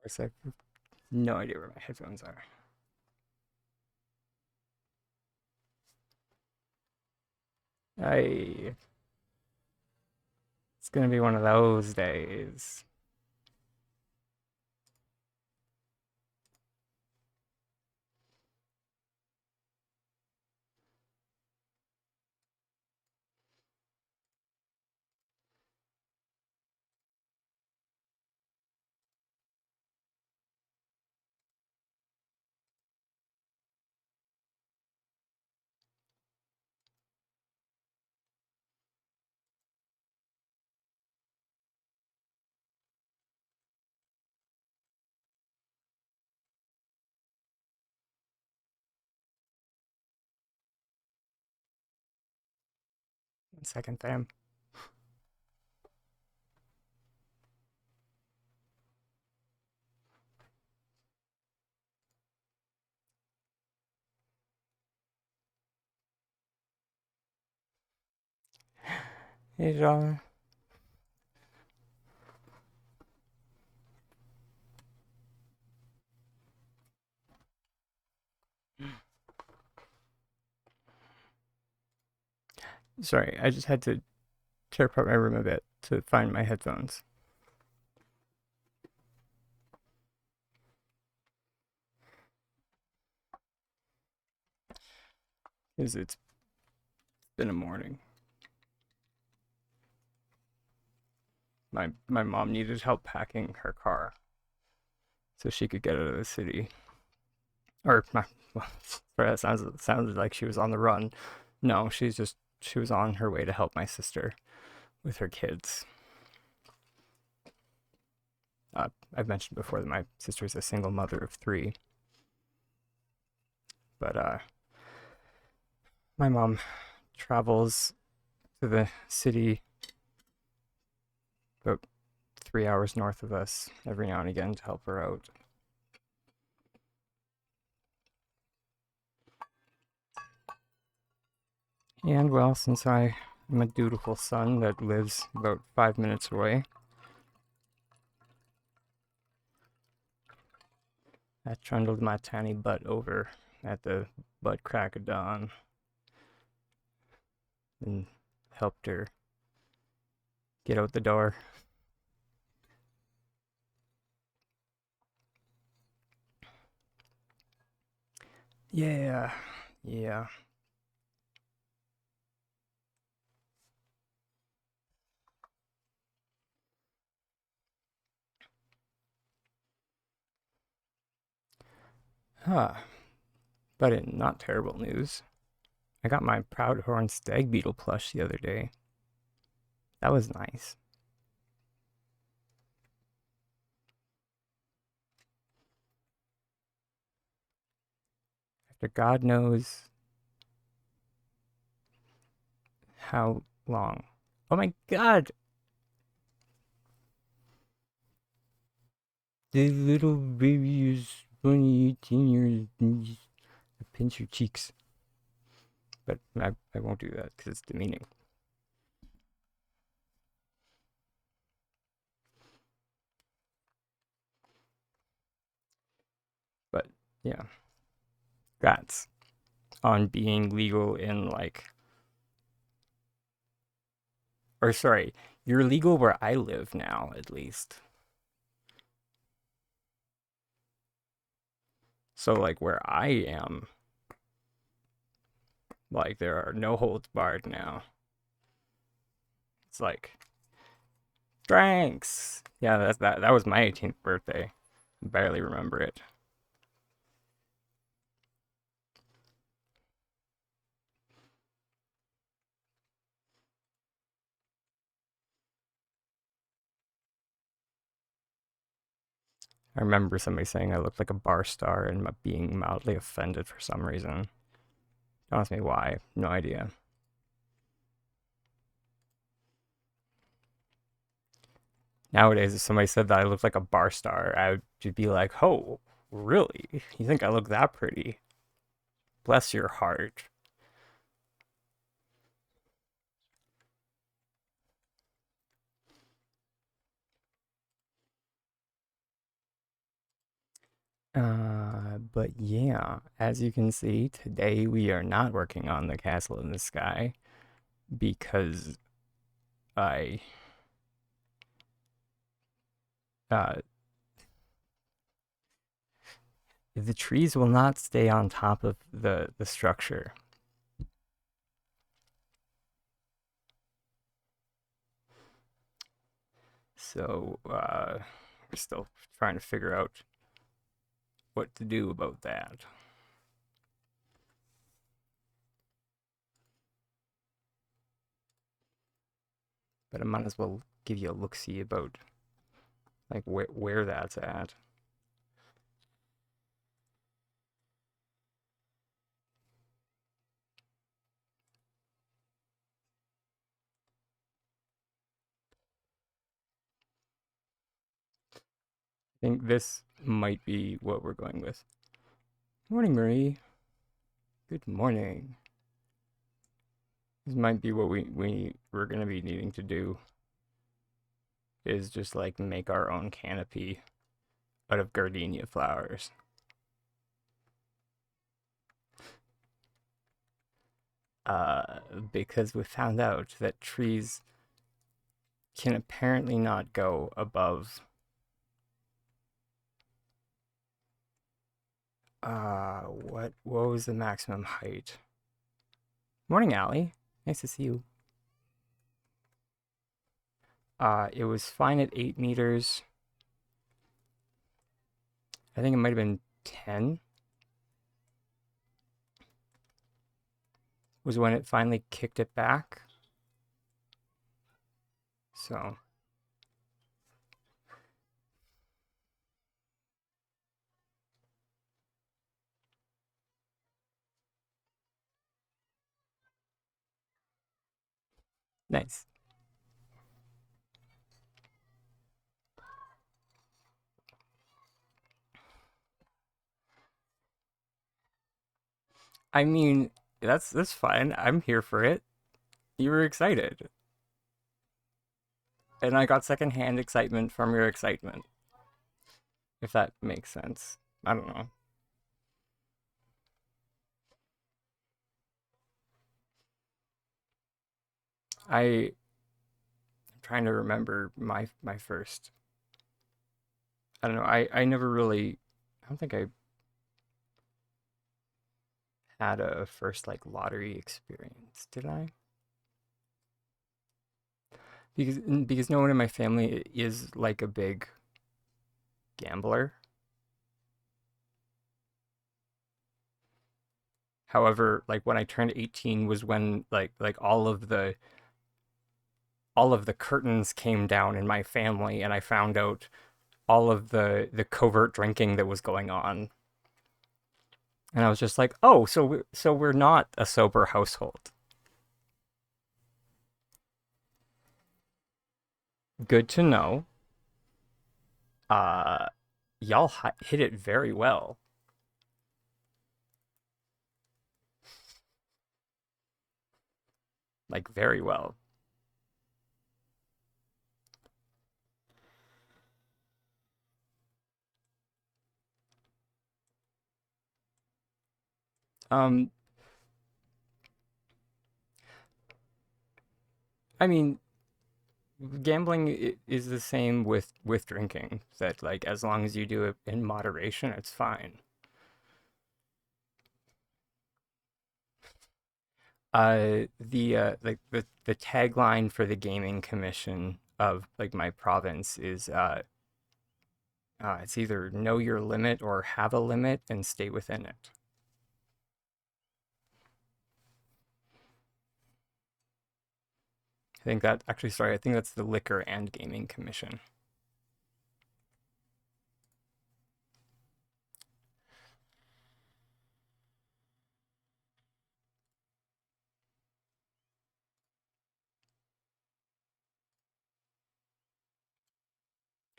Of course, I have no idea where my headphones are. I. It's gonna be one of those days. One second, fam. Hey, John. Sorry, I just had to tear apart my room a bit to find my headphones. Because it's been a morning. My mom needed help packing her car so she could get out of the city. Or my, well, that sounded like she was on the run. No, she was on her way to help my sister with her kids. I've mentioned before that my sister is a single mother of three, but my mom travels to the city about 3 hours north of us every now and again to help her out. And well, since I am a dutiful son that lives about 5 minutes away, I trundled my tiny butt over at the butt crack of dawn and helped her get out the door. Yeah, yeah. Huh. But in not terrible news, I got my Proudhorn stag beetle plush the other day. That was nice. After God knows how long. Oh my god! The little baby is only 18 years. Pinch your cheeks. But I won't do that because it's demeaning. But yeah, that's on being legal in like, or sorry, you're legal where I live now, at least. So like where I am, like there are no holds barred now. It's like drinks. Yeah, that was my 18th birthday. Barely remember it. I remember somebody saying I looked like a bar star and being mildly offended for some reason. Don't ask me why. No idea. Nowadays, if somebody said that I looked like a bar star, I would be like, "Oh, really? You think I look that pretty? Bless your heart." But yeah, as you can see, today we are not working on the castle in the sky because I uh the trees will not stay on top of the structure. So we're still trying to figure out what to do about that. But I might as well give you a look-see about like where that's at. I think this might be what we're going with. Morning, Marie. Good morning. This might be what we're gonna be needing to do is just like make our own canopy out of gardenia flowers. Because we found out that trees can apparently not go above what was the maximum height? Morning, Allie. Nice to see you. It was fine at 8 meters. I think it might have been 10 was when it finally kicked it back. So nice. I mean, that's fine. I'm here for it. You were excited. And I got secondhand excitement from your excitement, if that makes sense. I don't know. I'm trying to remember my first. I don't know. I never really. I don't think I had a first like lottery experience, did I? Because no one in my family is like a big gambler. However, like when I turned 18 was when like all of the curtains came down in my family and I found out all of the covert drinking that was going on. And I was just like, "Oh, so we're not a sober household." Good to know. Uh y'all hit it very well. Like very well. Um I mean, gambling is the same with drinking that like as long as you do it in moderation, it's fine. The tagline for the gaming commission of like my province is it's either know your limit or have a limit and stay within it. I think that actually, sorry, I think that's the liquor and gaming commission.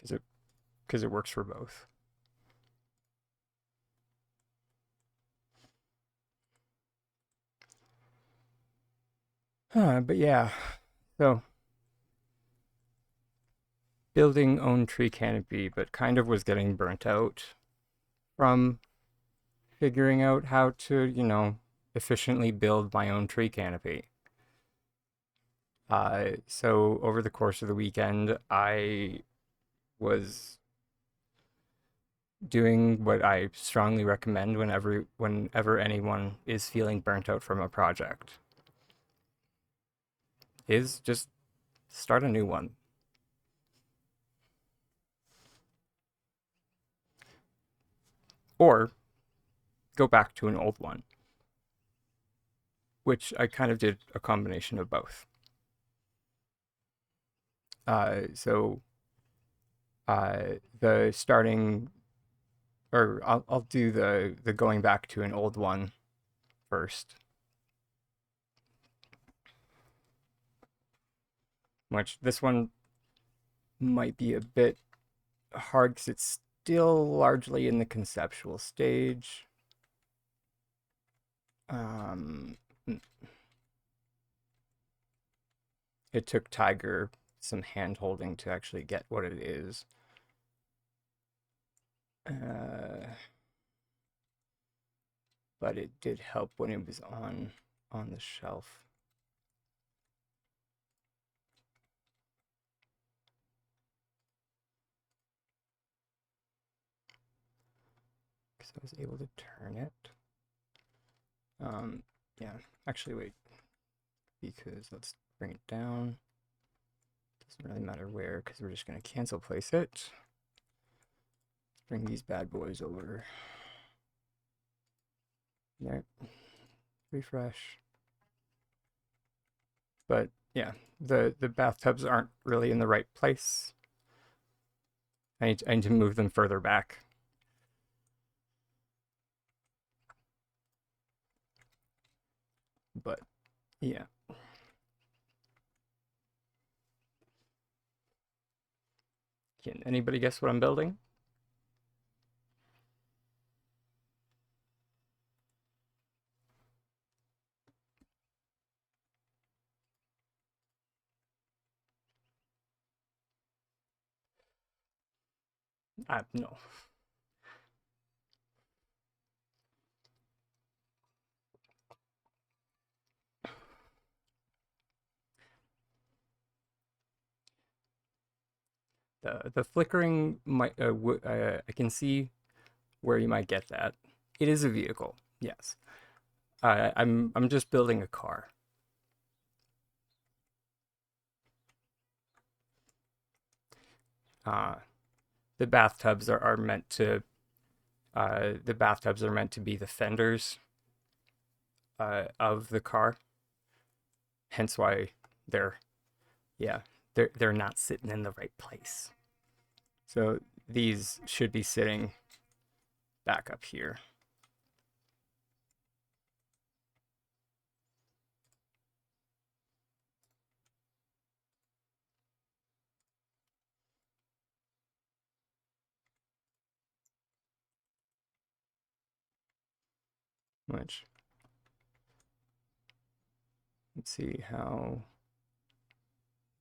because it because it works for both. But yeah, so building own tree canopy, but kind of was getting burnt out from figuring out how to, you know, efficiently build my own tree canopy. So over the course of the weekend, I was doing what I strongly recommend whenever anyone is feeling burnt out from a project, is just start a new one. Or go back to an old one, which I kind of did a combination of both. So the starting, or I'll do the going back to an old one first, which this one might be a bit hard because it's still largely in the conceptual stage. It took Tiger some hand holding to actually get what it is. But it did help when it was on the shelf. Because I was able to turn it. Yeah, actually wait, because let's bring it down. Doesn't really matter where, because we're just going to cancel place it. Let's bring these bad boys over. There. Refresh. But yeah, the bathtubs aren't really in the right place. I need to move them further back. But yeah. Can anybody guess what I'm building? No. The flickering might I can see where you might get that. It is a vehicle, yes. I'm just building a car. The bathtubs are meant to be the fenders of the car. Hence why they're they're not sitting in the right place. So these should be sitting back up here. Which, let's see how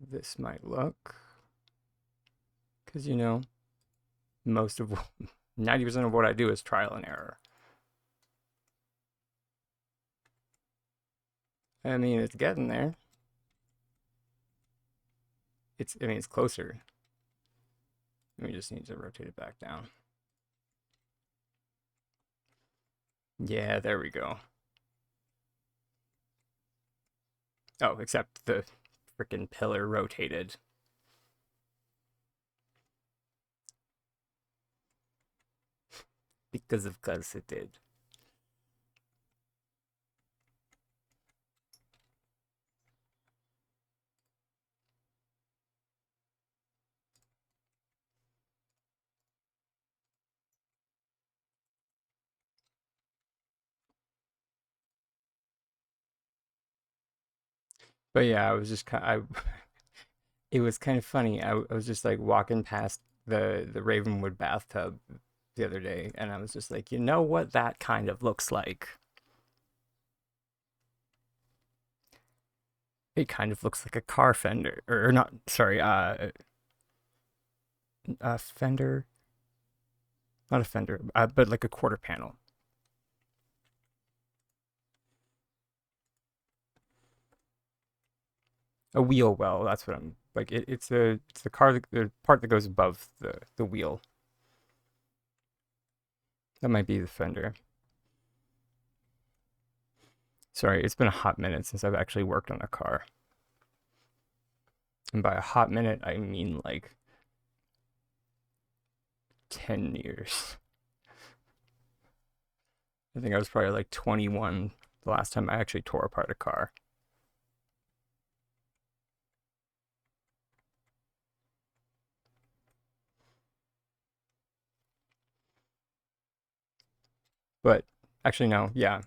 this might look. Because, you know, most of 90% of what I do is trial and error. I mean, it's getting there. I mean, it's closer. We just need to rotate it back down. Yeah, there we go. Oh, except the freaking pillar rotated. Because of course it did. But yeah, I was just it was kind of funny. I was just like walking past the Ravenwood bathtub the other day, and I was just like, you know what that kind of looks like? It kind of looks like a car fender, or not, sorry, a fender. Not a fender, but like a quarter panel. A wheel well, that's what I'm like. It's the car, the part that goes above the wheel. That might be the fender. Sorry, it's been a hot minute since I've actually worked on a car. And by a hot minute, I mean like 10 years. I think I was probably like 21 the last time I actually tore apart a car. But actually, no, yeah.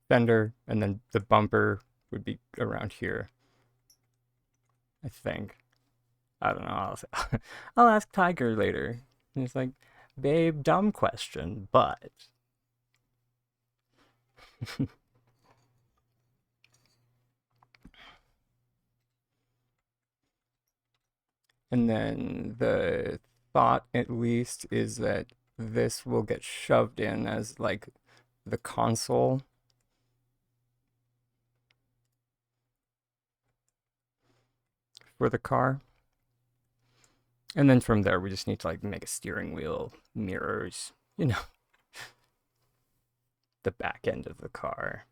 Fender, and then the bumper would be around here, I think. I don't know. I'll ask Tiger later. And he's like, babe, dumb question, but. And then the thought, at least, is that this will get shoved in as like the console for the car. And then from there, we just need to like make a steering wheel, mirrors, you know, the back end of the car.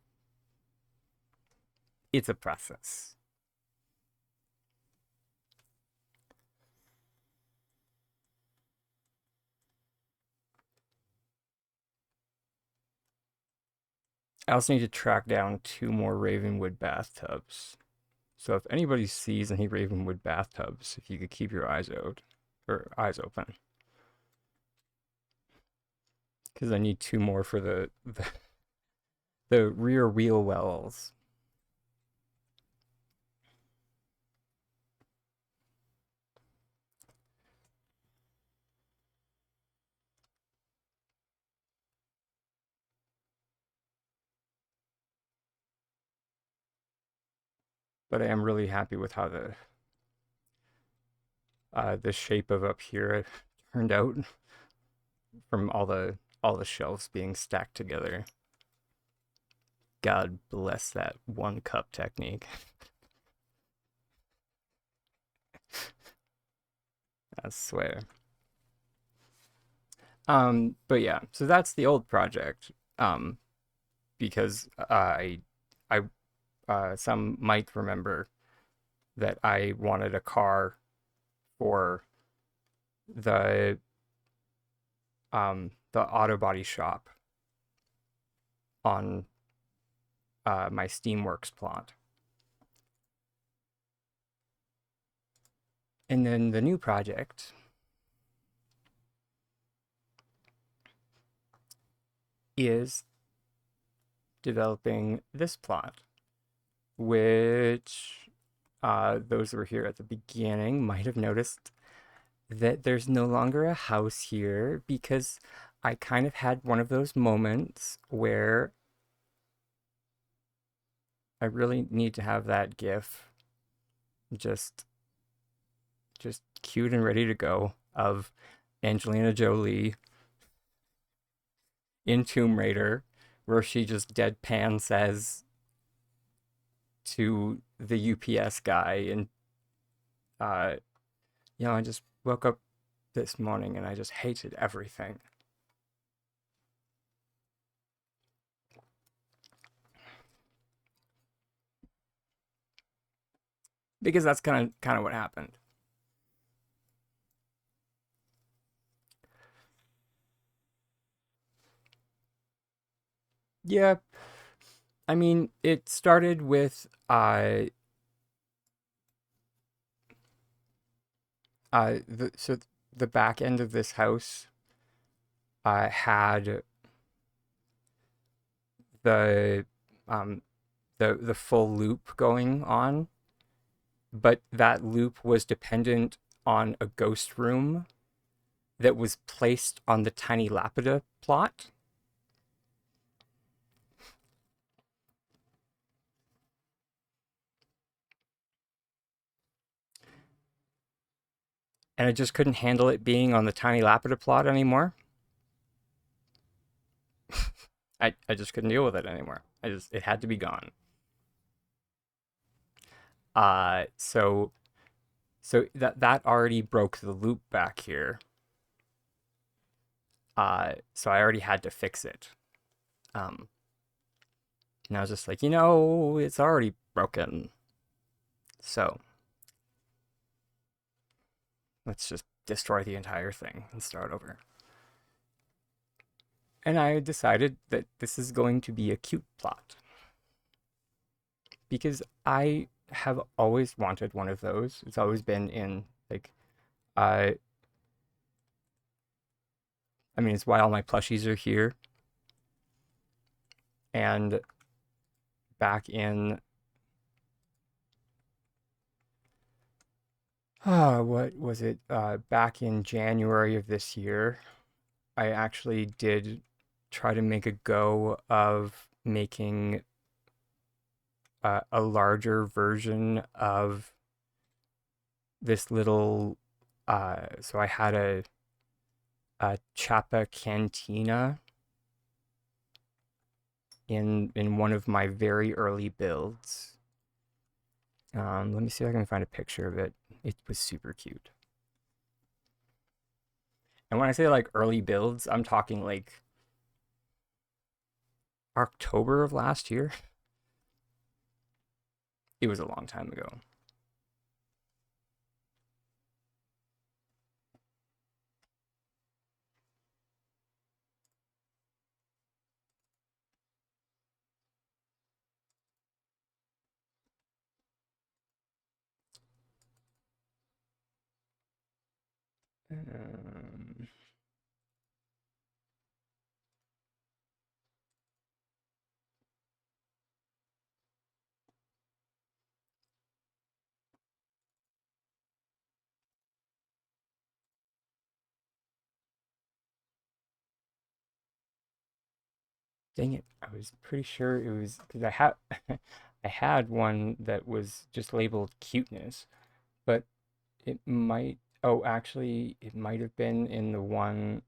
It's a process. I also need to track down 2 more Ravenwood bathtubs. So if anybody sees any Ravenwood bathtubs, if you could keep your eyes out or eyes open, because I need 2 more for the rear wheel wells. But I am really happy with how the shape of up here turned out from all the shelves being stacked together. God bless that 1 cup technique. I swear. But yeah, so that's the old project. Because I some might remember that I wanted a car for the auto body shop on my Steamworks plot. And then the new project is developing this plot, which those who were here at the beginning might have noticed that there's no longer a house here because I kind of had one of those moments where I really need to have that GIF just cute and ready to go of Angelina Jolie in Tomb Raider, where she just deadpan says to the UPS guy, and I just woke up this morning and I just hated everything. Because that's kind of what happened. Yeah, I mean, it started with so the back end of this house had the um the full loop going on, but that loop was dependent on a ghost room that was placed on the Tiny Lapida plot. And I just couldn't handle it being on the Tiny Lapida plot anymore. I just couldn't deal with it anymore. It had to be gone. So that already broke the loop back here. So I already had to fix it. Um, and I was just like, it's already broken. So let's just destroy the entire thing and start over. And I decided that this is going to be a cute plot because I have always wanted one of those. It's always been in like, uh, I mean, it's why all my plushies are here. And back in, what was it? Back in January of this year, I actually did try to make a go of making a larger version of this little. So I had a Chapa Cantina in one of my very early builds. Let me see if I can find a picture of it. It was super cute. And when I say like early builds, I'm talking like October of last year. It was a long time ago. Um, Dang it. I was pretty sure it was because I had I had one that was just labeled cuteness, but it might oh actually it might have been in the one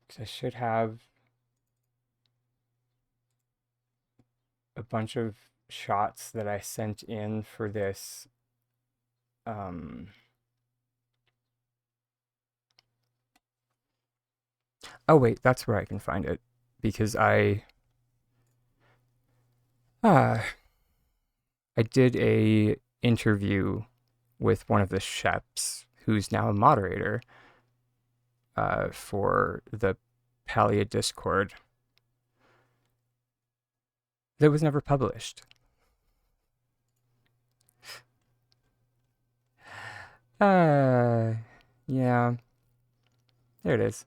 'cause I should have a bunch of shots that I sent in for this um oh wait, that's where I can find it because uh I did a interview with one of the chefs who's now a moderator for the Palia Discord that was never published. Uh, yeah, there it is.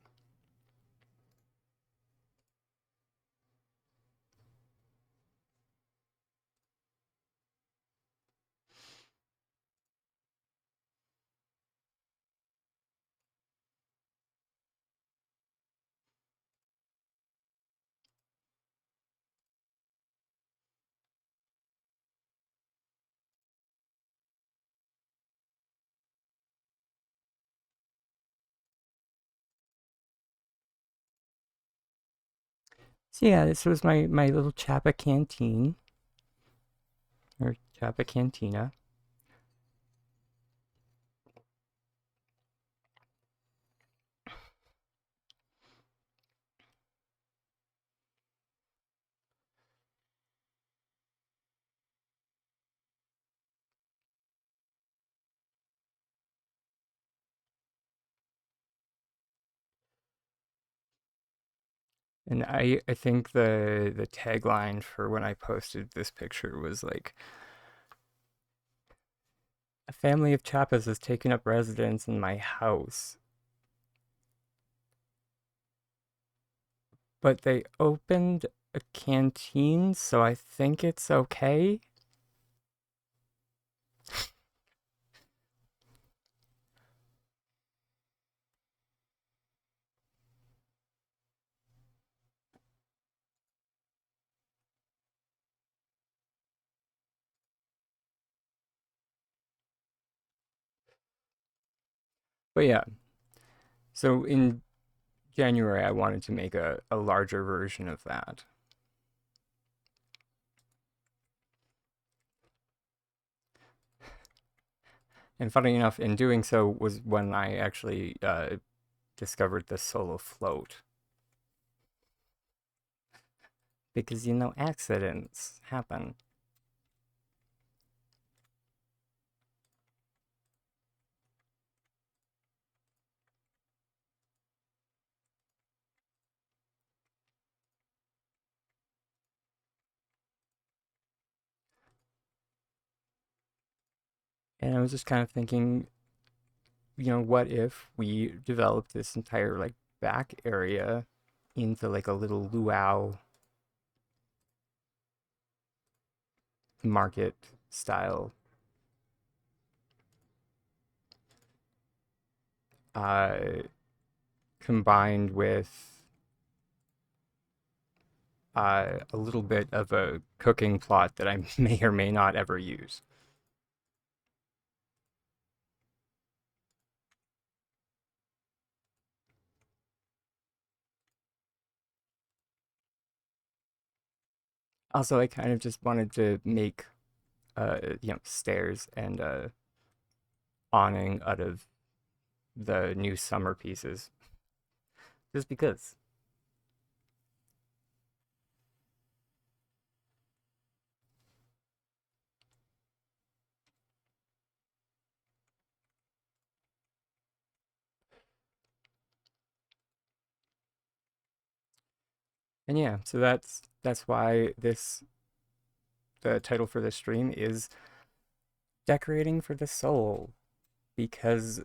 So yeah, this was my little Chapa canteen or Chapa Cantina. And I think the tagline for when I posted this picture was like a family of Chapas has taken up residence in my house, but they opened a canteen, so I think it's okay. But yeah, so in January I wanted to make a larger version of that. And funny enough, in doing so was when I actually discovered the solo float. Because, you know, accidents happen. And I was just kind of thinking, you know, what if we developed this entire, like, back area into, like, a little luau market style uh, combined with a little bit of a cooking plot that I may or may not ever use. Also, I kind of just wanted to make, you know, stairs and awning out of the new summer pieces, just because. And yeah, so that's why the title for this stream is Decorating for the Soul, because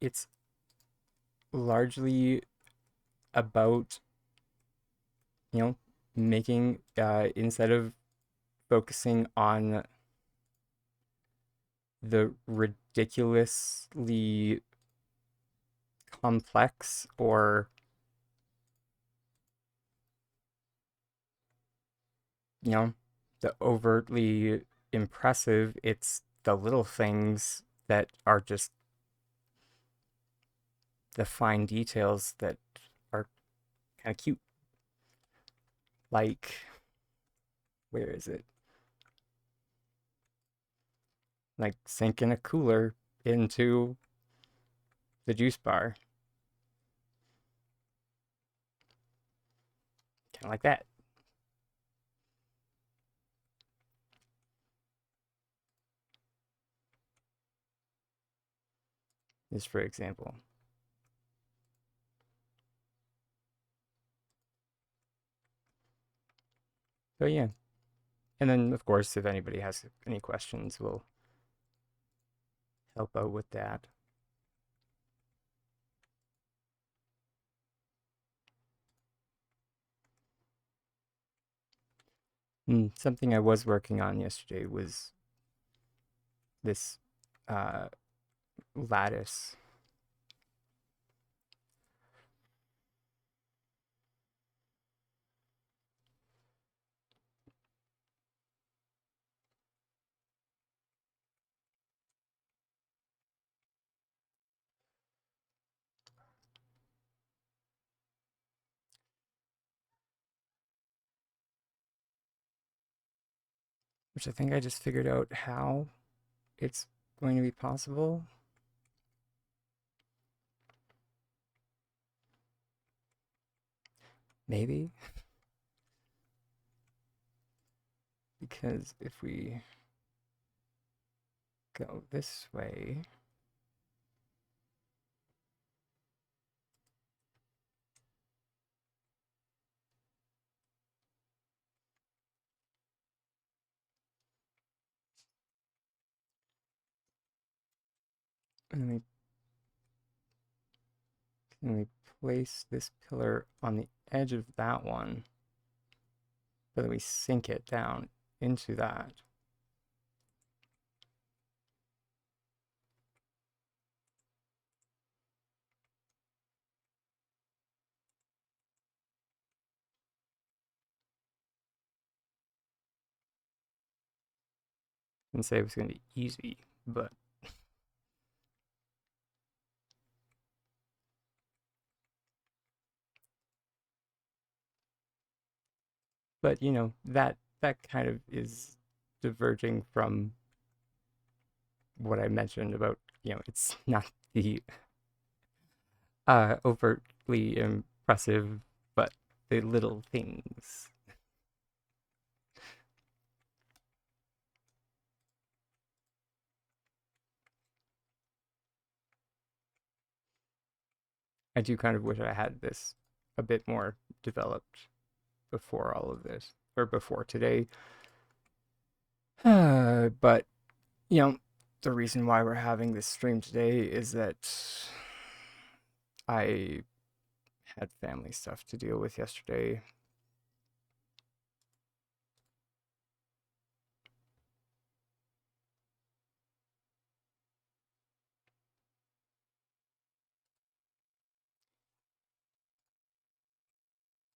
it's largely about, you know, making instead of focusing on the ridiculously complex or, you know, the overtly impressive, it's the little things that are just the fine details that are kind of cute. Like, where is it? Like sinking a cooler into the juice bar. Kind of like that, just for example. So yeah. And then, of course, if anybody has any questions, we'll help out with that. And something I was working on yesterday was this uh, lattice. Which I think I just figured out how it's going to be possible. Maybe. Because if we go this way, and we place this pillar on the edge of that one, but then we sink it down into that. And say it was going to be easy, but But you know, that kind of is diverging from what I mentioned about, you know, it's not the overtly impressive, but the little things. I do kind of wish I had this a bit more developed before all of this, or before today. But, you know, the reason why we're having this stream today is that I had family stuff to deal with yesterday.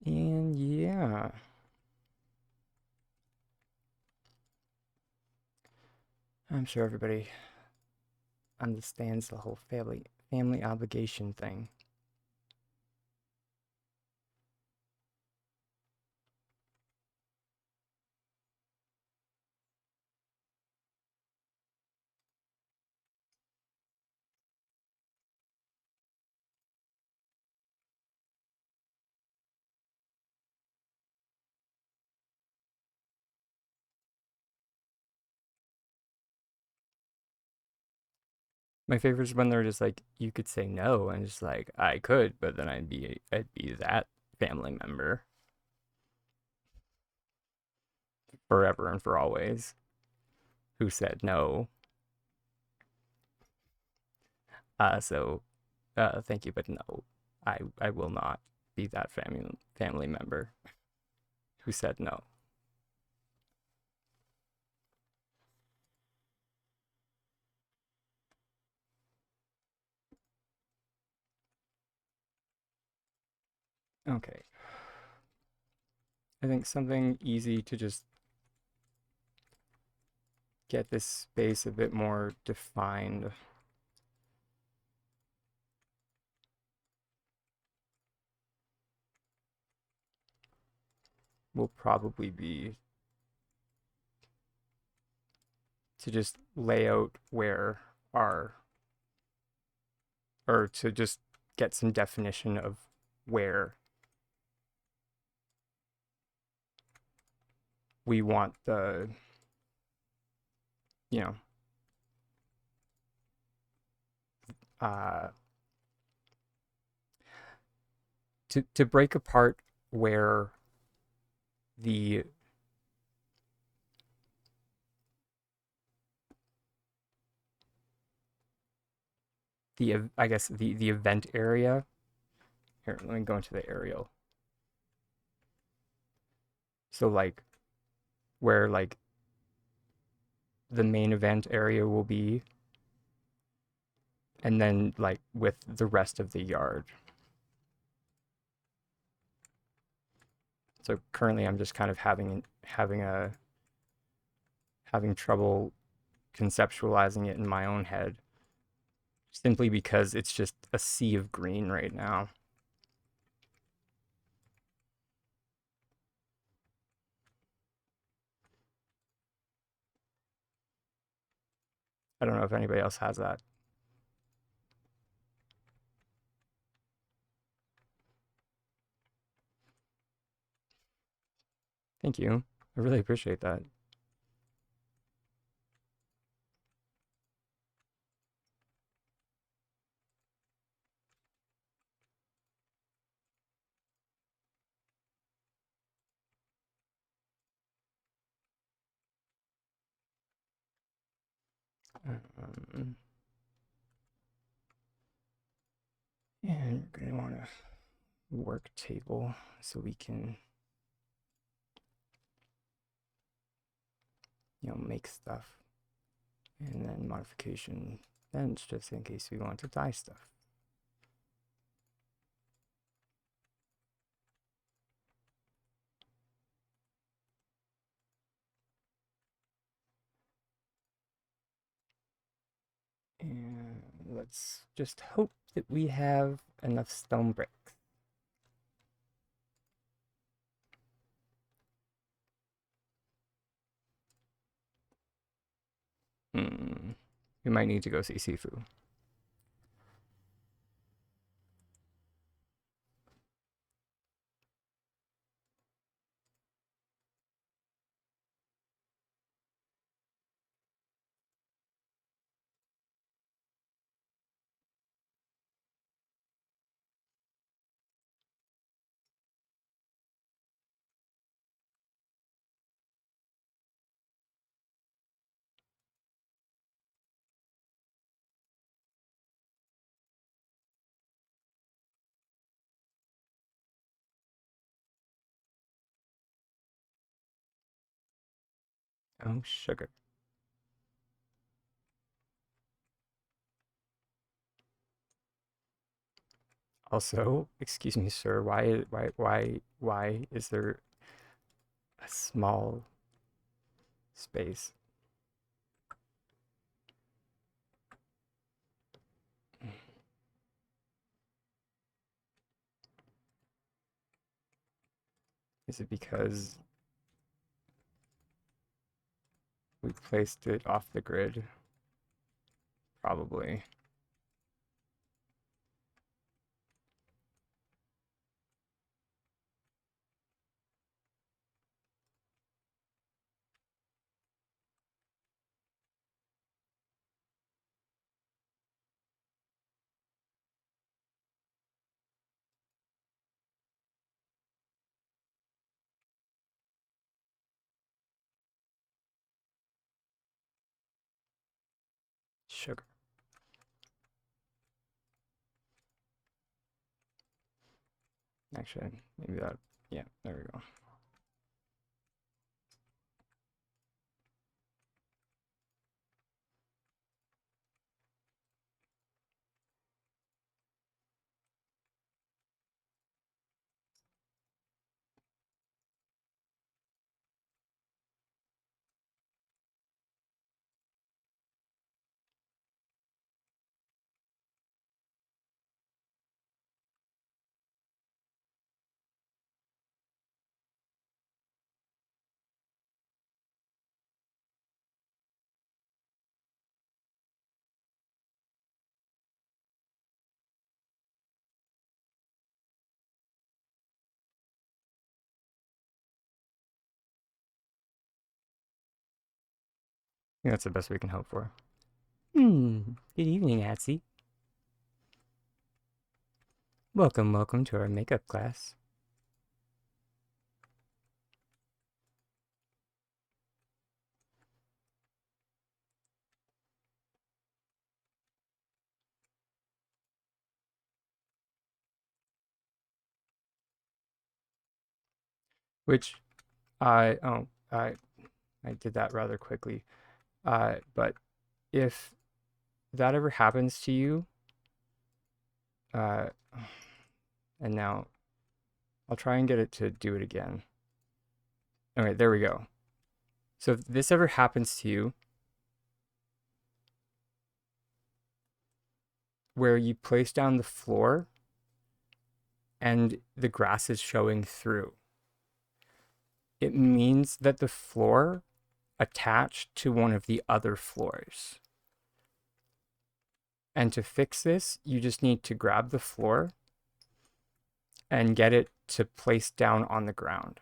And yeah, I'm sure everybody understands the whole family obligation thing. My favorite is when they're just like, you could say no, and just like, I could, but then I'd be that family member forever and for always who said no. So thank you, but no, I will not be that family member who said no. Okay, I think something easy to just get this space a bit more defined will probably be to just lay out where our, or to just get some definition of where we want the, you know, uh, to break apart where the I guess the event area. Here, let me go into the aerial. So like where like the main event area will be, and then like with the rest of the yard. So currently I'm just kind of having trouble conceptualizing it in my own head simply because it's just a sea of green right now. I don't know if anybody else has that. Thank you. I really appreciate that. Um, and we're gonna want a work table so we can, you know, make stuff. And then modification bench just in case we want to dye stuff. And let's just hope that we have enough stone bricks. We might need to go see Sifu. Oh, sugar. Also, excuse me, sir, why is there a small space? Is it because we placed it off the grid? Probably. Sugar. Actually, maybe that, yeah, there we go. I think that's the best we can hope for. Good evening, Atsy. Welcome to our makeup class. Which I did that rather quickly. But if that ever happens to you, uh, and now I'll try and get it to do it again. Okay, there we go. So if this ever happens to you, where you place down the floor and the grass is showing through, it means that the floor attached to one of the other floors. And to fix this, you just need to grab the floor and get it to place down on the ground.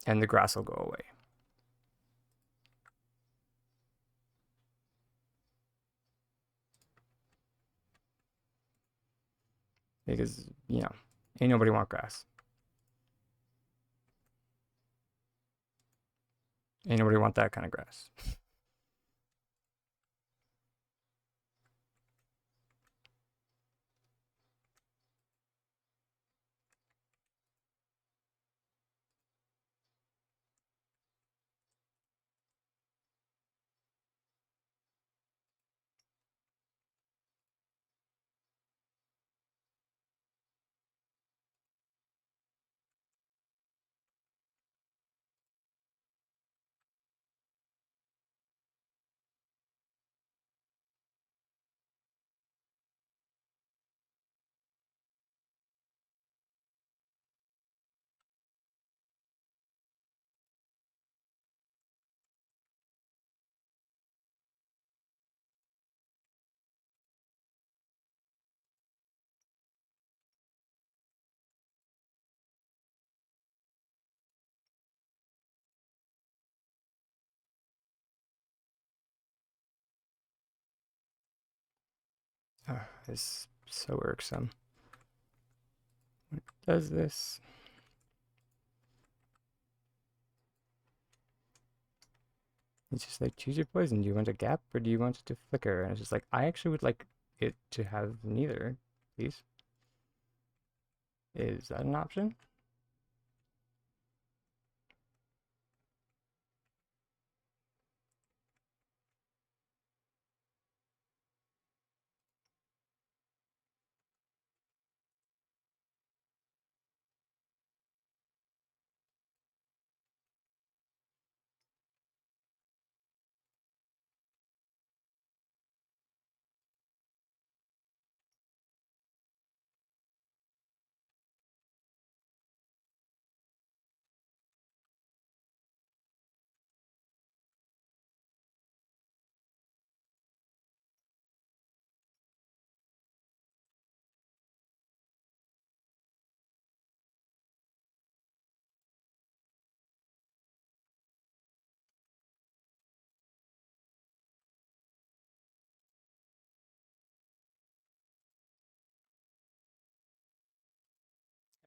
And the grass will go away. Because, you know, ain't nobody want grass. Ain't nobody want that kind of grass. It's so irksome. When it does this. It's just like, choose your poison. Do you want a gap or do you want it to flicker? And it's just like, I actually would like it to have neither, please. Is that an option?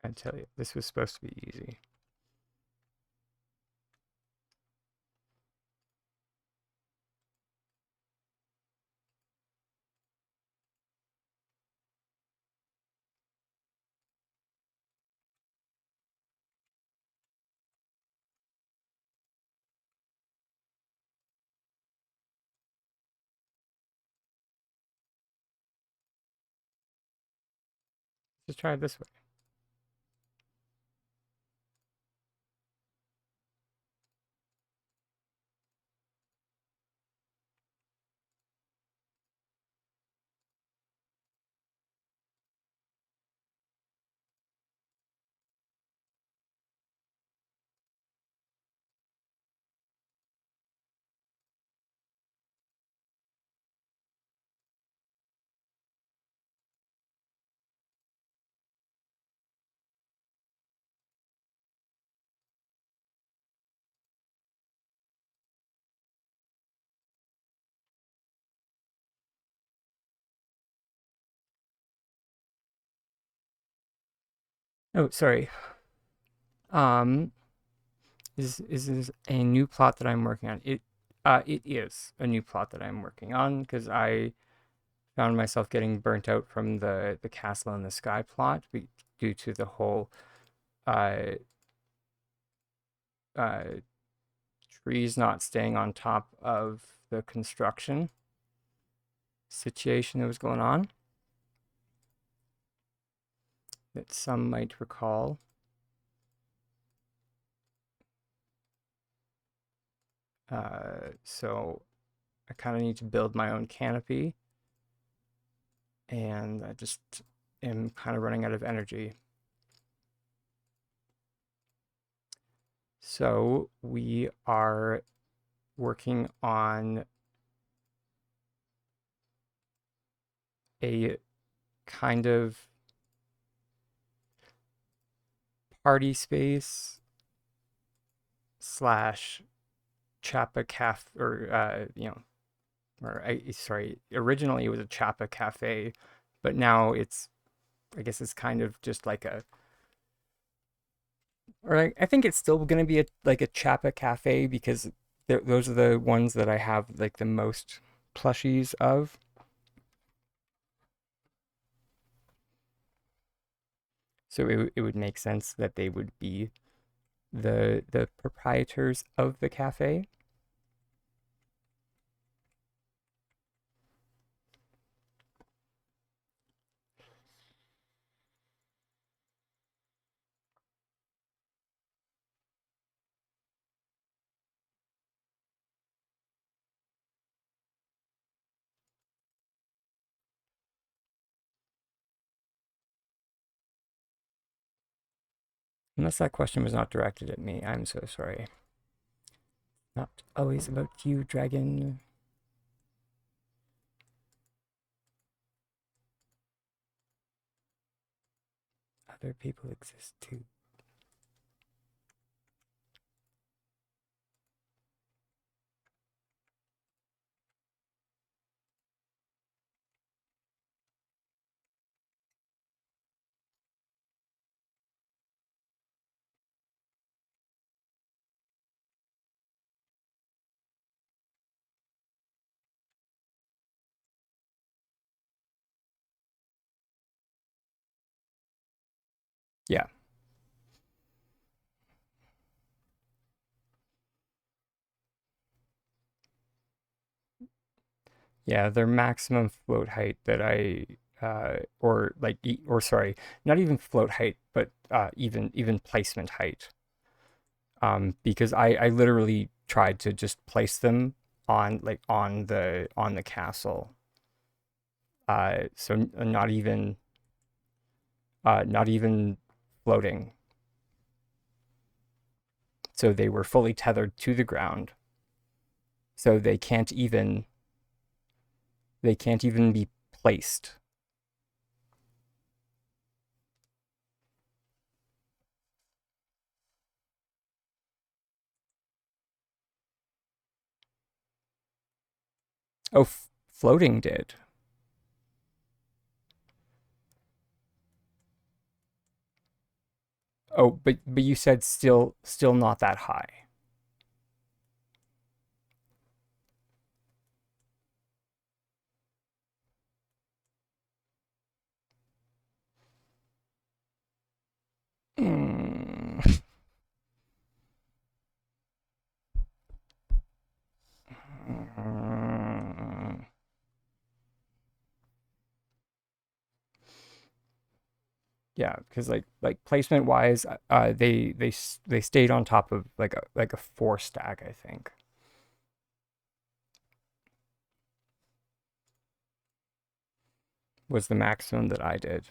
I tell you, this was supposed to be easy. Just try it this way. Oh, sorry. Um, is a new plot that I'm working on. It is a new plot that I'm working on because I found myself getting burnt out from the castle in the sky plot due to the whole uh uh trees not staying on top of the construction situation that was going on that some might recall. So I kind of need to build my own canopy, and I just am kind of running out of energy. So we are working on a kind of party space slash Chappa Cafe, or sorry, originally it was a Chappa Cafe, but now I guess it's kind of just like I think it's still going to be like a Chappa Cafe because those are the ones that I have like the most plushies of. So it would make sense that they would be the proprietors of the cafe. Unless that question was not directed at me, I'm so sorry. Not always about you, dragon. Other people exist too. Yeah. Yeah, their maximum float height that or like, or sorry, not even float height, but even placement height. Because I literally tried to just place them on like on the castle. So not even floating. So they were fully tethered to the ground. So they can't even be placed. Oh, floating did. Oh, but you said still not that high. Mm. Yeah, because like placement wise, they stayed on top of like a four stack, I think, was the maximum that I did.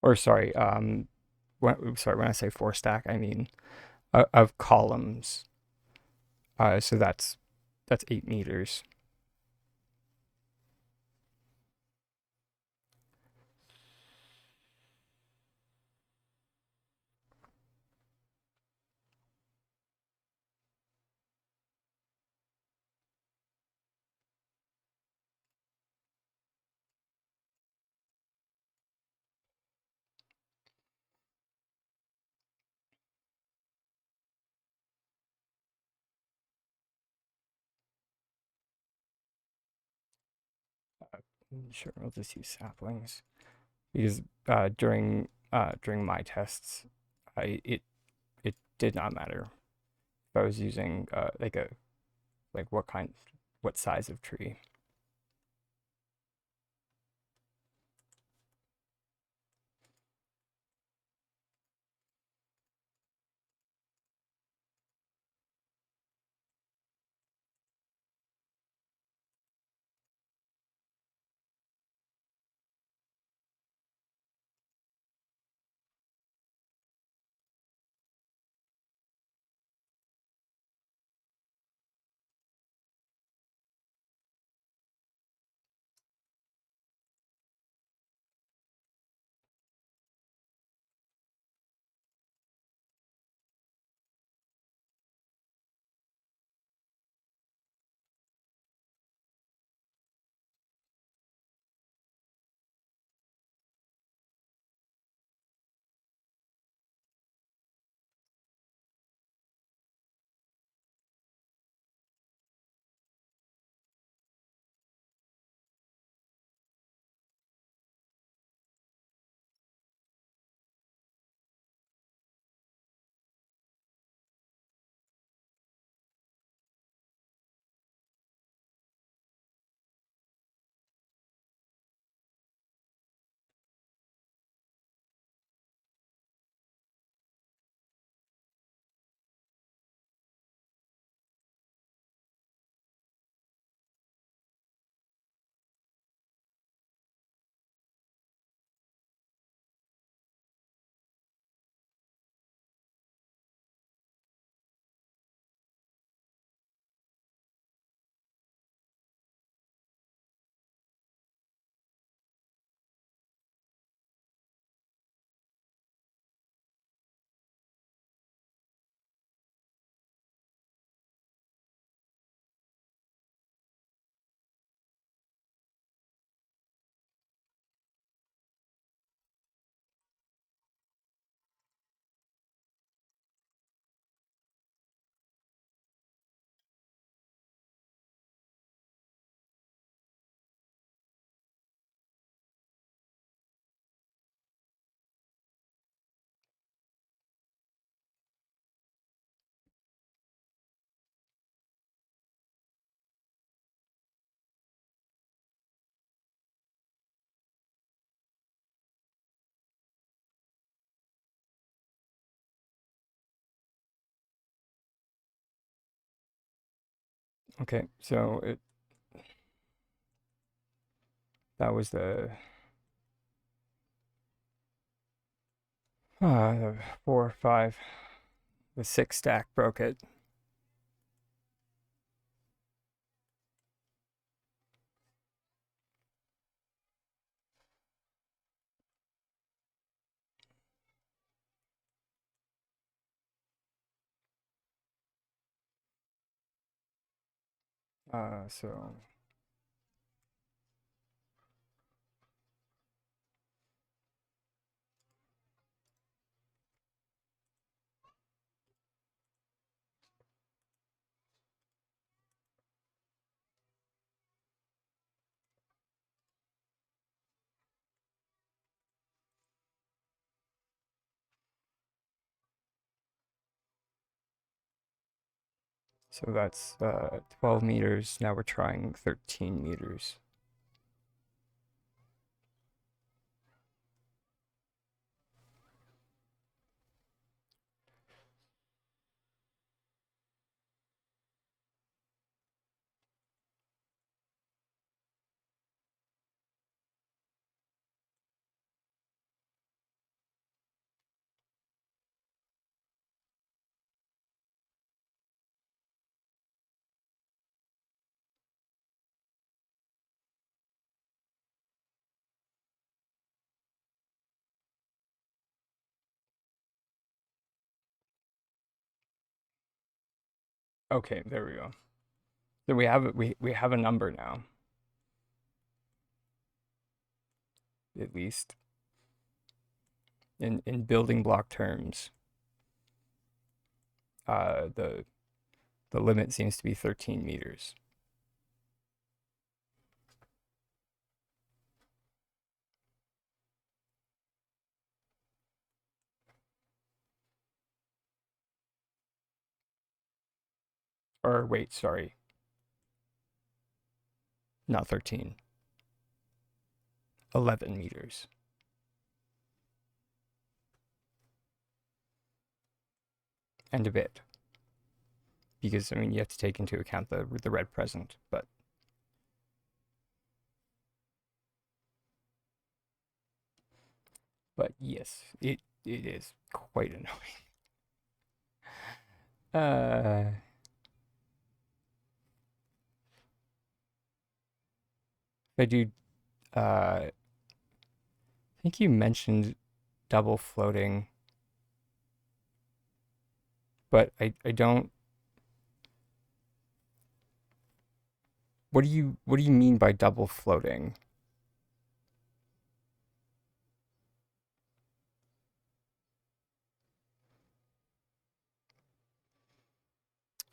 Or sorry, sorry, when I say four stack, I mean of columns. So that's 8 meters. Sure, we'll just use saplings because during my tests, I it did not matter if I was using like what size of tree. Okay, so that was the 4, 5, the 6 stack broke it. So so that's 12 meters. Now we're trying 13 meters. Okay, there we go. So we have a number now, at least in building block terms. The limit seems to be 13 meters. Or wait, sorry, not 13. 11 meters. And a bit. Because I mean you have to take into account the red present, but yes, it is quite annoying. I do I think you mentioned double floating, but I don't. What do you mean by double floating?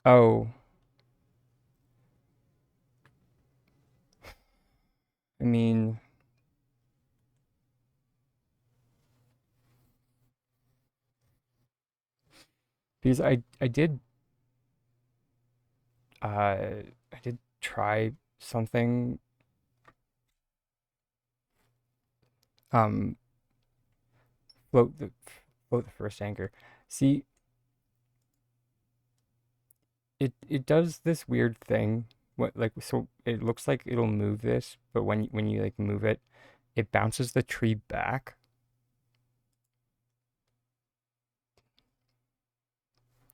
Oh, I mean, because I did try something um float the float the first anchor. See, it does this weird thing. What like so it looks like it'll move this, but when you like move it, it bounces the tree back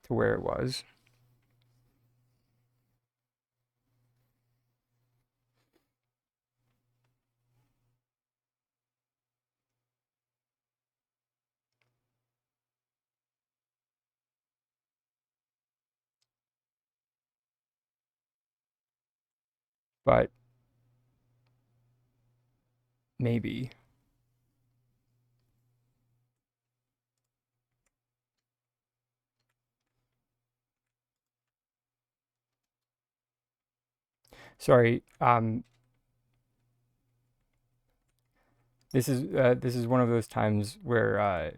to where it was. But maybe. Sorry, this is one of those times where uh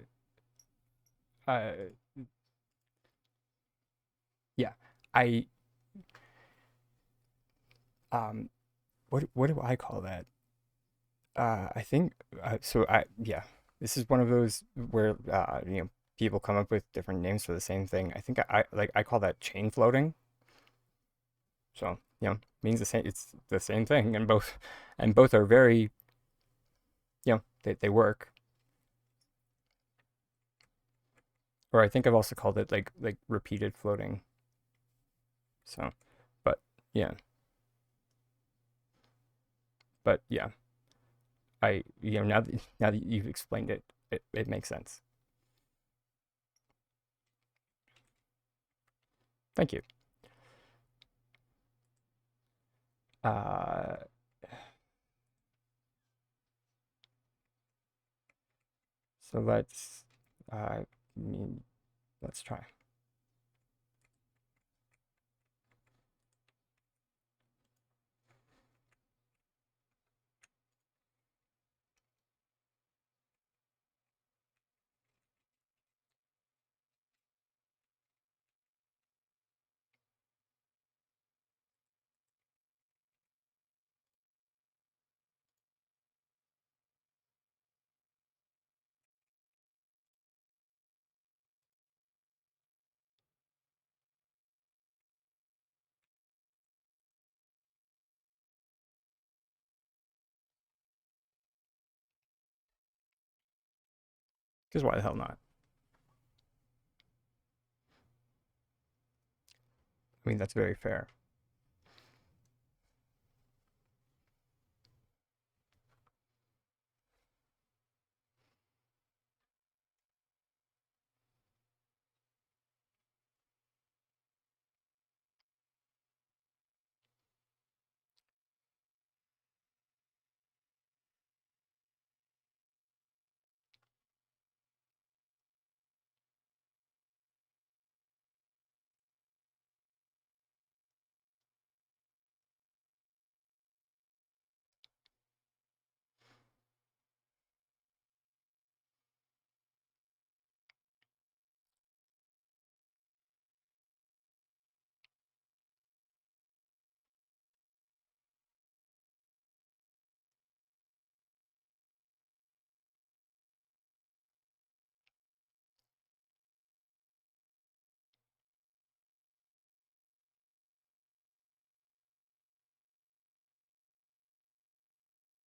yeah, I um what do I call that? I think so I yeah, this is one of those where people come up with different names for the same thing. I think I call that chain floating. So, means the same. It's the same thing, and both are very, they work. Or I think I've also called it like repeated floating. So, but yeah, but yeah, now that you've explained it, it makes sense. Thank you. Uh, so uh, mm, let's try. Because why the hell not? I mean, that's very fair.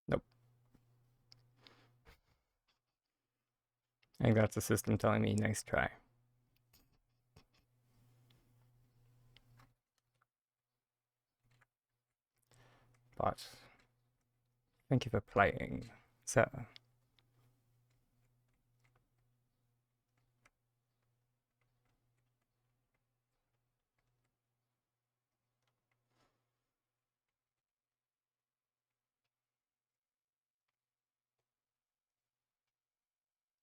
Nope. I think that's the system telling me nice try. But thank you for playing. So,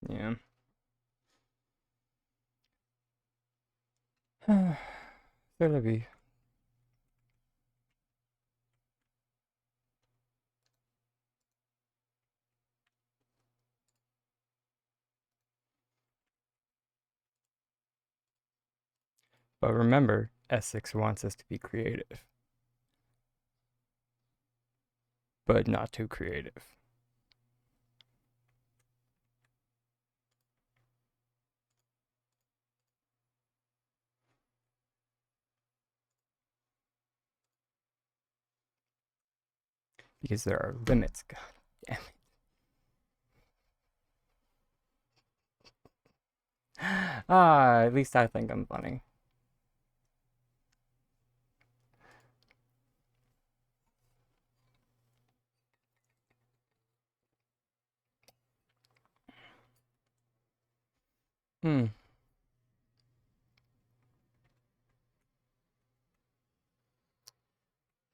yeah. C'est la vie. But remember, S6 wants us to be creative, but not too creative. Because there are limits. God damn it. At least I think I'm funny. Hmm.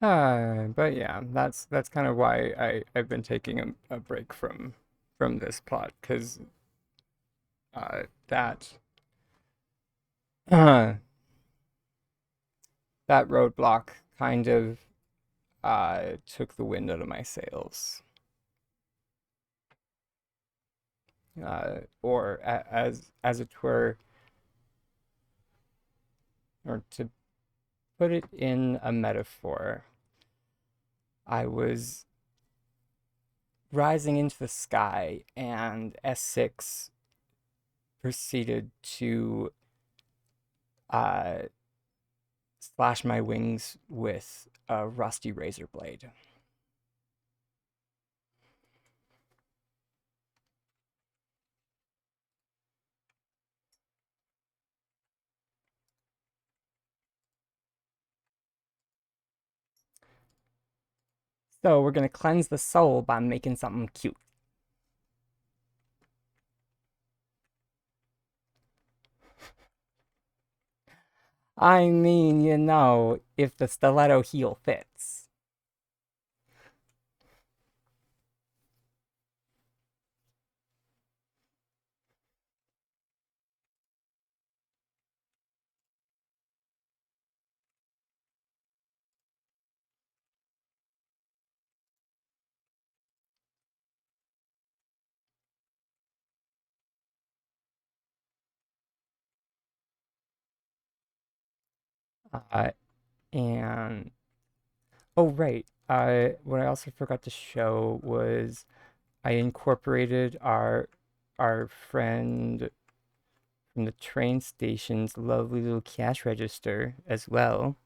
But yeah, that's kind of why I've been taking a break from this plot, because that uh, that roadblock kind of took the wind out of my sails. Or as it were, or to put it in a metaphor, I was rising into the sky, and S6 proceeded to uh, slash my wings with a rusty razor blade. So we're gonna cleanse the soul by making something cute. I mean, you know, if the stiletto heel fits. Uh, and oh right, what I also forgot to show was I incorporated our friend from the train station's lovely little cash register as well.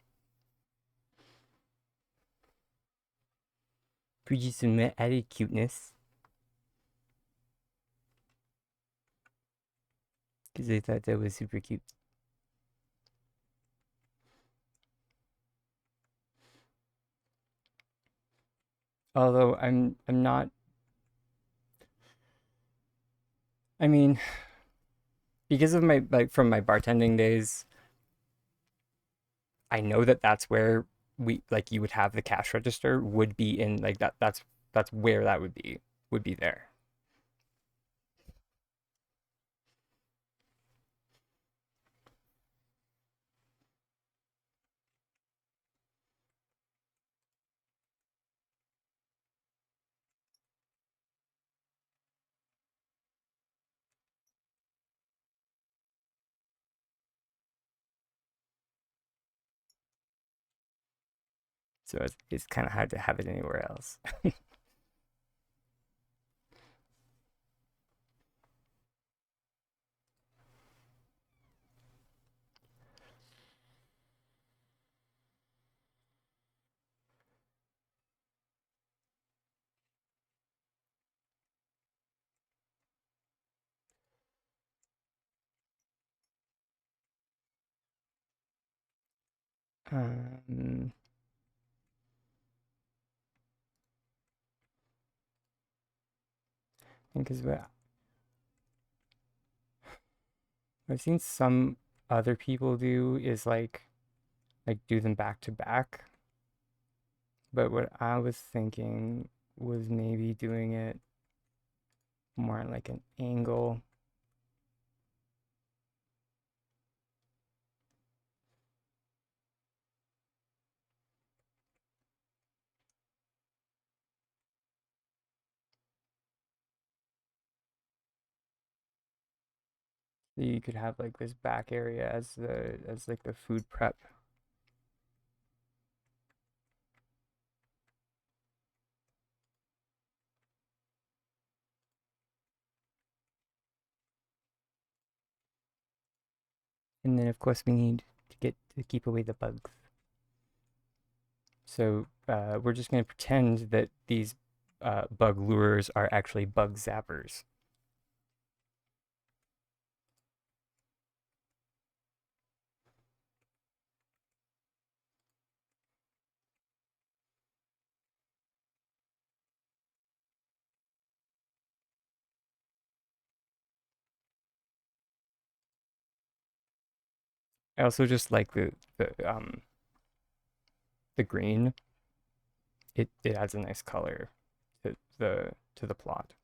For just some added cuteness, because I thought that was super cute. Although I'm not. I mean, because of my like from my bartending days, I know that that's where we like you would have the cash register would be in like that's where that would be there. So it's kind of hard to have it anywhere else. Um, because what I've seen some other people do is like do them back to back. But what I was thinking was maybe doing it more like an angle. So you could have like this back area as like the food prep. And then of course we need to get to keep away the bugs. So we're just going to pretend that these bug lures are actually bug zappers. I also just like the green. It adds a nice color to the plot.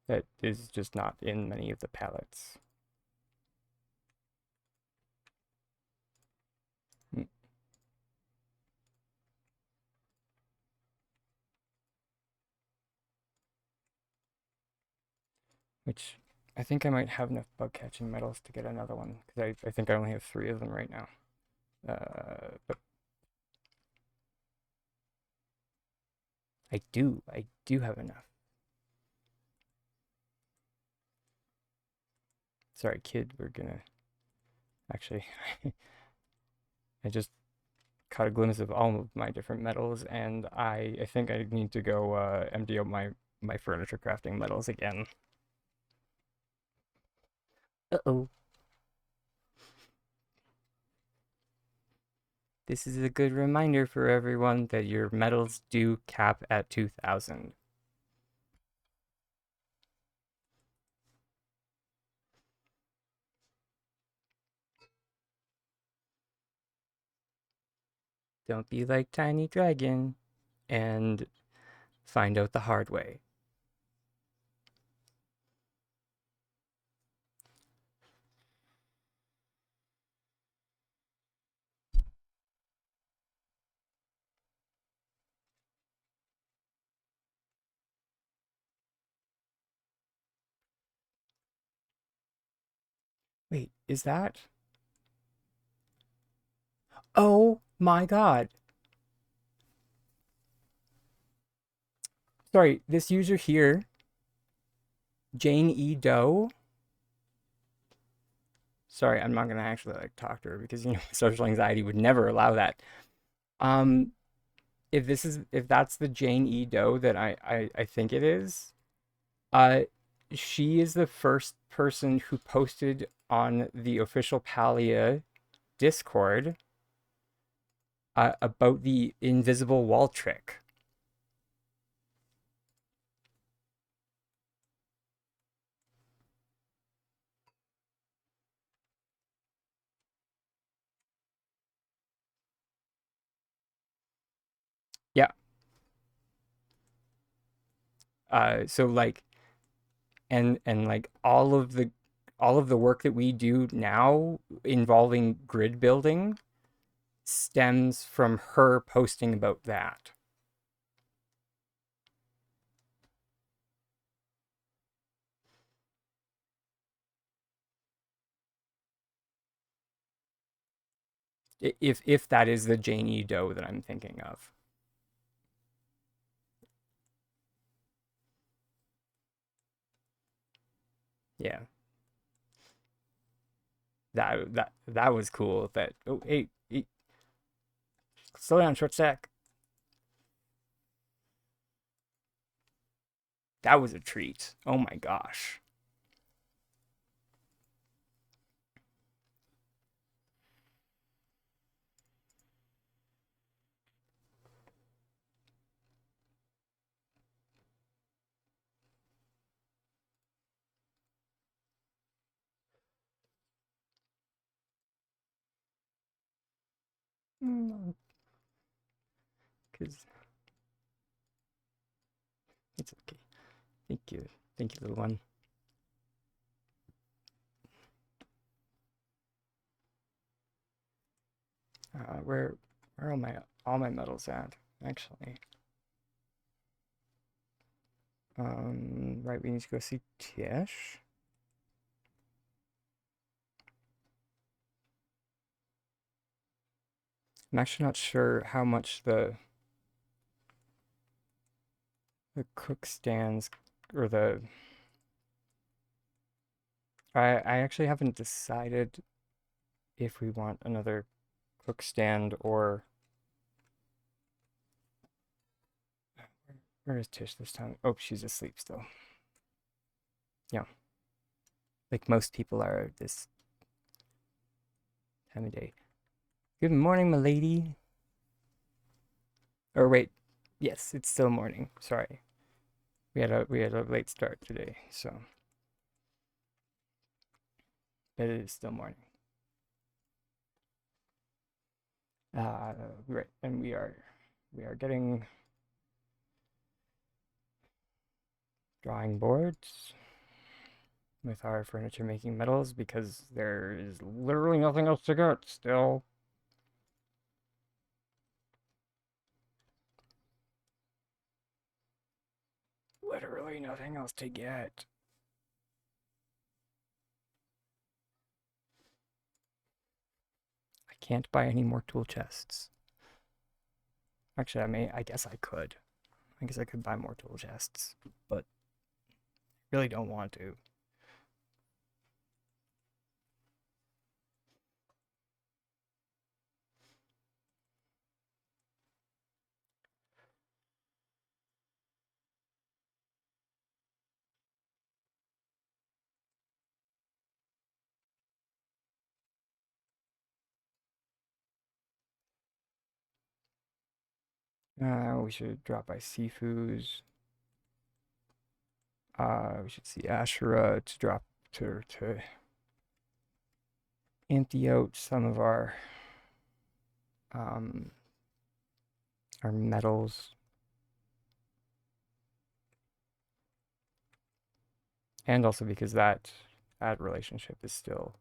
That is just not in many of the palettes. Mm. Which I think I might have enough bug catching medals to get another one because I think I only have 3 of them right now. But I do have enough. Sorry, kid, we're gonna... Actually, I just caught a glimpse of all of my different metals, and I think I need to go empty out my furniture crafting metals again. Uh-oh. This is a good reminder for everyone that your metals do cap at 2,000. Don't be like Tiny Dragon and find out the hard way. Wait, is that? Oh my god. Sorry, this user here, Jane E. Doe. Sorry, I'm not gonna actually like talk to her because social anxiety would never allow that. Um, if that's the Jane E. Doe that I think it is, uh, she is the first person who posted on the official Palia Discord about the invisible wall trick. Yeah. So like, and like all of the work that we do now involving grid building stems from her posting about that. If that is the Jane E. Doe that I'm thinking of. Yeah. That was cool. That oh hey, slow down, short stack. That was a treat. Oh my gosh. Because it's okay. Thank you. Thank you, little one. Where are all my medals at? Actually. Right, we need to go see Tish. I'm actually not sure how much the cook stands or the I actually haven't decided if we want another cook stand or where is Tish this time? Oh, she's asleep still. Yeah. Like most people are this time of day. Good morning, my lady. Or wait, yes, it's still morning. Sorry. We had a late start today, so it is still morning. Right, and we are getting drawing boards with our furniture making metals because there is literally nothing else to get still. Literally nothing else to get. I can't buy any more tool chests. Actually, I guess I could. I guess I could buy more tool chests, but really don't want to. We should drop by Sifu's. We should see Ashura to drop to empty out some of um our metals. And also because that relationship is still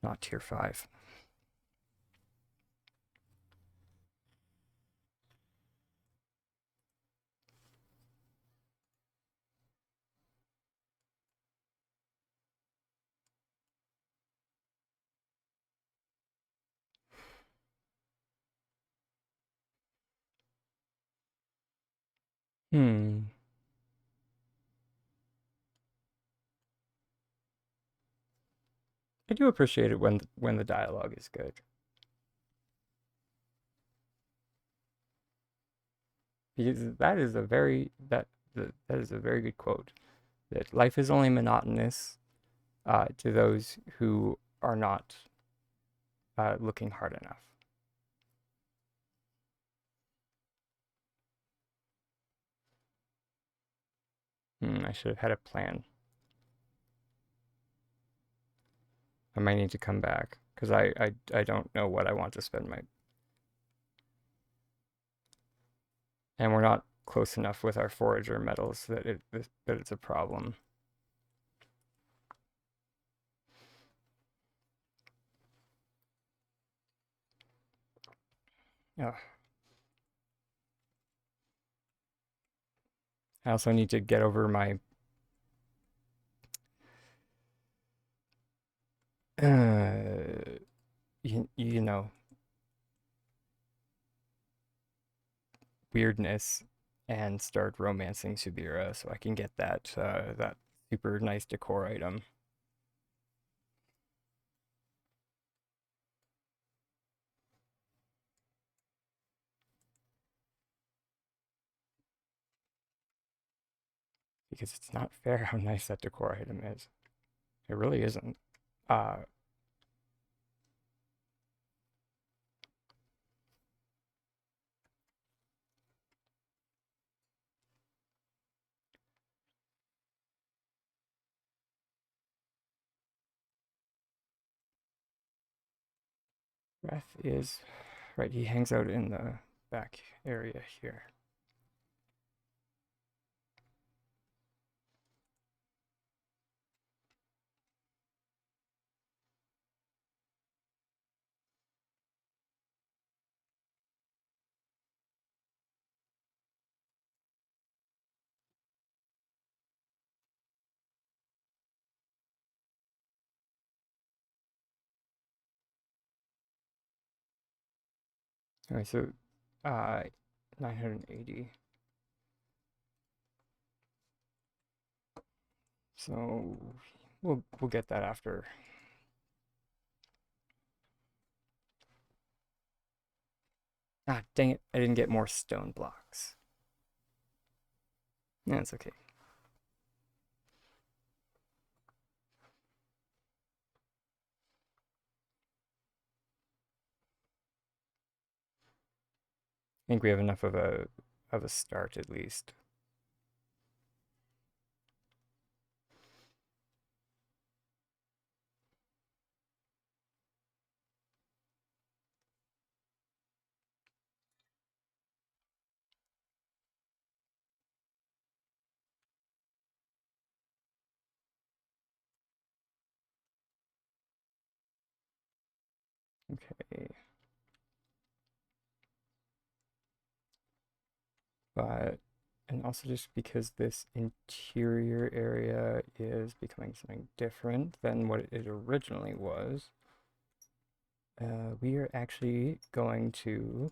not tier 5. Hmm. I do appreciate it when the dialogue is good. Because that is a very that is a very good quote. That life is only monotonous to those who are not looking hard enough. I should have had a plan. I might need to come back because I don't know what I want to spend my. And we're not close enough with our forager metals that it's a problem. Yeah. I also need to get over my you know, weirdness and start romancing Subira so I can get that super nice decor item. Because it's not fair how nice that decor item is. It really isn't. Uh, Wrath is right. He hangs out in the back area here. Alright, so uh 980. So we'll get that after. Ah, dang it. I didn't get more stone blocks. That's okay. I think we have enough of a start at least. Okay. But and also just because this interior area is becoming something different than what it originally was, we are actually going to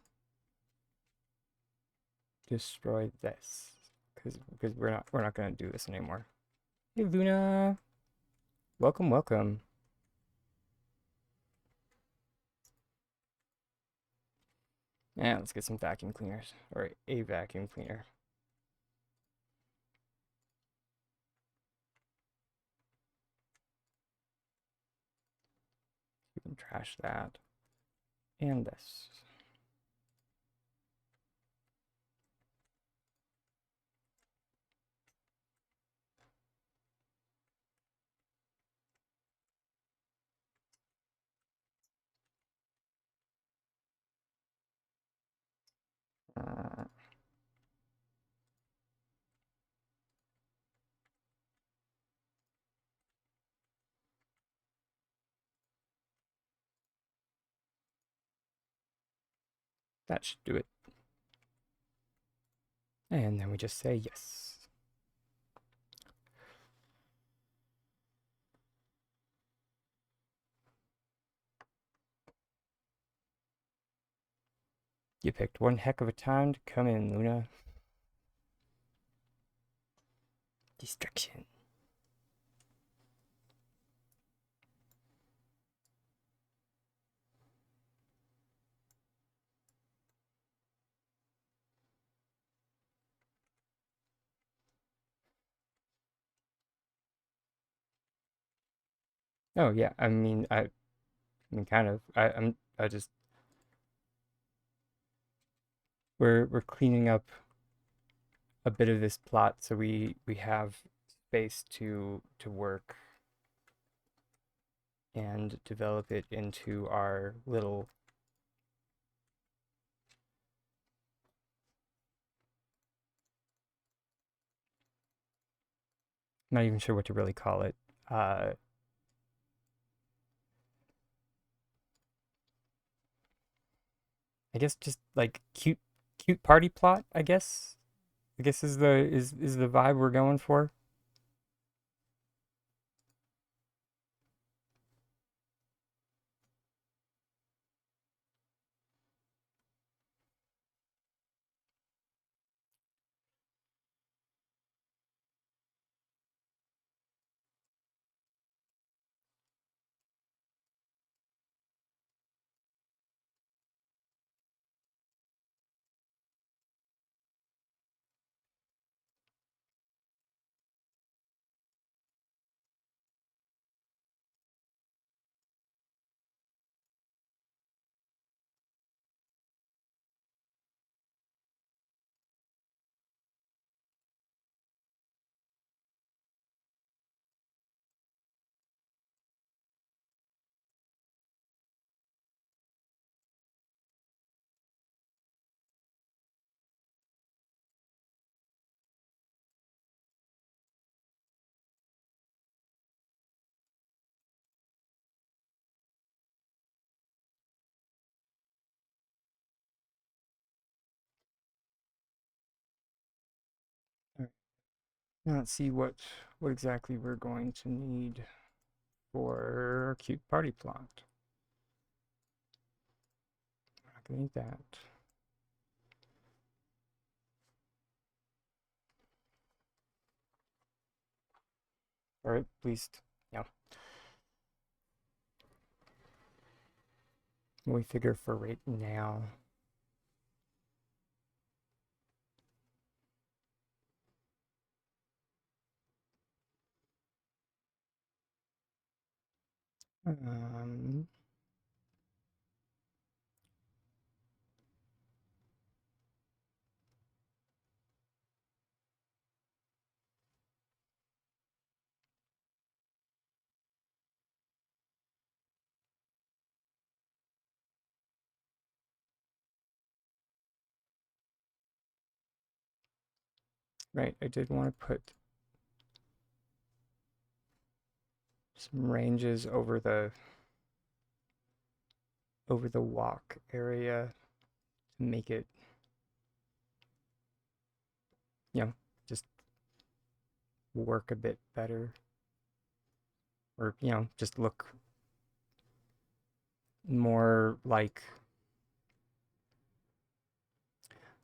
destroy this because we're not going to do this anymore. Hey Luna, welcome, welcome. Yeah, let's get some vacuum cleaners or a vacuum cleaner. You can trash that and this. That should do it. And then we just say yes. You picked one heck of a time to come in, Luna. Distraction. Oh yeah, I mean kind of. I just we're cleaning up a bit of this plot so we have space to work and develop it into our little not even sure what to really call it. Uh, I guess just like cute party plot, I guess. I guess is the vibe we're going for. All right. Now let's see what exactly we're going to need for our cute party plot. We're not gonna need that. Or at least, yeah. We figure for right now. Um, right, I did want to put some ranges over the walk area to make it, you know, just work a bit better. Or, you know, just more like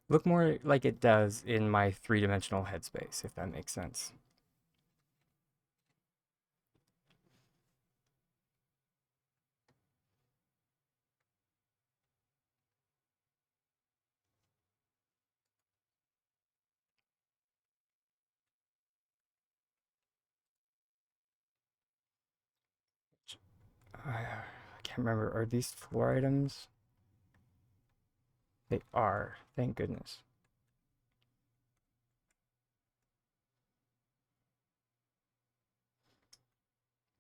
look more like it does in my three-dimensional headspace, if that makes sense. I can't remember. Are these floor items? They are. Thank goodness.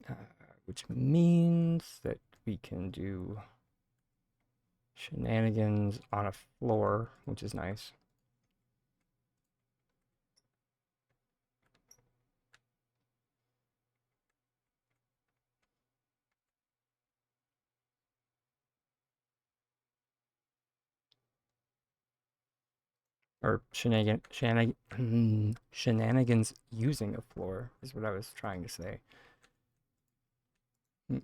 Uh, which means that we can do shenanigans on a floor, which is nice. Or shenanigans using a floor is what I was trying to say. Mm.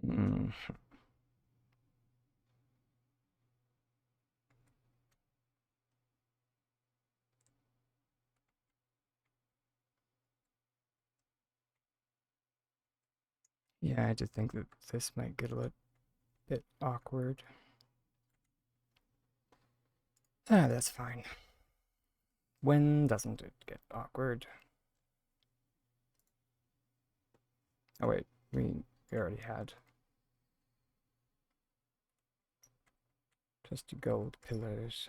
Mm. Yeah, I just think that this might get a little bit awkward. Ah, that's fine. When doesn't it get awkward? Oh wait, we already had just gold pillars.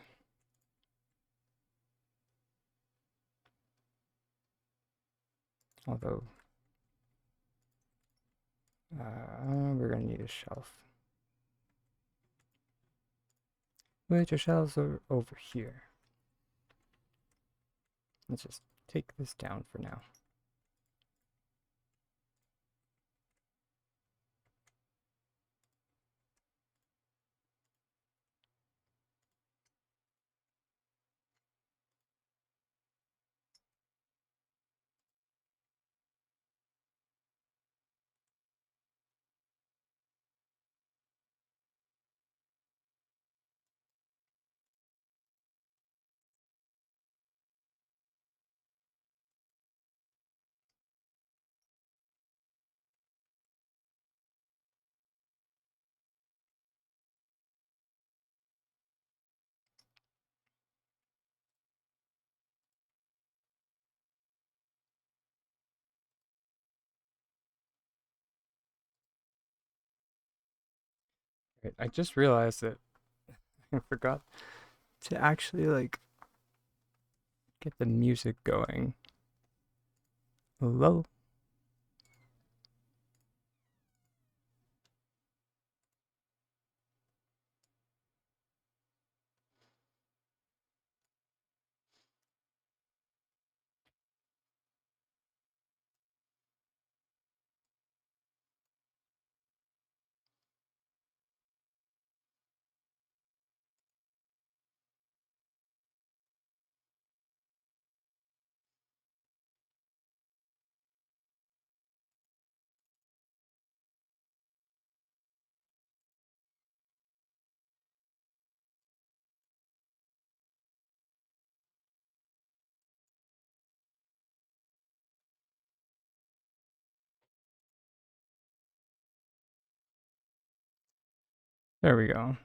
Although we're gonna need a shelf. Wait, your shelves are over here. Let's just take this down for now. Right, I just realized that I forgot to actually like get the music going. Hello? There we go.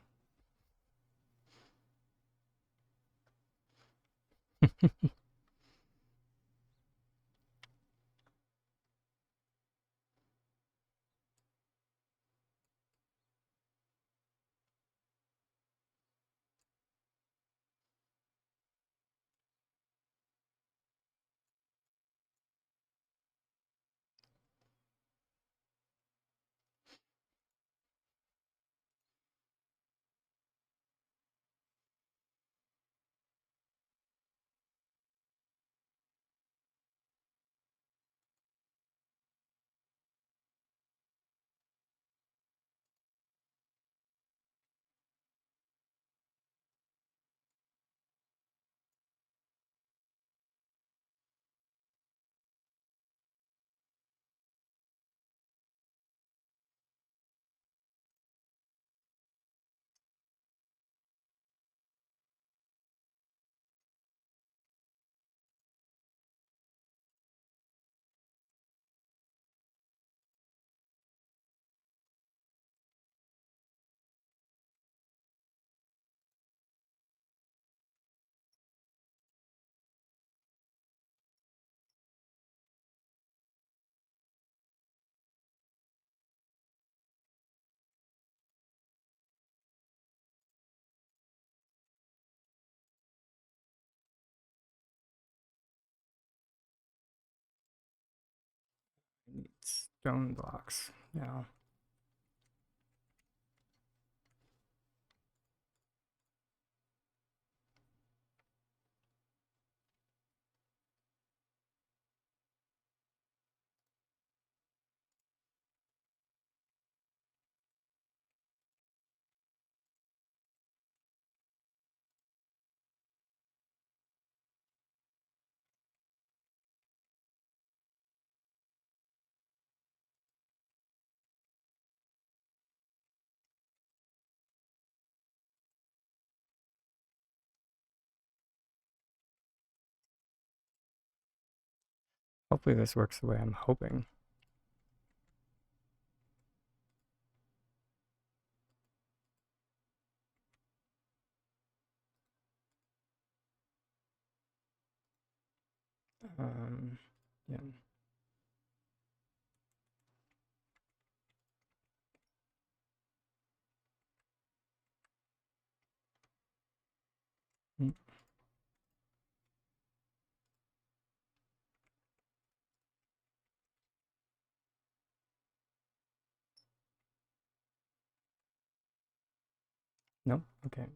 Stone blocks. Yeah. Hopefully this works the way I'm hoping. Yeah. Mm. Nope. Okay.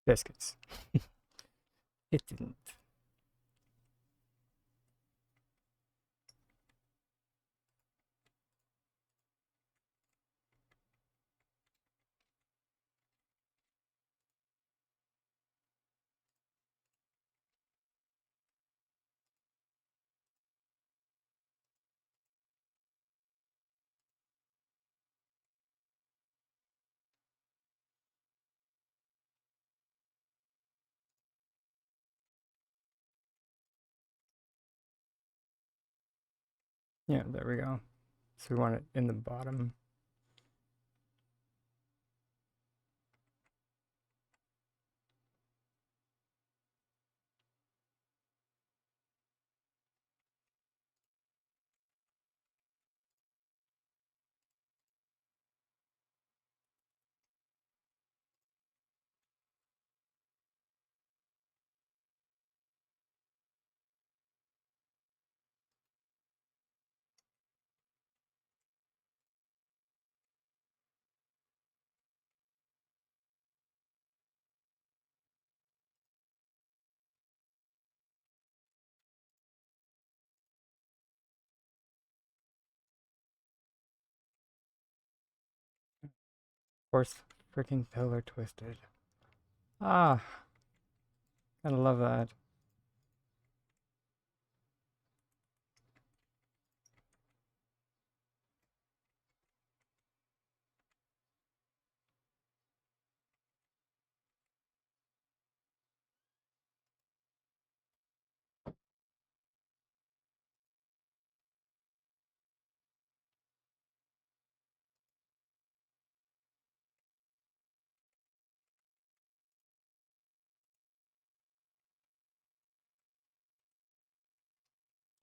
Biscuits. It didn't. Yeah, there we go. So we want it in the bottom. Of course, freaking pillar twisted. Ah, gotta love that.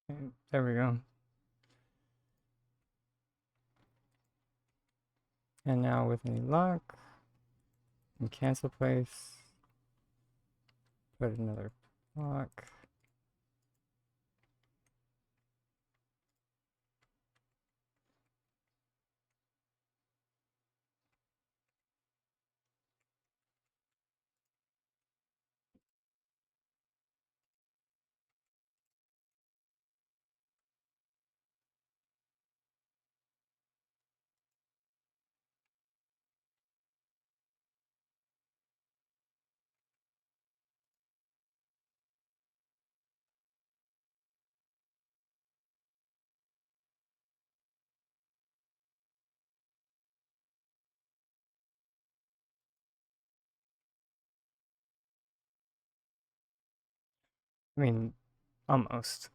And there we go. And now with any luck, and cancel place, put another block. I mean, almost.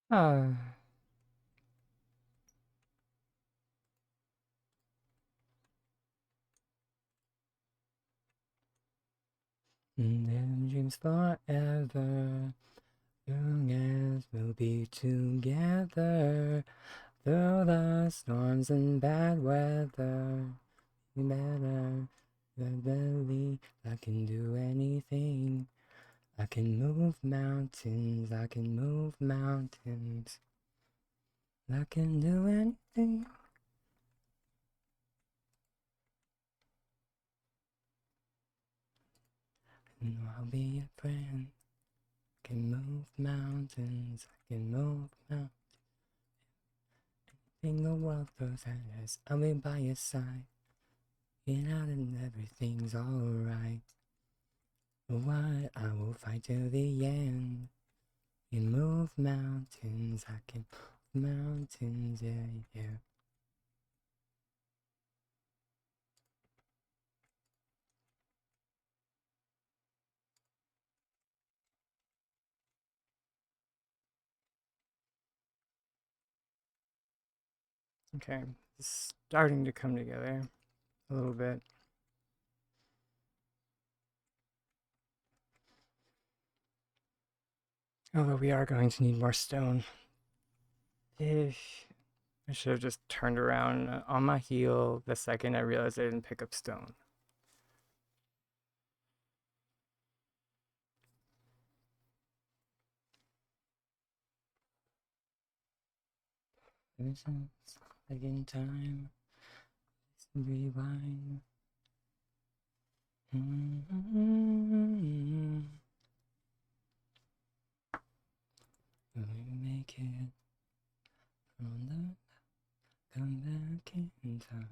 Uh, Them dreams forever, young as we'll be together, through the storms and bad weather. You better believe I can do anything. I can move mountains, I can move mountains. I can do anything. And I'll be a friend. I can move mountains, I can move mountains. Anything the world throws at us, I'll be by your side. Get out and everything's alright. What? I will fight till the end. You move mountains, I can move mountains, yeah, yeah. Okay, it's starting to come together a little bit. Although we are going to need more stone. I should have just turned around on my heel the second I realized I didn't pick up stone. There's like in time, rewind. Will we make it from the come back in time?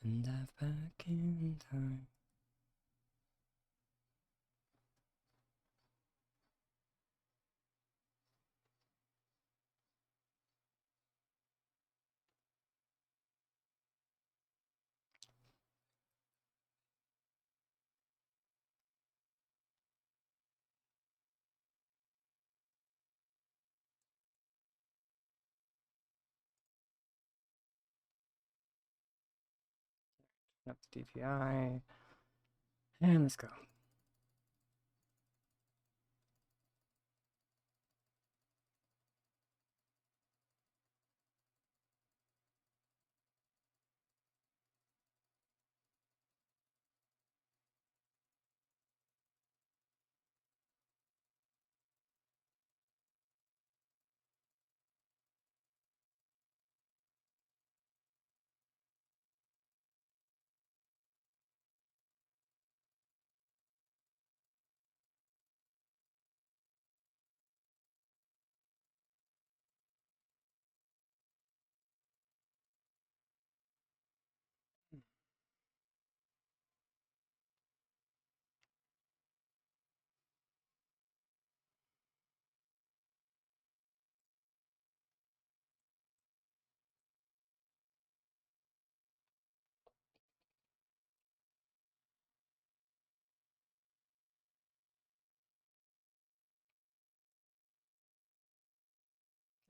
And dive back in time. Up the DPI. And let's go.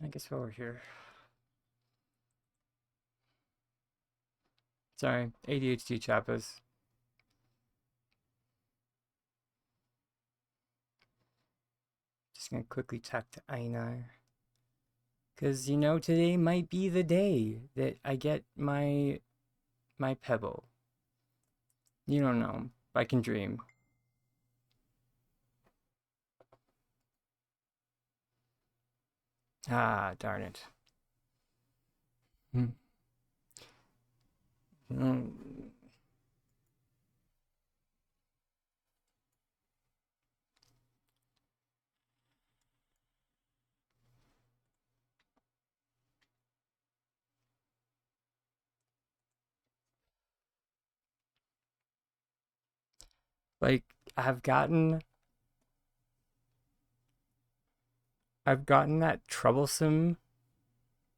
I guess while we're here. Sorry, ADHD chappas. Just gonna quickly talk to Einar. Cause you know, today might be the day that I get my pebble. You don't know. I can dream. Ah, darn it. Hmm. Like, I've gotten I've gotten that troublesome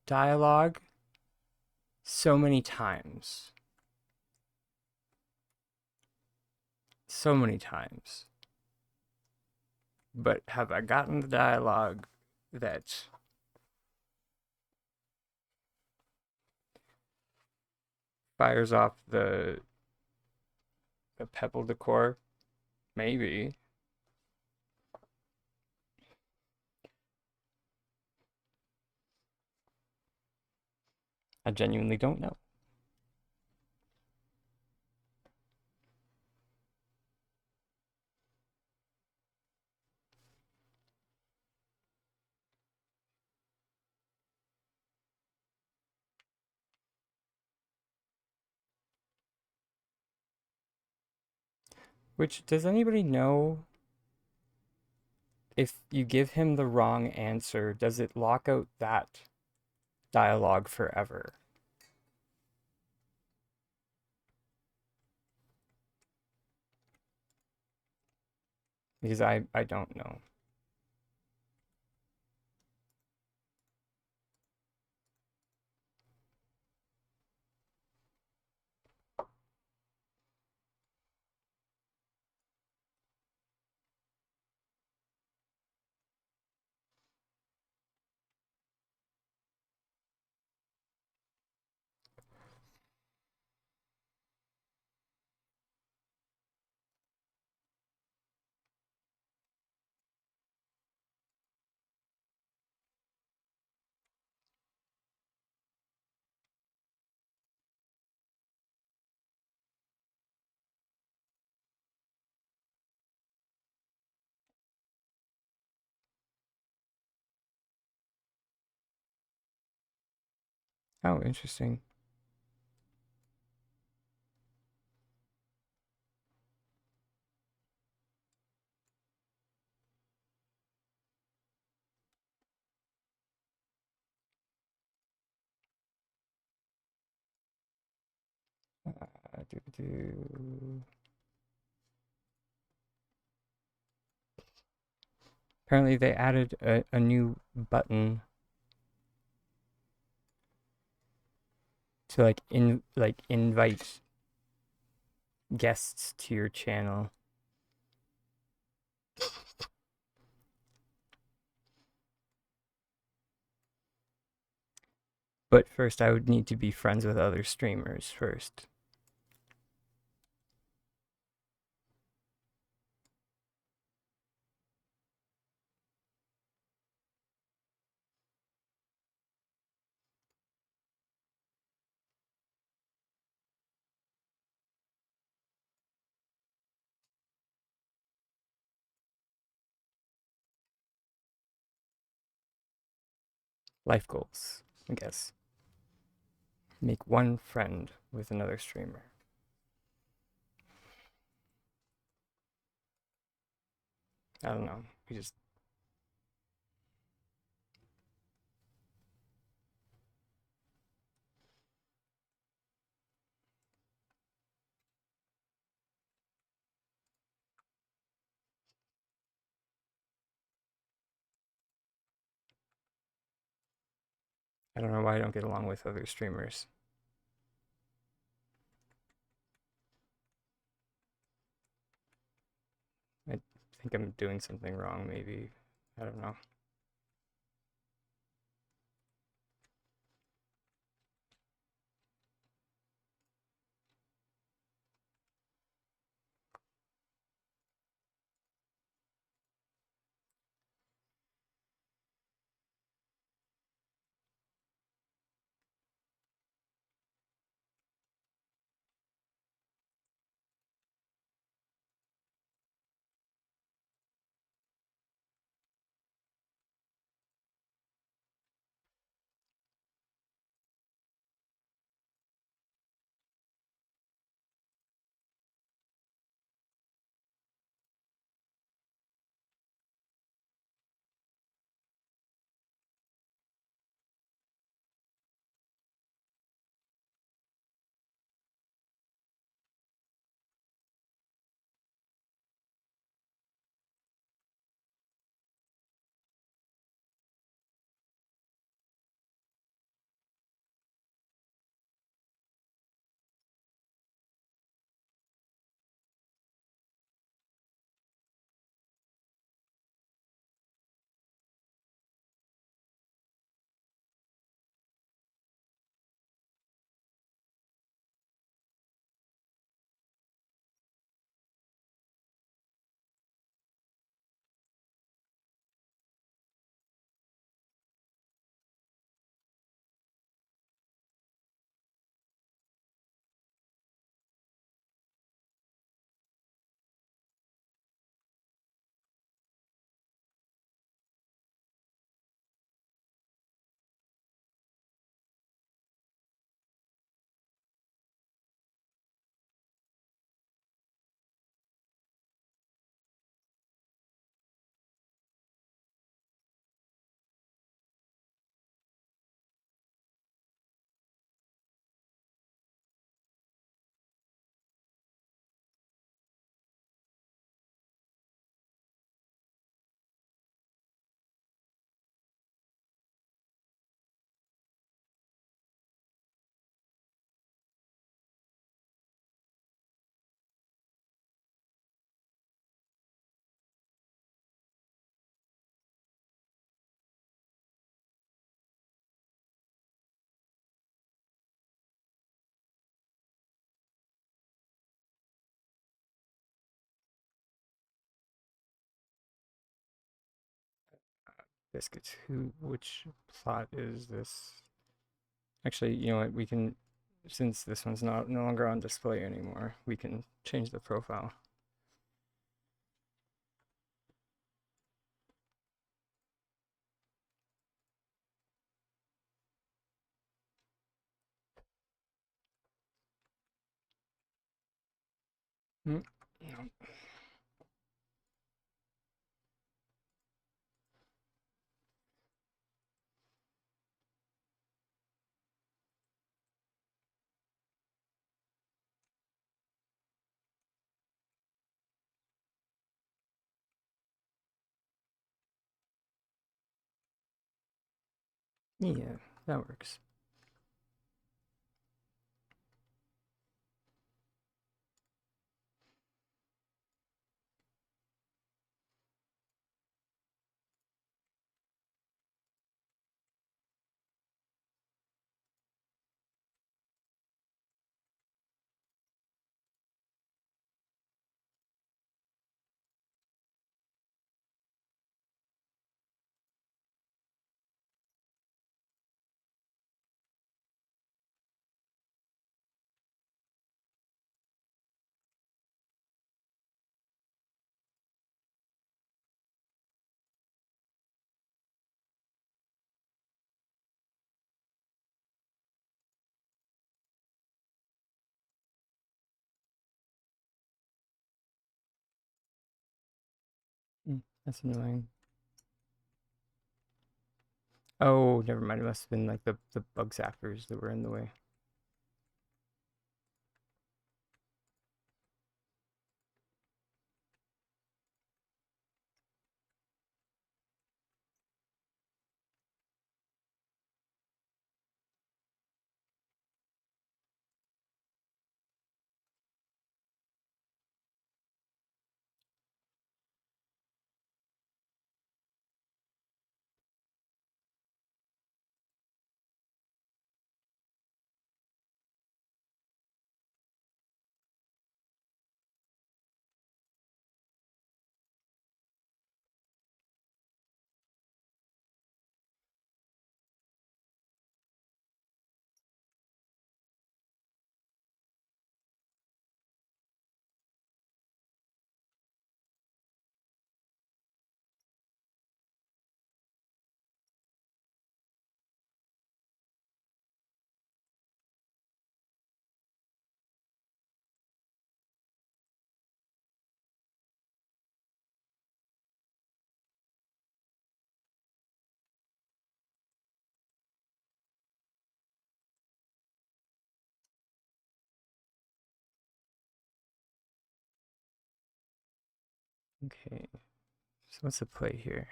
dialogue so many times. So many times. But have I gotten the dialogue that fires off the pebble decor? Maybe. I genuinely don't know. Which, does anybody know if you give him the wrong answer, does it lock out that dialogue forever? Because I don't know. Oh, interesting. Do. Apparently they added a new button to like invite guests to your channel. But first I would need to be friends with other streamers first. Life goals, I guess. Make one friend with another streamer. I don't know. We just I don't know why I don't get along with other streamers. I think I'm doing something wrong, maybe. I don't know. Biscuits. Which plot is this? Actually, you know what? We can, since this one's no longer on display anymore, we can change the profile. No. Yeah, that works. That's annoying. Oh, never mind. It must have been like the bug zappers that were in the way. Okay, so what's the play here?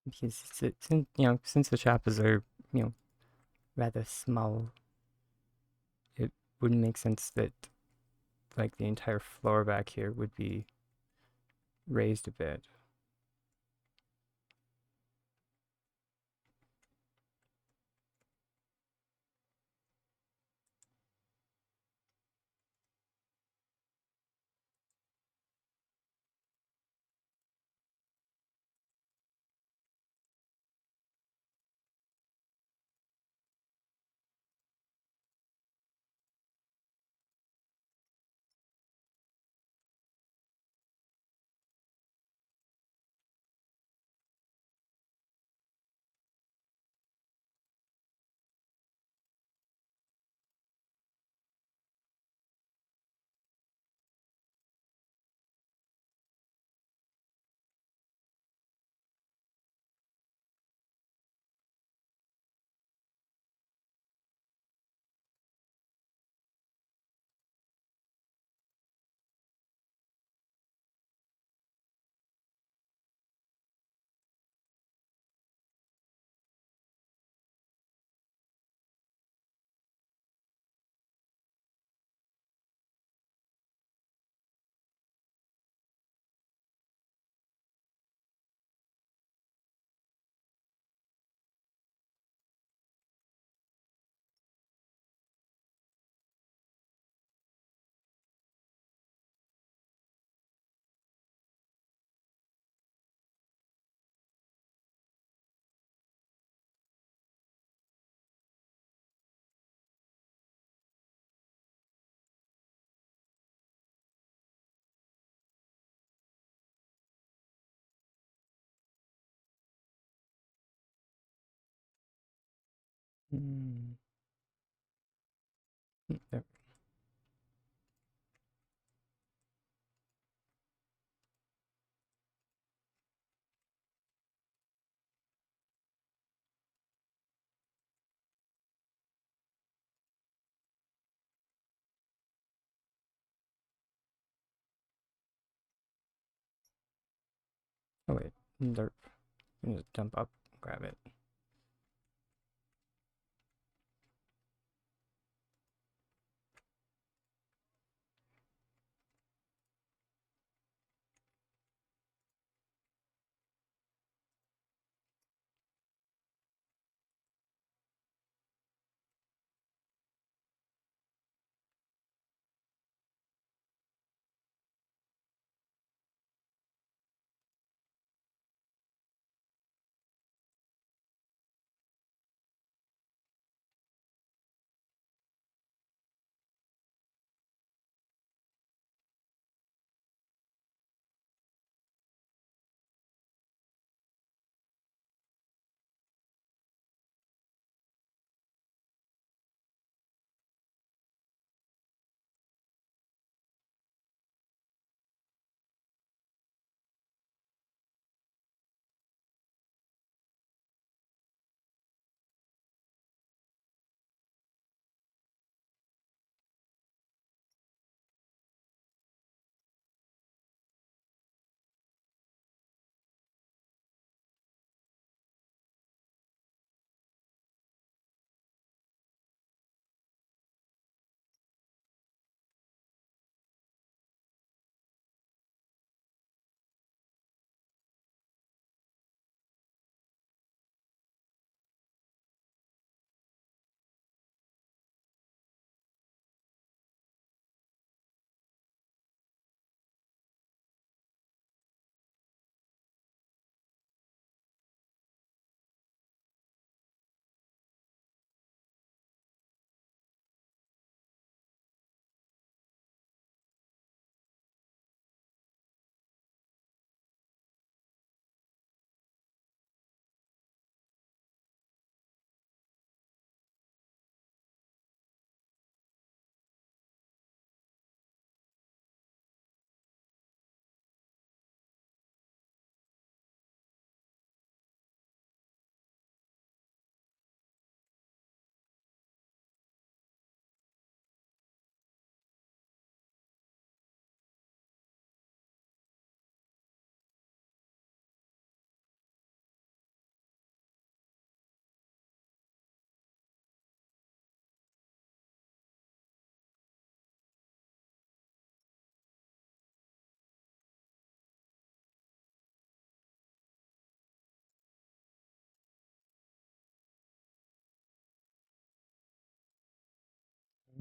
Because since since the chapels are rather small, it wouldn't make sense that like the entire floor back here would be raised a bit. Mm. There. Oh wait, derp. I'm gonna just jump up, grab it.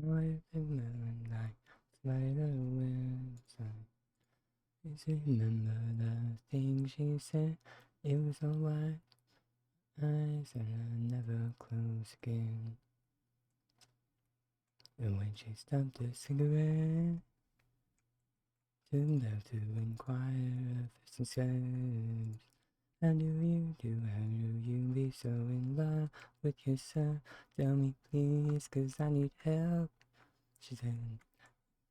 Life in the night, spider inside. Just remember the thing she said. It was so white eyes and I never close again. And when she stopped the cigarette, turned out to inquire if she said, how do you do? How do you be so in love with yourself? Tell me please, 'cause I need help. She said,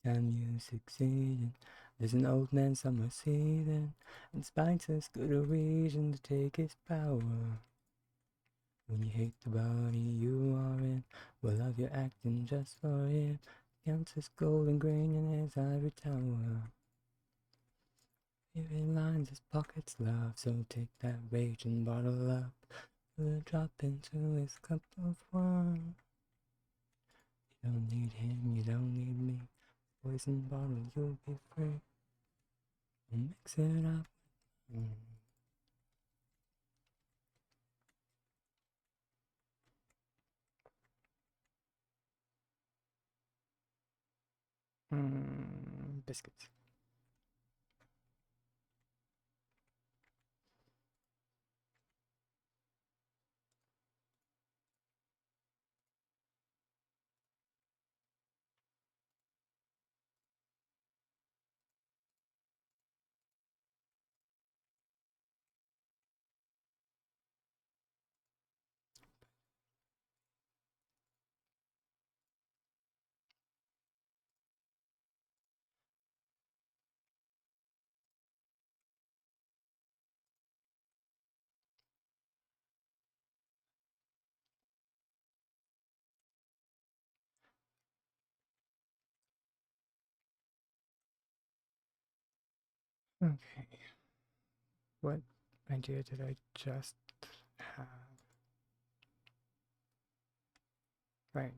time you succeeded. There's an old man somewhere seething, and spikes as good a reason to take his power. When you hate the body you are in, well, love you're acting just for him. Counts his golden grain in his ivory tower. If he lines his pockets, love, so take that rage and bottle up. Put a drop into his cup of wine. You don't need him, you don't need me. Poison bottle, you'll be free. We'll mix it up. Biscuits. Okay. What idea did I just have? Right.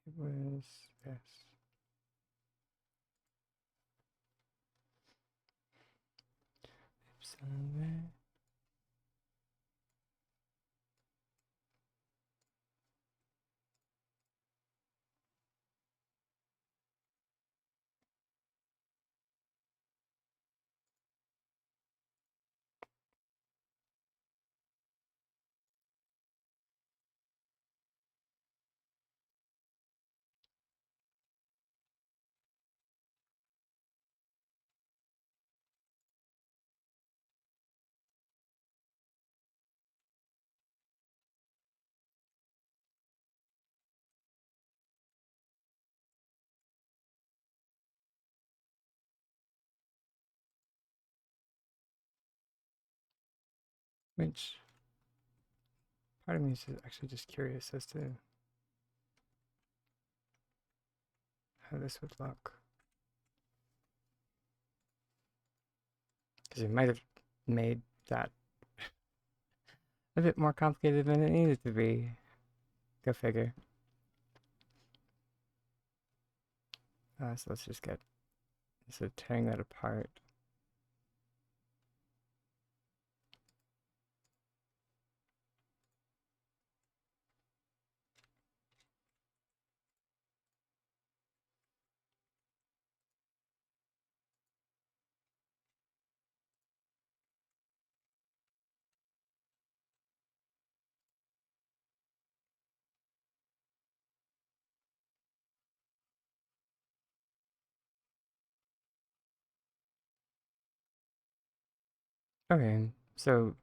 It was this. Epsilon. Which part of me is actually just curious as to how this would look. Because it might have made that a bit more complicated than it needed to be. Go figure. So let's just get, so tearing that apart. Okay, so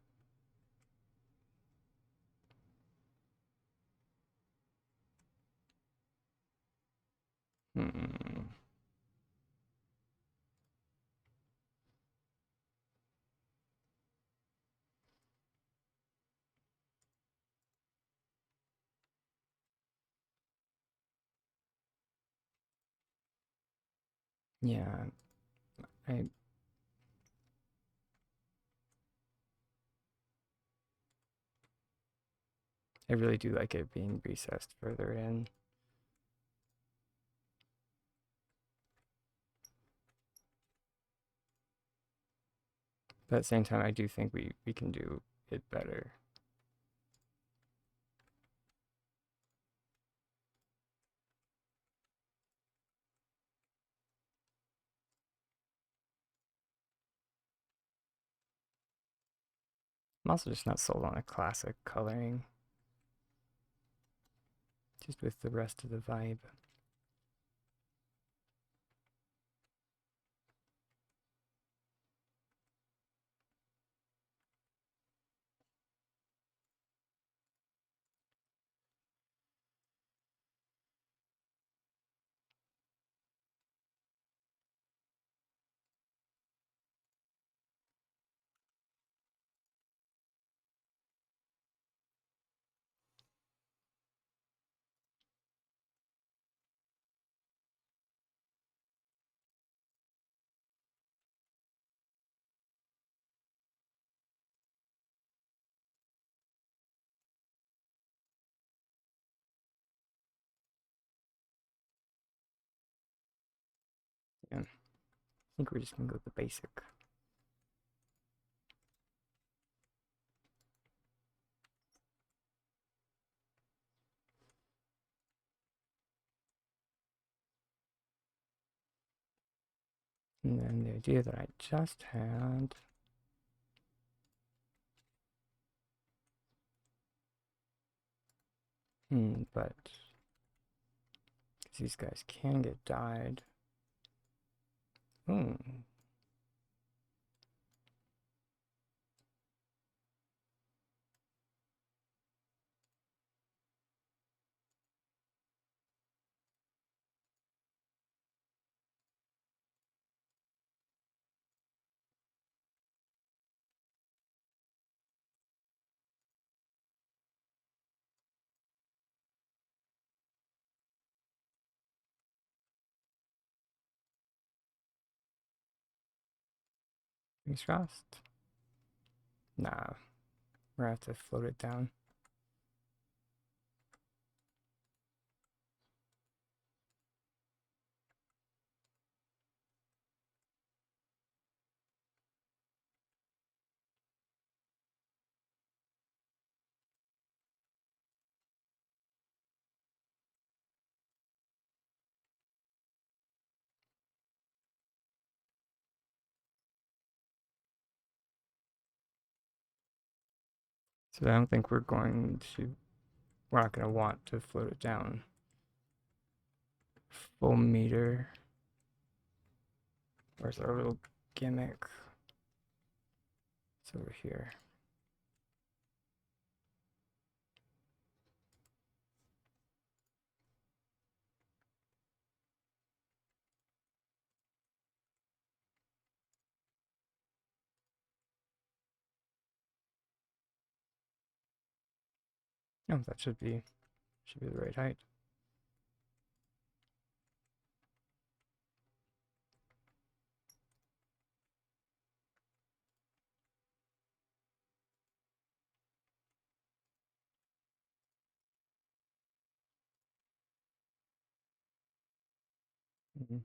hmm. Yeah, I I really do like it being recessed further in. But at the same time, I do think we can do it better. I'm also just not sold on a classic coloring. Just with the rest of the vibe. Yeah. I think we're just gonna go with the basic. And then the idea that I just had. But because these guys can get dyed. Fingers crossed. Nah, we're gonna have to float it down. So I don't think we're not gonna want to float it down. Full meter. Where's our little gimmick? It's over here. Oh, that should be the right height. Mm-hmm.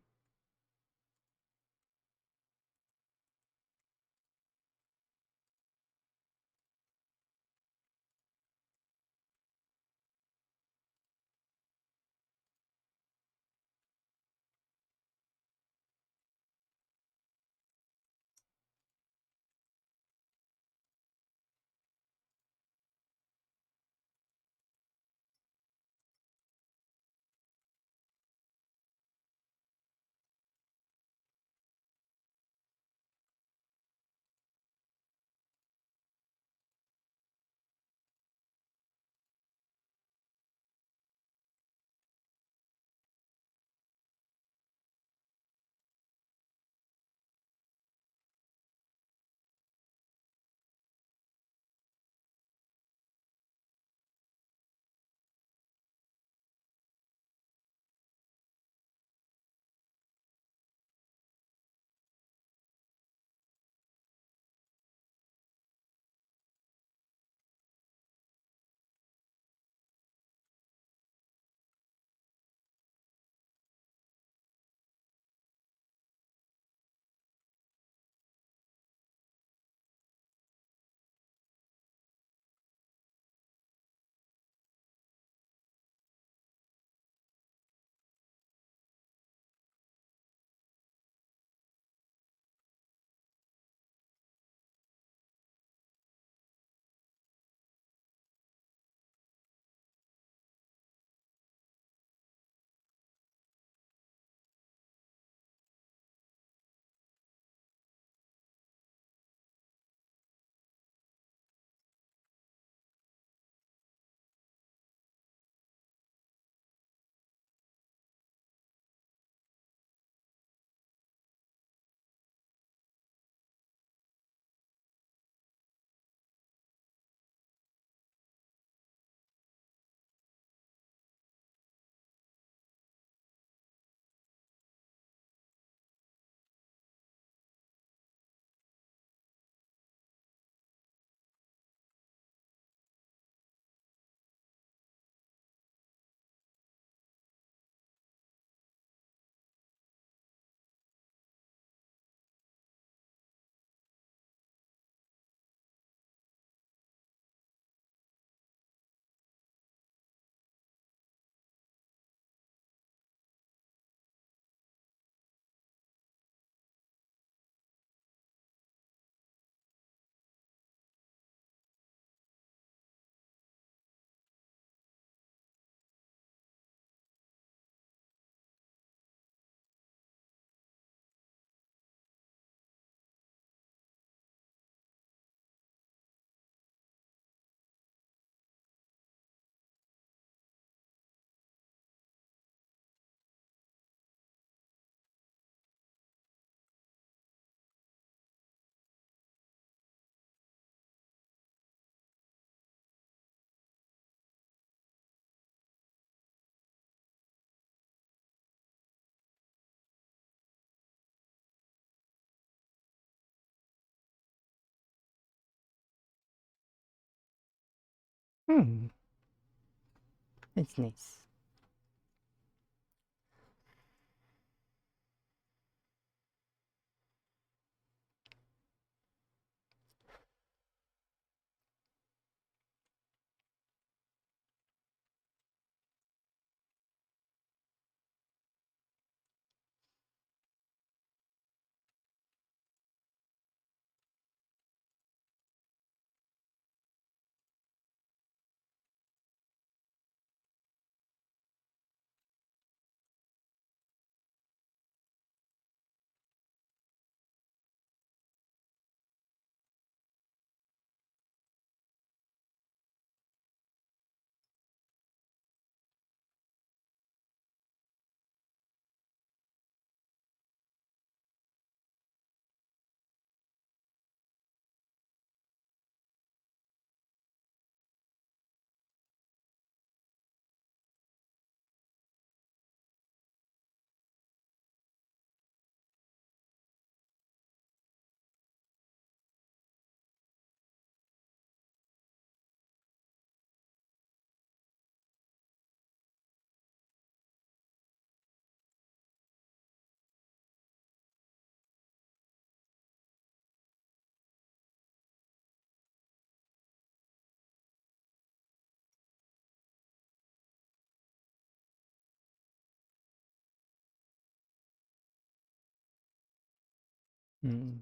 It's nice.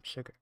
Sugar.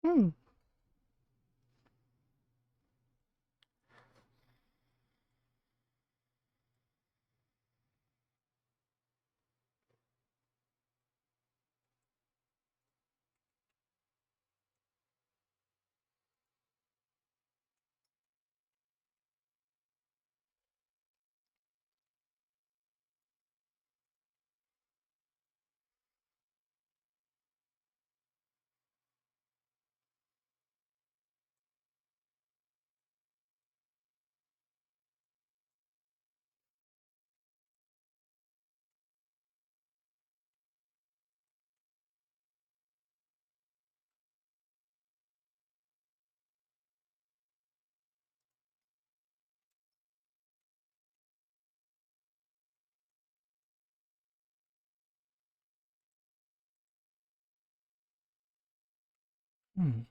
Hmm. Hmm.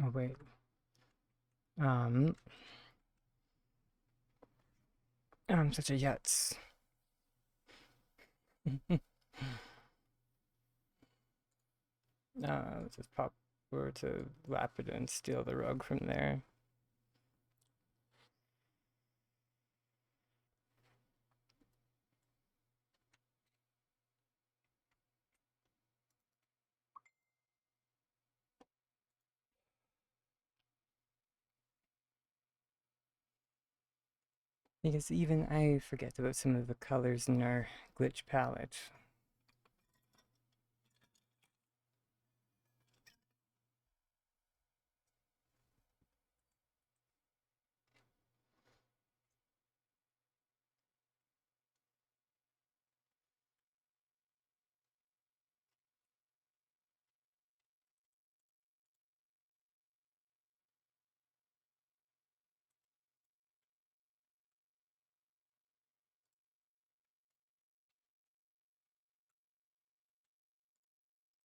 Oh wait. Um. I'm such a yutz. Let's just pop over to Lapid and steal the rug from there. Because even I forget about some of the colors in our glitch palette.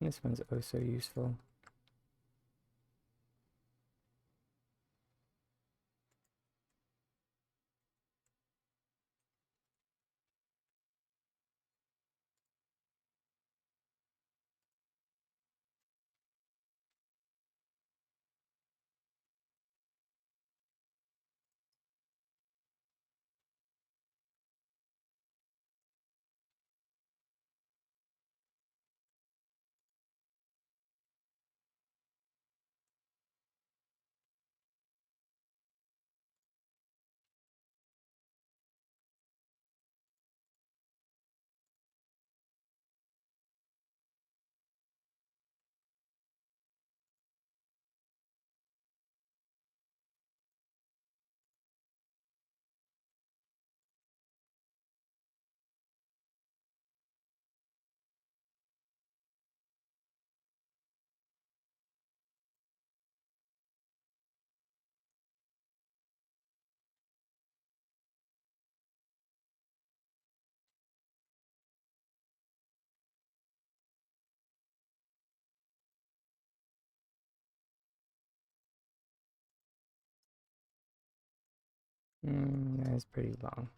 This one's oh so useful. That is pretty long.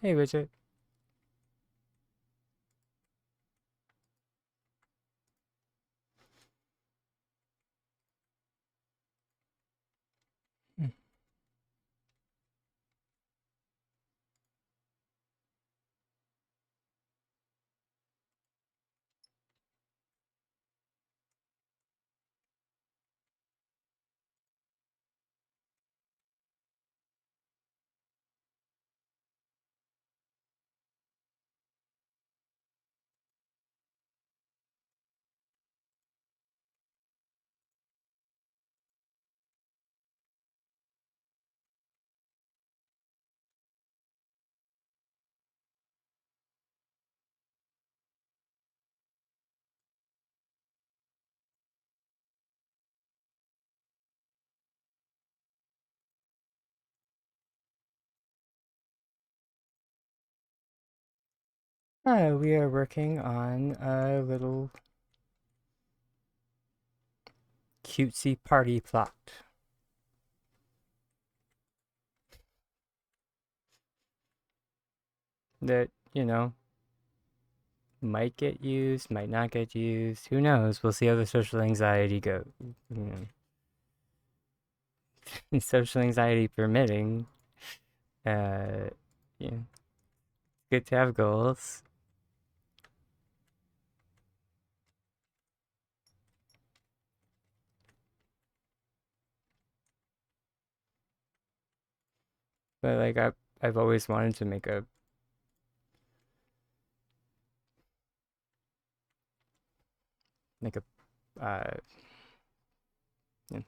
Hey, Widget. We are working on a little cutesy party plot that, might get used, might not get used. Who knows? We'll see how the social anxiety goes. Social anxiety permitting. Uh, yeah, good to have goals. But like I've always wanted to make a you know,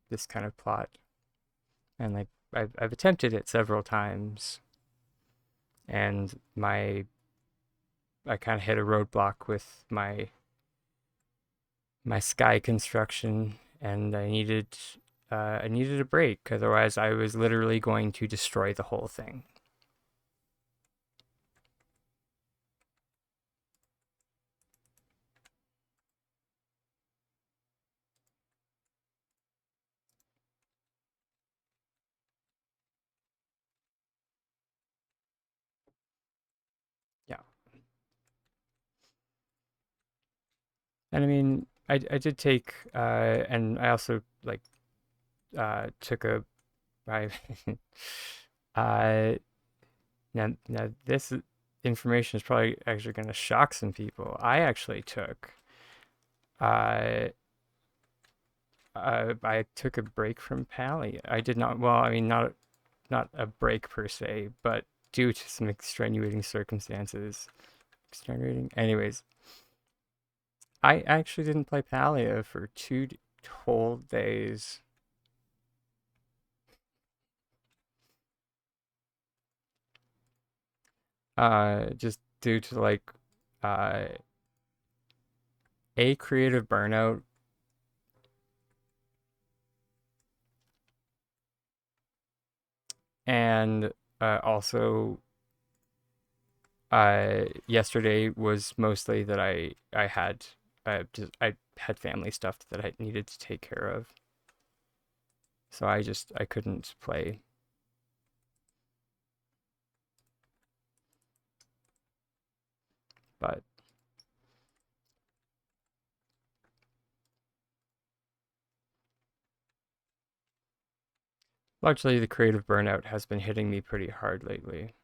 this kind of plot, and like I've attempted it several times, and I kind of hit a roadblock with my sky construction, and I needed a break. Otherwise, I was literally going to destroy the whole thing. Yeah, and I mean, I did take and I also like took a I uh now this information is probably actually going to shock some people. I actually took uh I took a break from Palia. I did not, well, I mean, not a break per se, but due to some extenuating circumstances. Extenuating. Anyways, I actually didn't play Palia for whole days. Just due to like uh a creative burnout, and also yesterday was mostly that I had family stuff that I needed to take care of. So I couldn't play. But largely the creative burnout has been hitting me pretty hard lately.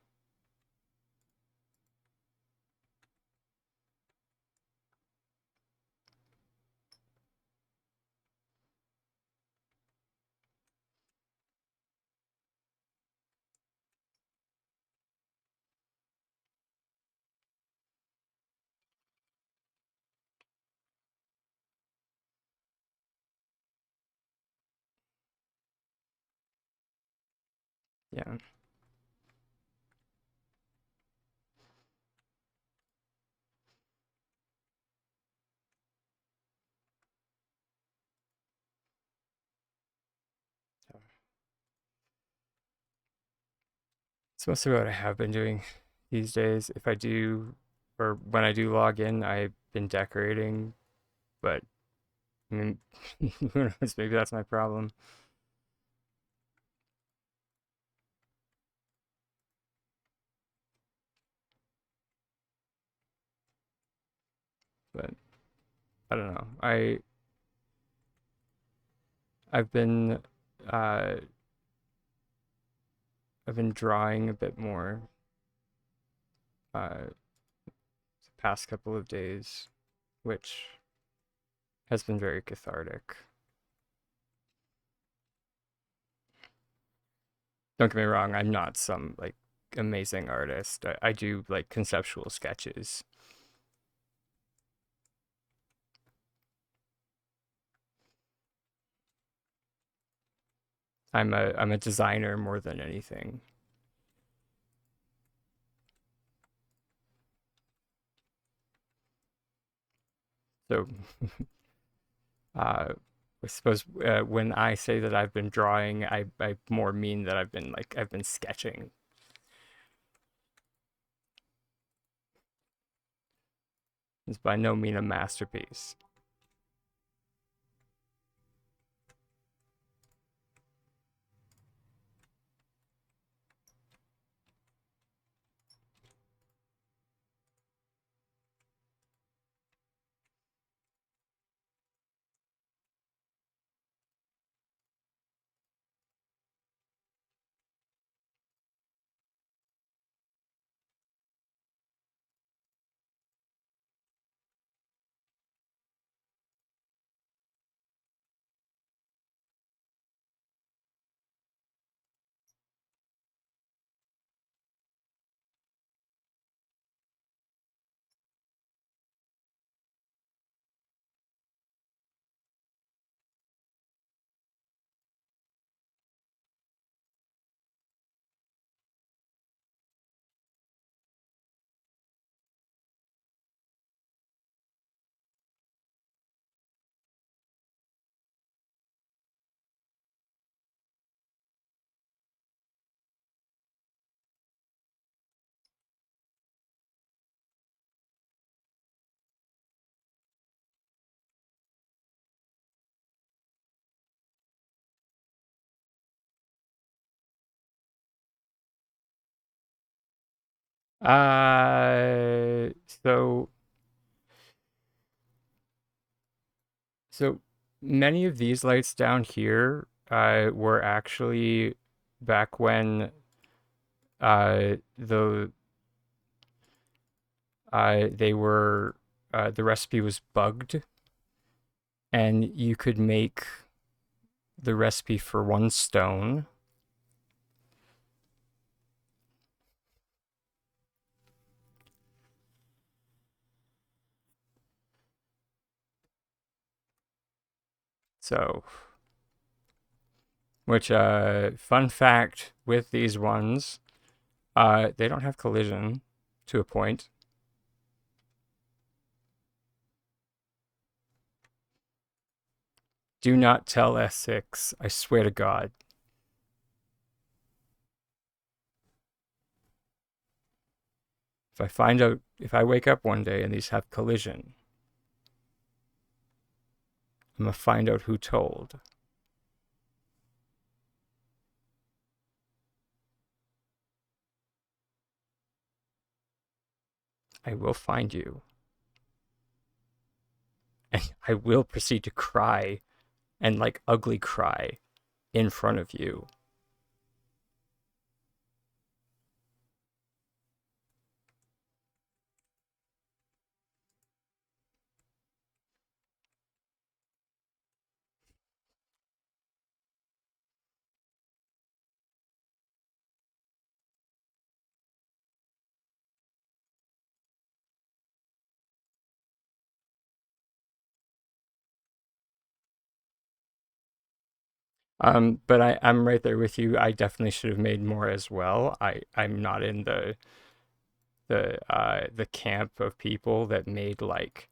Yeah. It's mostly what I have been doing these days. If I do, or when I do log in, I've been decorating, but I mean, who knows? Maybe that's my problem. but I don't know. I've been uh I've been drawing a bit more the past couple of days, which has been very cathartic. Don't get me wrong, I'm not some like amazing artist. I do like conceptual sketches. I'm a designer more than anything. So I suppose when I say that I've been drawing, I more mean that I've been sketching. It's by no means a masterpiece. Uh, so so many of these lights down here were actually back when the they were the recipe was bugged and you could make the recipe for 1 stone. So, which fun fact with these ones, they don't have collision to a point. Do not tell S6, I swear to God. If I wake up one day and these have collision, I'm gonna find out who told. I will find you. And I will proceed to cry and like ugly cry in front of you. But I'm right there with you. I definitely should have made more as well. I'm not in the camp of people that made like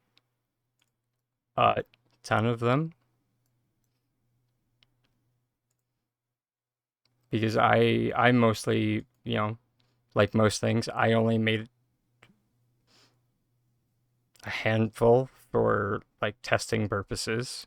a ton of them because I mostly, like most things, I only made a handful for like testing purposes.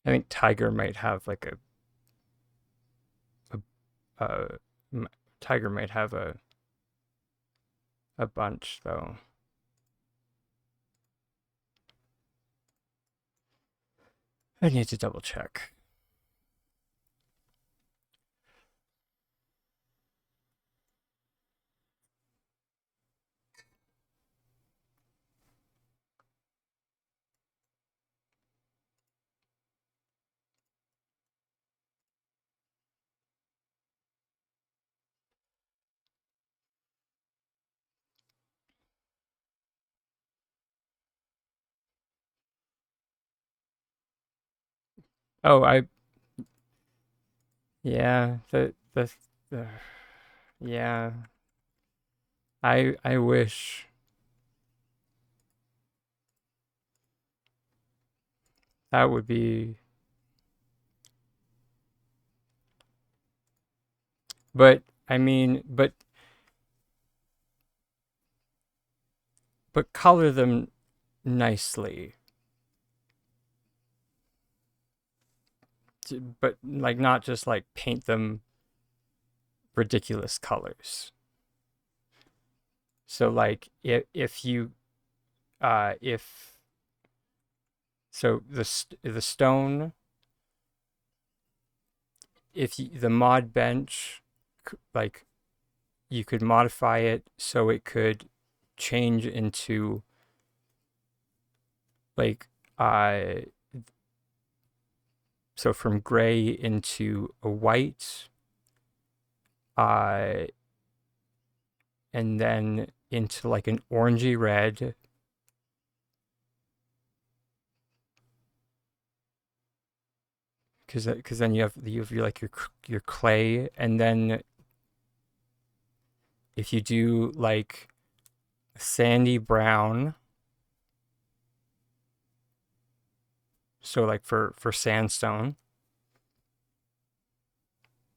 I think Tiger might have like a Tiger might have a bunch though. I need to double check. Oh, yeah, the yeah. I wish that would be, but I mean, but color them nicely. But like not just like paint them ridiculous colors. So like if you if so the stone, if you, the mod bench, like you could modify it so it could change into like so from gray into a white, uh and then into like an orangey red, because then you have like your clay, and then if you do like sandy brown, so like for sandstone,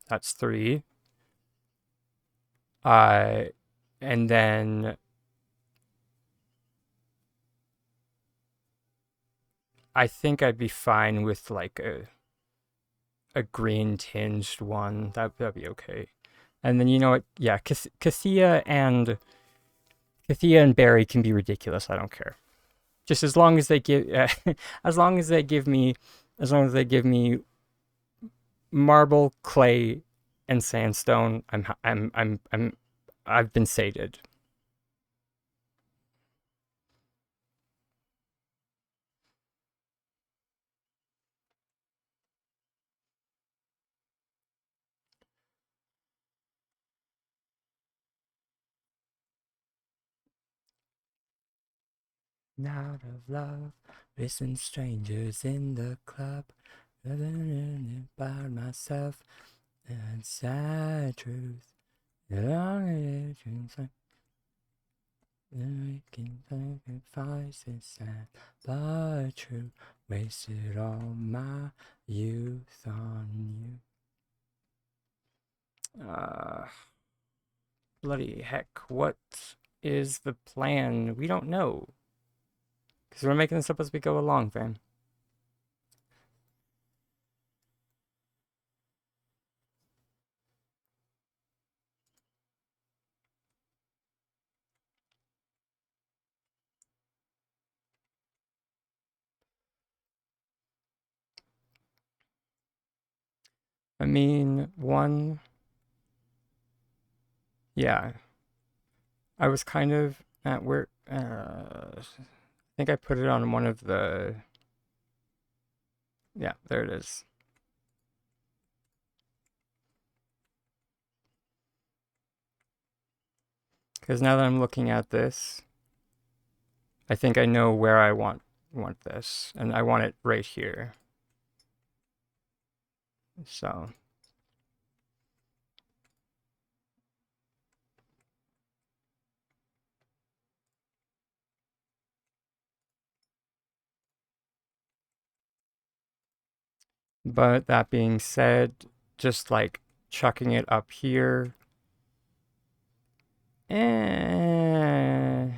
that's 3. Uh, and then I think I'd be fine with like a green tinged one. That'd be okay. And then you know what? Yeah, Cathia and Barry can be ridiculous. I don't care. Just as long as they give, as long as they give me, as long as they give me marble, clay, and sandstone, I've been sated. Out of love, listen strangers in the club, about myself, and sad truth. Making sacrifices sad but true. Wasted all my youth on you. Bloody heck, what is the plan? We don't know. Because we're making this up as we go along, fam. I mean, one, yeah. I was kind of at where, I think I put it on one of the, yeah, there it is. Because now that I'm looking at this, I think I know where I want this, and I want it right here. So but that being said, just like chucking it up here, eh,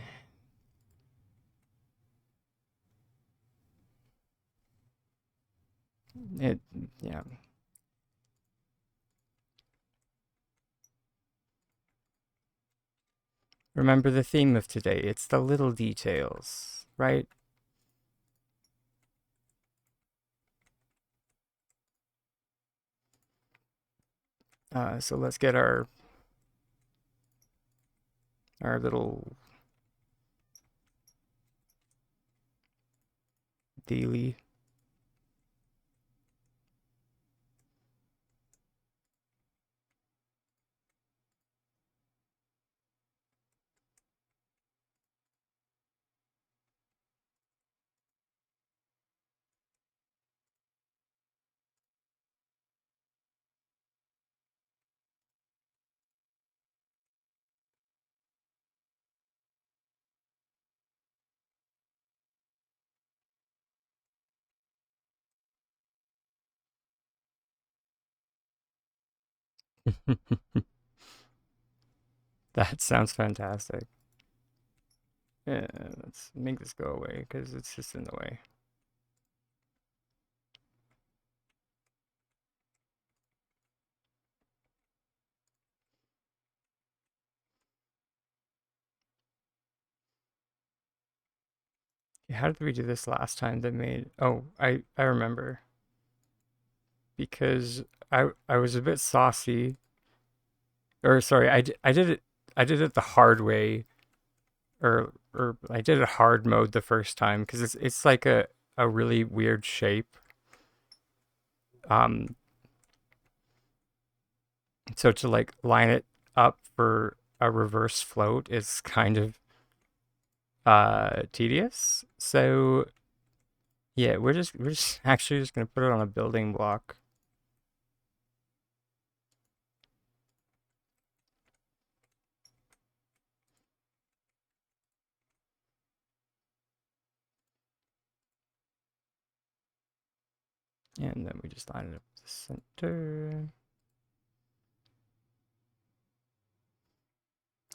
Yeah. Remember the theme of today. It's the little details, right? So let's get our little daily. That sounds fantastic. Yeah, let's make this go away because it's just in the way. How did we do this last time that made... Oh, I remember. Because I was a bit saucy. Or sorry, I did it the hard way. Or I did it hard mode the first time because it's like a really weird shape. Um, so to like line it up for a reverse float is kind of tedious. So yeah, we're just actually just gonna put it on a building block. And then we just line it up to the center.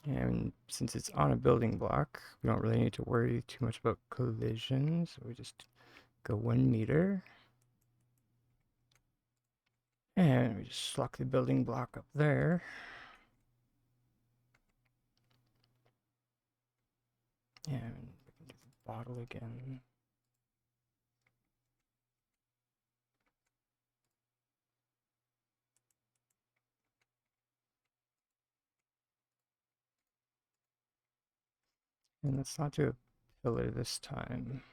And since it's on a building block, we don't really need to worry too much about collision. So we just go 1 meter. And we just lock the building block up there. And we can do the bottle again. And let's not do a pillar this time.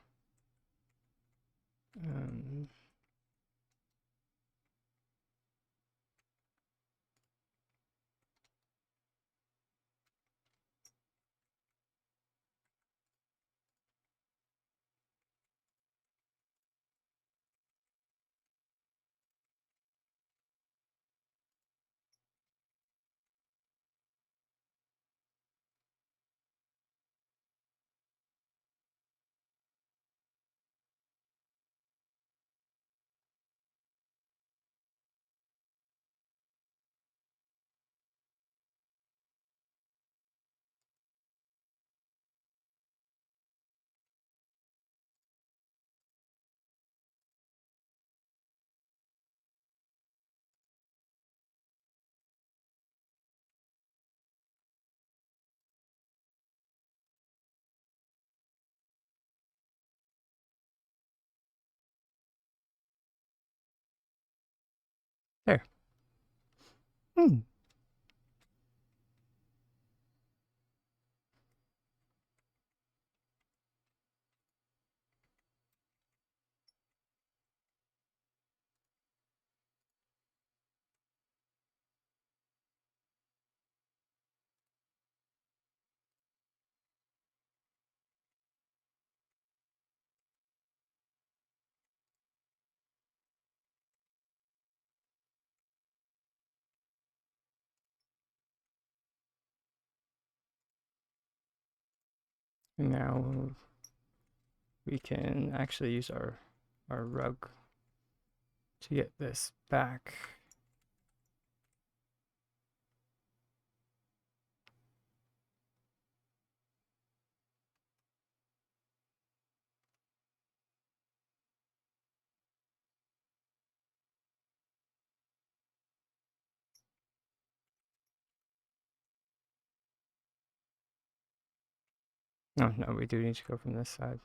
There. Hmm. And now we can actually use our rug to get this back. No, no, we do need to go from this side.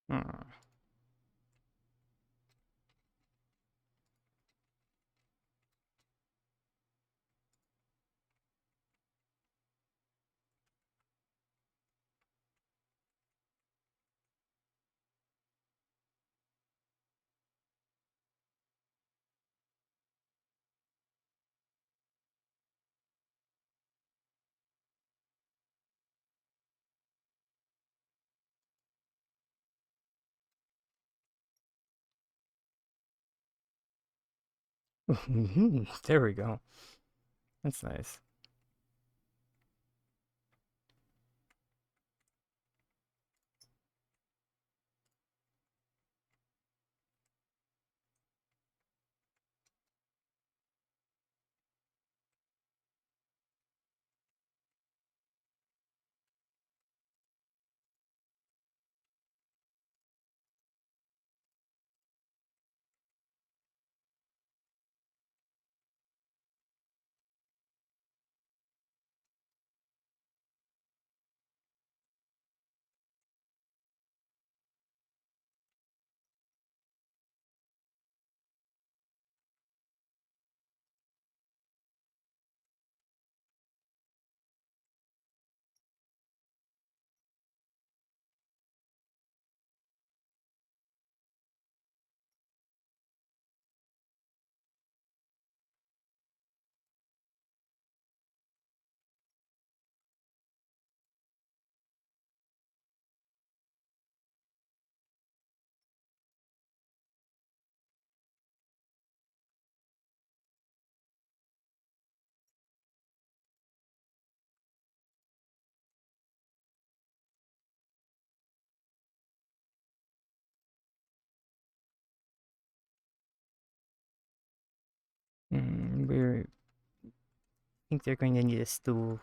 Hmm. There we go. That's nice. I think they're going to need a stool.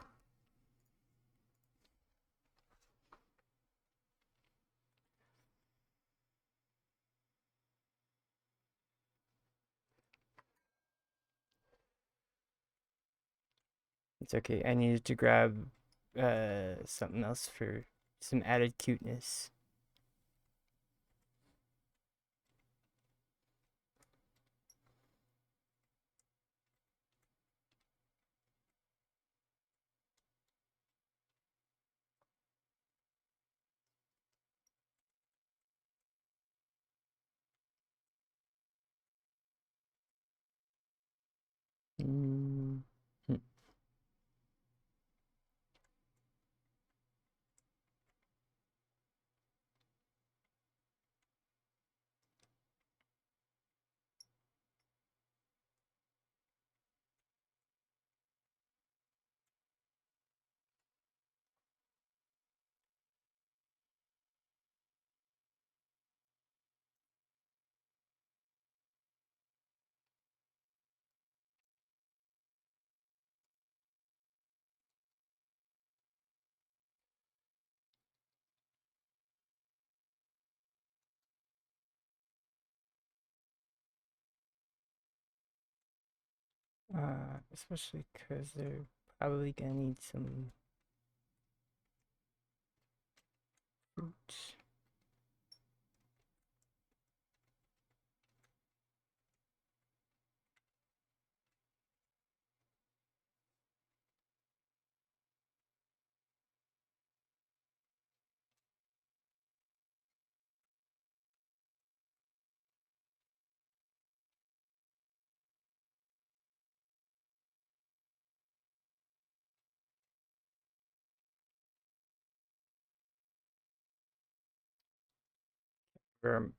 It's okay. I needed to grab something else for some added cuteness. Mm. Hmm. Especially because they're probably gonna need some fruit.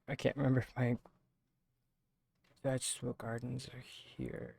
I can't remember if my vegetable gardens are here.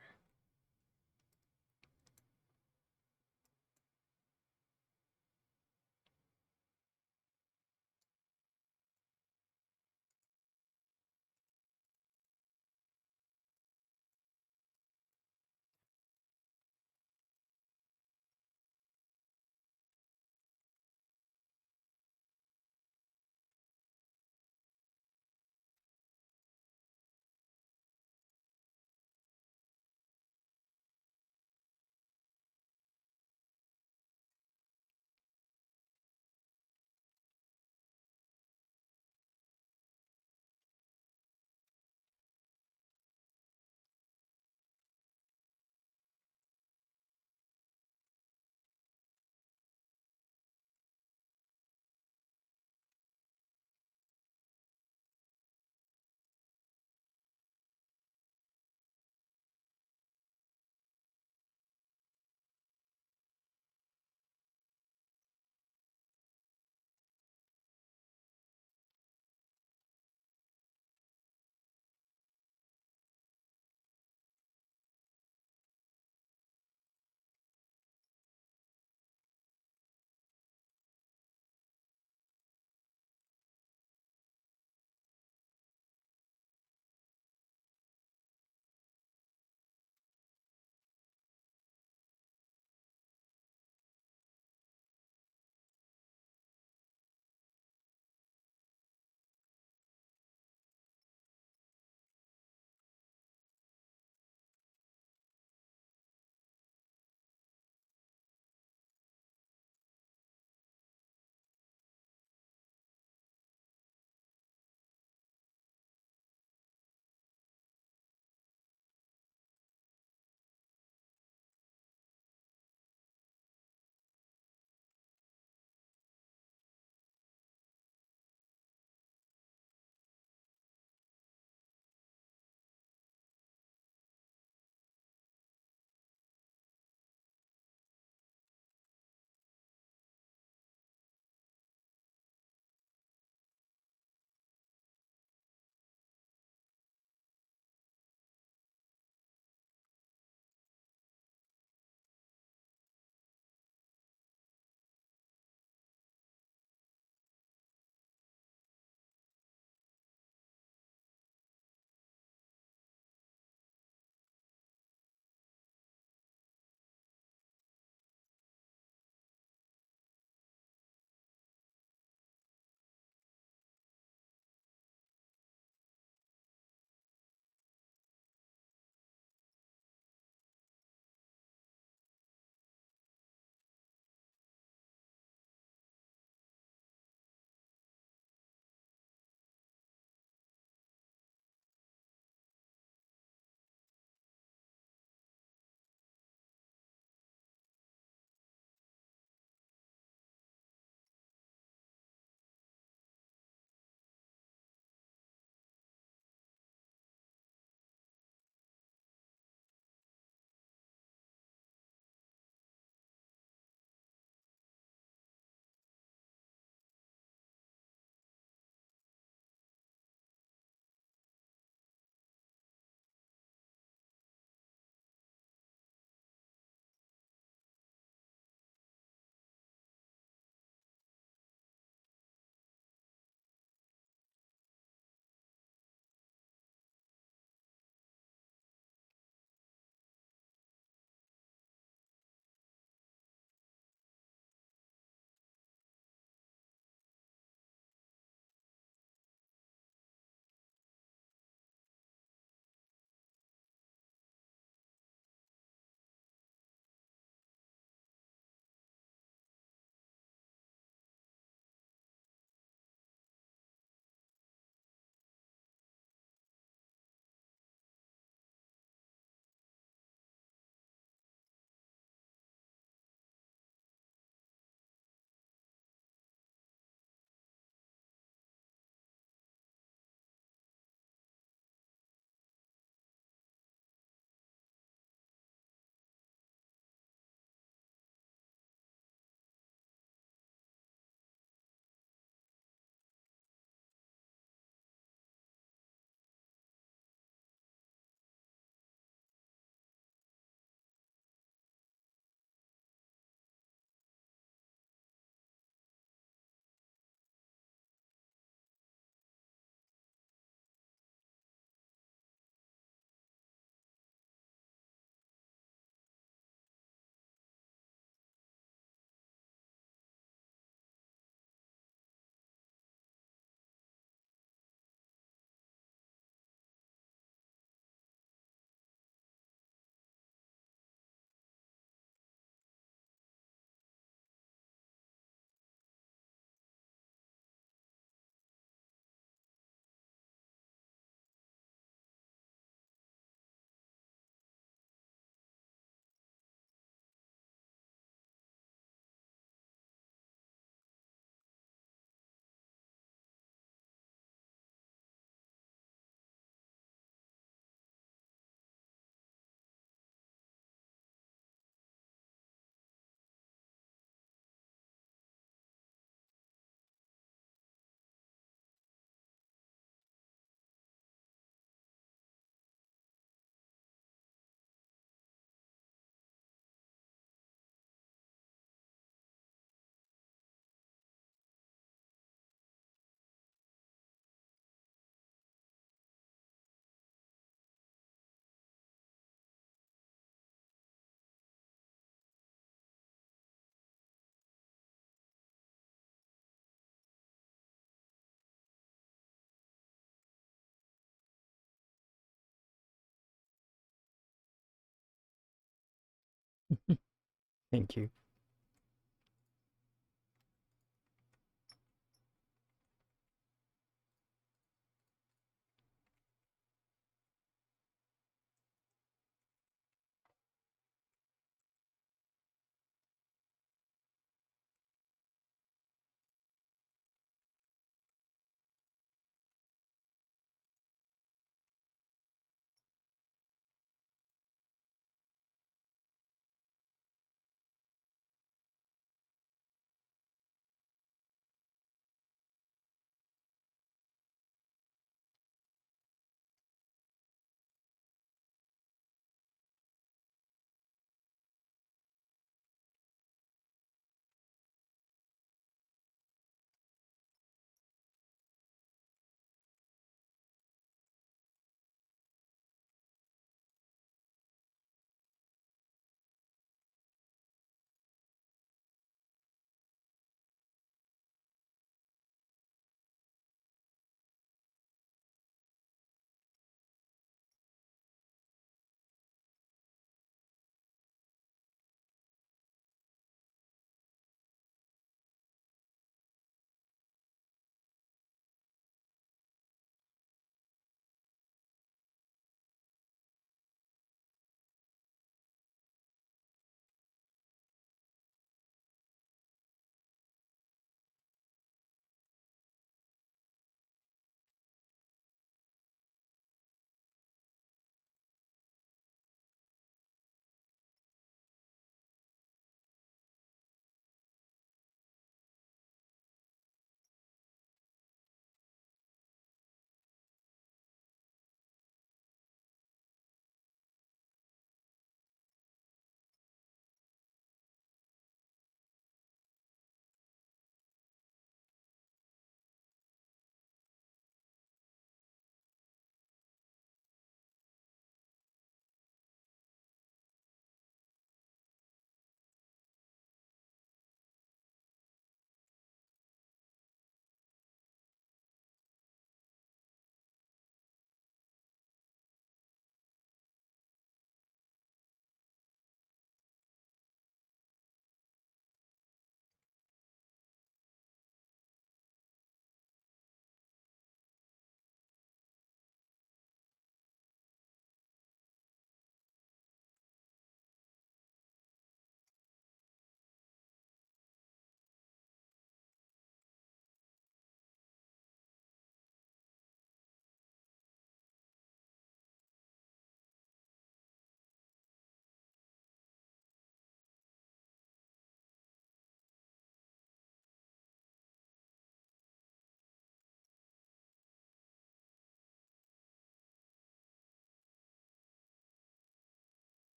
Thank you.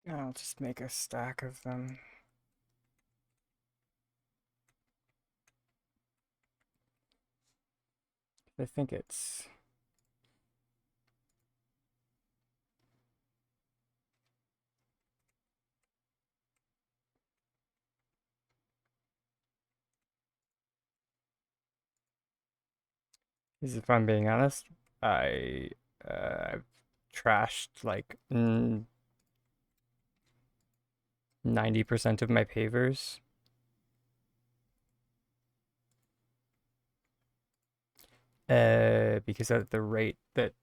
I'll just make a stack of them. I think it's... Because if I'm being honest, I've trashed like 90% of my pavers. Because at the rate that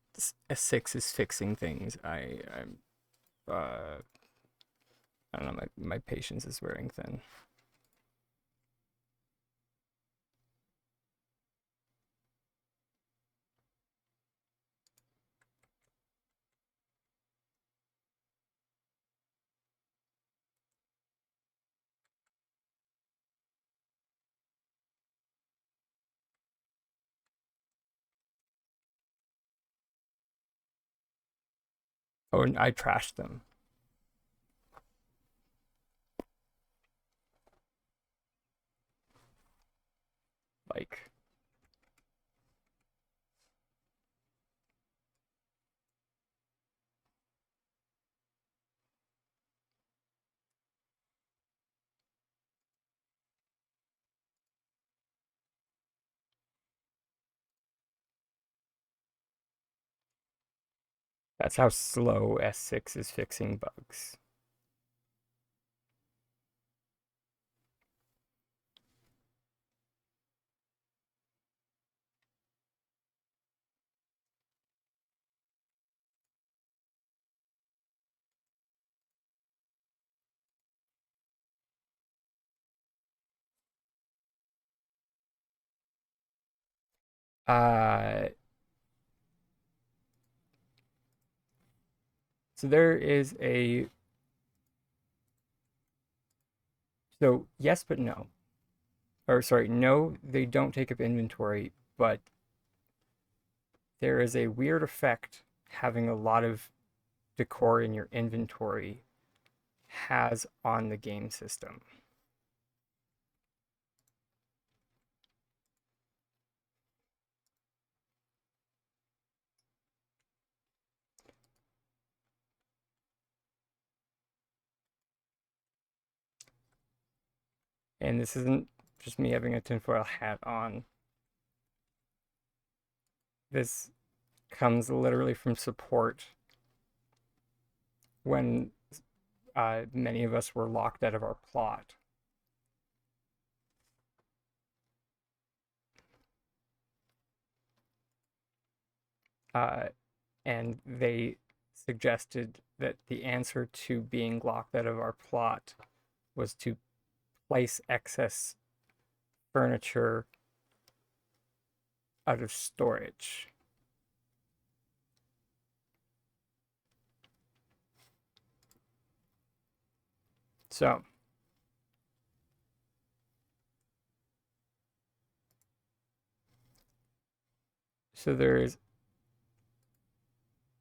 S6 is fixing things, I'm I don't know, my patience is wearing thin. Oh, and I trashed them. Like, that's how slow S6 is fixing bugs. Uh, so there is a... So yes, but no. Or sorry, no, they don't take up inventory, but there is a weird effect having a lot of decor in your inventory has on the game system. And this isn't just me having a tinfoil hat on. This comes literally from support when many of us were locked out of our plot. Uh, and they suggested that the answer to being locked out of our plot was to place excess furniture out of storage. So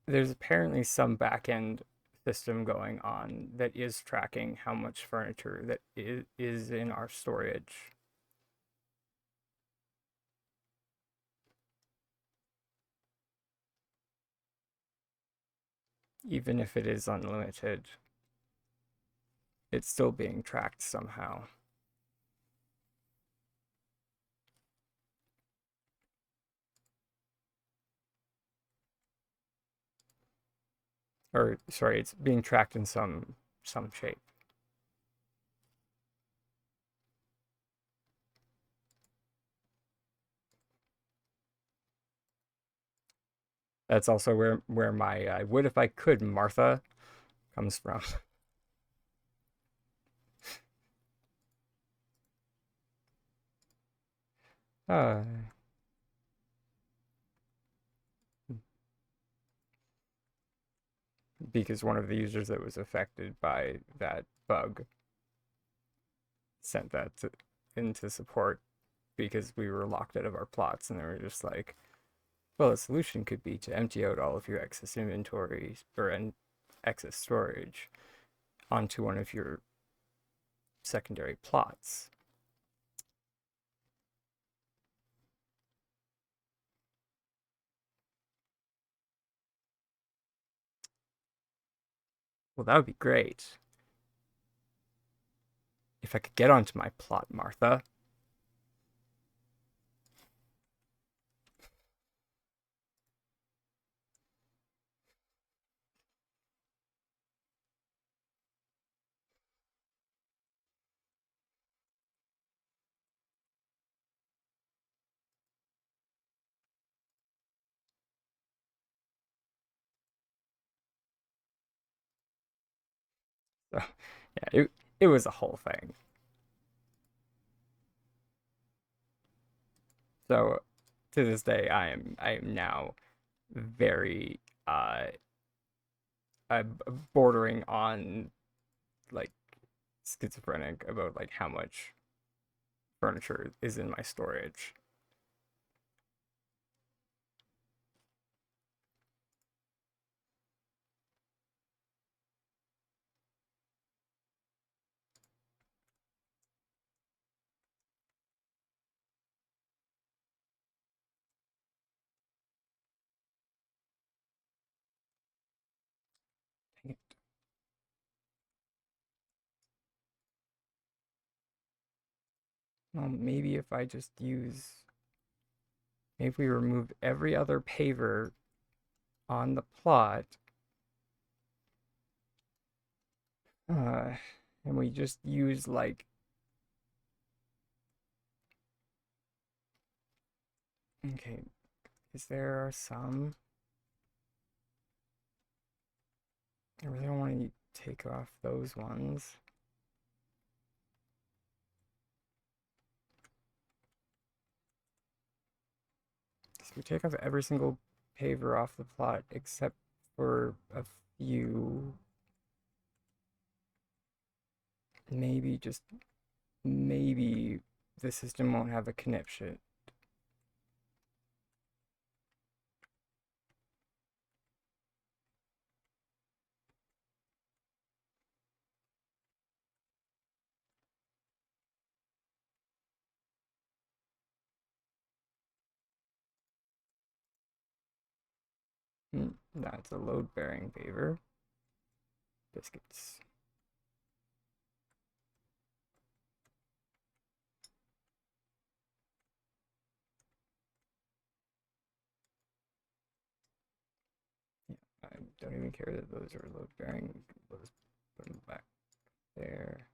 there's apparently some back-end system going on that is tracking how much furniture that is in our storage. Even if it is unlimited, it's still being tracked somehow. Or sorry, it's being tracked in some shape. That's also where my I would if I could Martha comes from. uh, because one of the users that was affected by that bug sent that into support because we were locked out of our plots, and they were just like, well, a solution could be to empty out all of your excess inventories or excess storage onto one of your secondary plots. Well, that would be great. If I could get onto my plot, Martha. So, yeah, it was a whole thing. So to this day, I am now very uh, uh bordering on like schizophrenic about like how much furniture is in my storage. Dang it. Well, maybe if I just use, maybe if we remove every other paver on the plot, uh, and we just use like, okay, is there some? I really don't want to take off those ones. So we take off every single paver off the plot except for a few. Maybe just maybe the system won't have a conniption. That's a load bearing paver. Biscuits. Yeah, I don't even care that those are load bearing. Let's put them back there.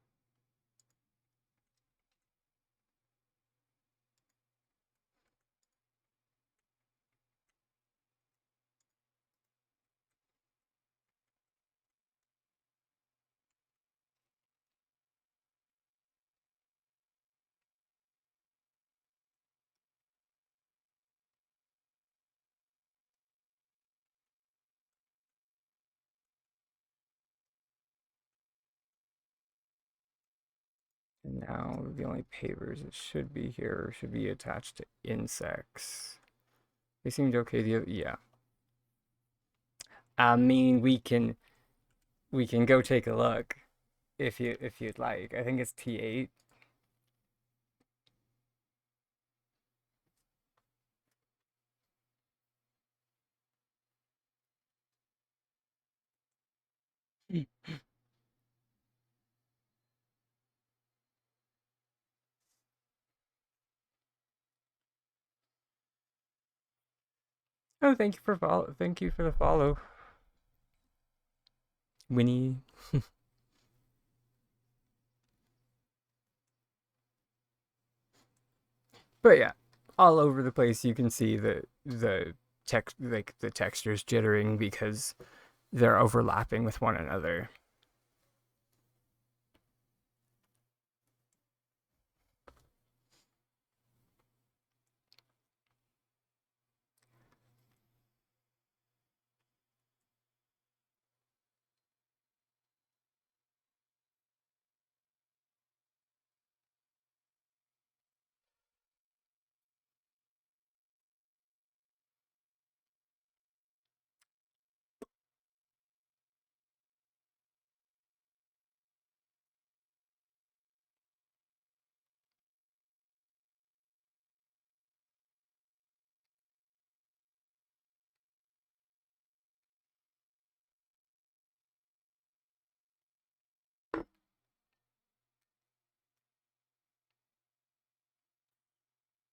And now the only pavers that should be here should be attached to insects. They seemed okay. Yeah. I mean, we can go take a look if you'd like. I think it's T8. Oh, thank you for the follow, Winnie. But yeah, all over the place you can see the text like the textures jittering because they're overlapping with one another.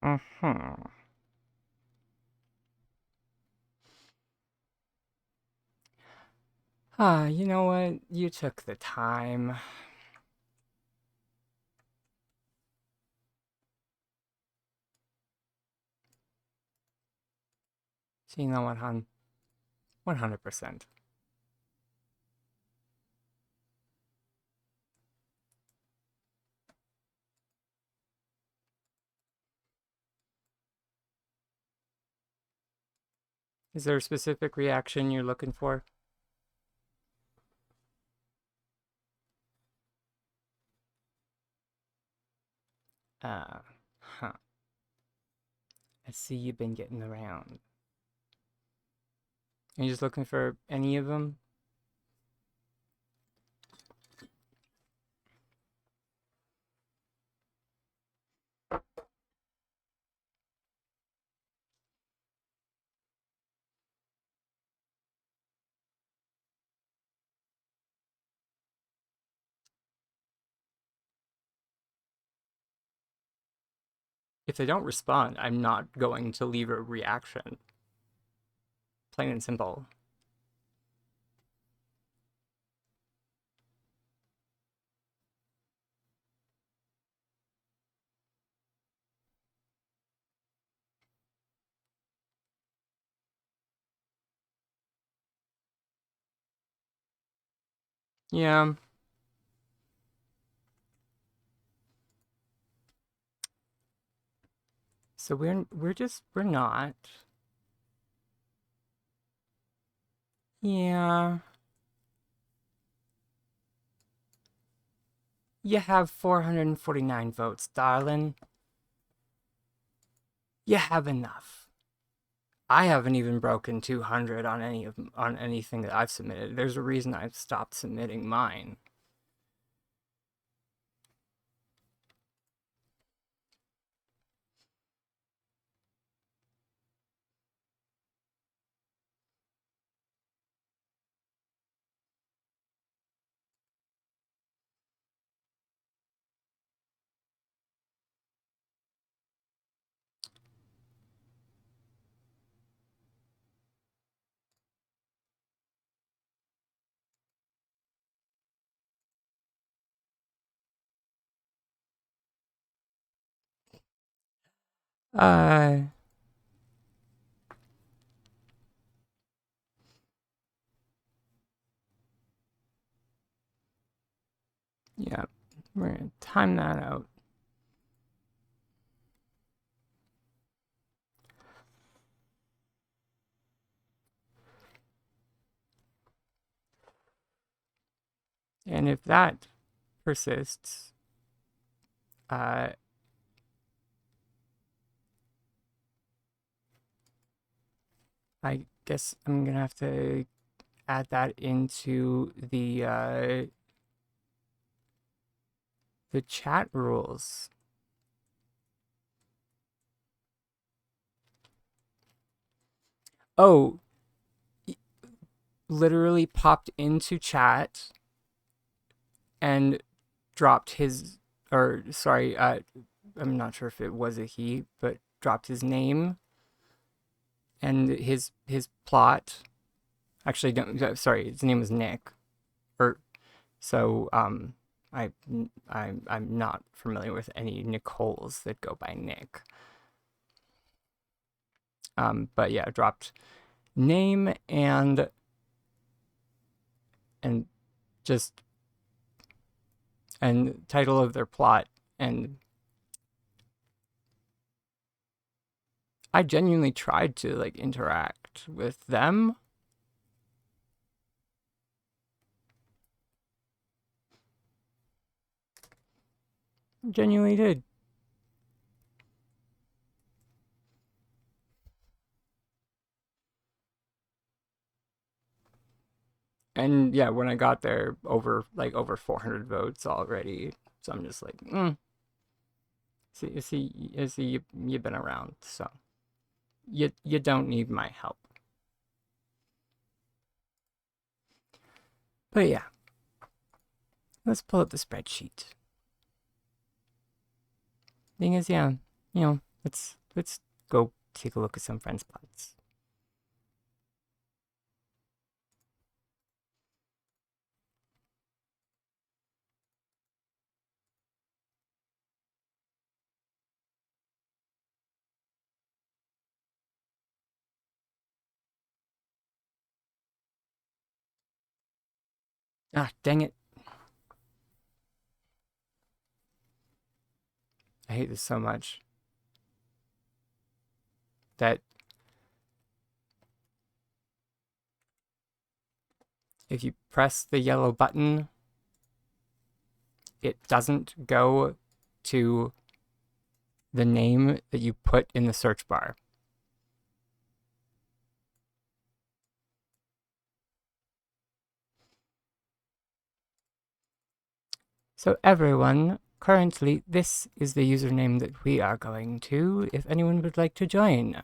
Mm-hmm. Ah, you know what? You took the time. So you know what, hon? 100%. Is there a specific reaction you're looking for? Uh, huh. I see you've been getting around. Are you just looking for any of them? If they don't respond, I'm not going to leave a reaction. Plain and simple. Yeah. So we're not. Yeah. You have 449 votes, darling. You have enough. I haven't even broken 200 on anything that I've submitted. There's a reason I've stopped submitting mine. Uh, yeah, we're gonna time that out. And if that persists, uh, I guess I'm gonna have to add that into the chat rules. Oh, literally popped into chat and dropped his, or sorry, I'm not sure if it was a he, but dropped his name and his plot. Actually, don't, sorry, his name was Nick. Or so I I'm not familiar with any Nicoles that go by Nick. But yeah, dropped name and just and title of their plot, and I genuinely tried to like interact with them. Genuinely did. And yeah, when I got there, over 400 votes already. So I'm just like, see, you've been around, so you don't need my help. But yeah, let's pull up the spreadsheet. Thing is, yeah, you know, Let's go take a look at some friends' plots. Ah, dang it. I hate this so much. That if you press the yellow button, it doesn't go to the name that you put in the search bar. So everyone, currently this is the username that we are going to, if anyone would like to join.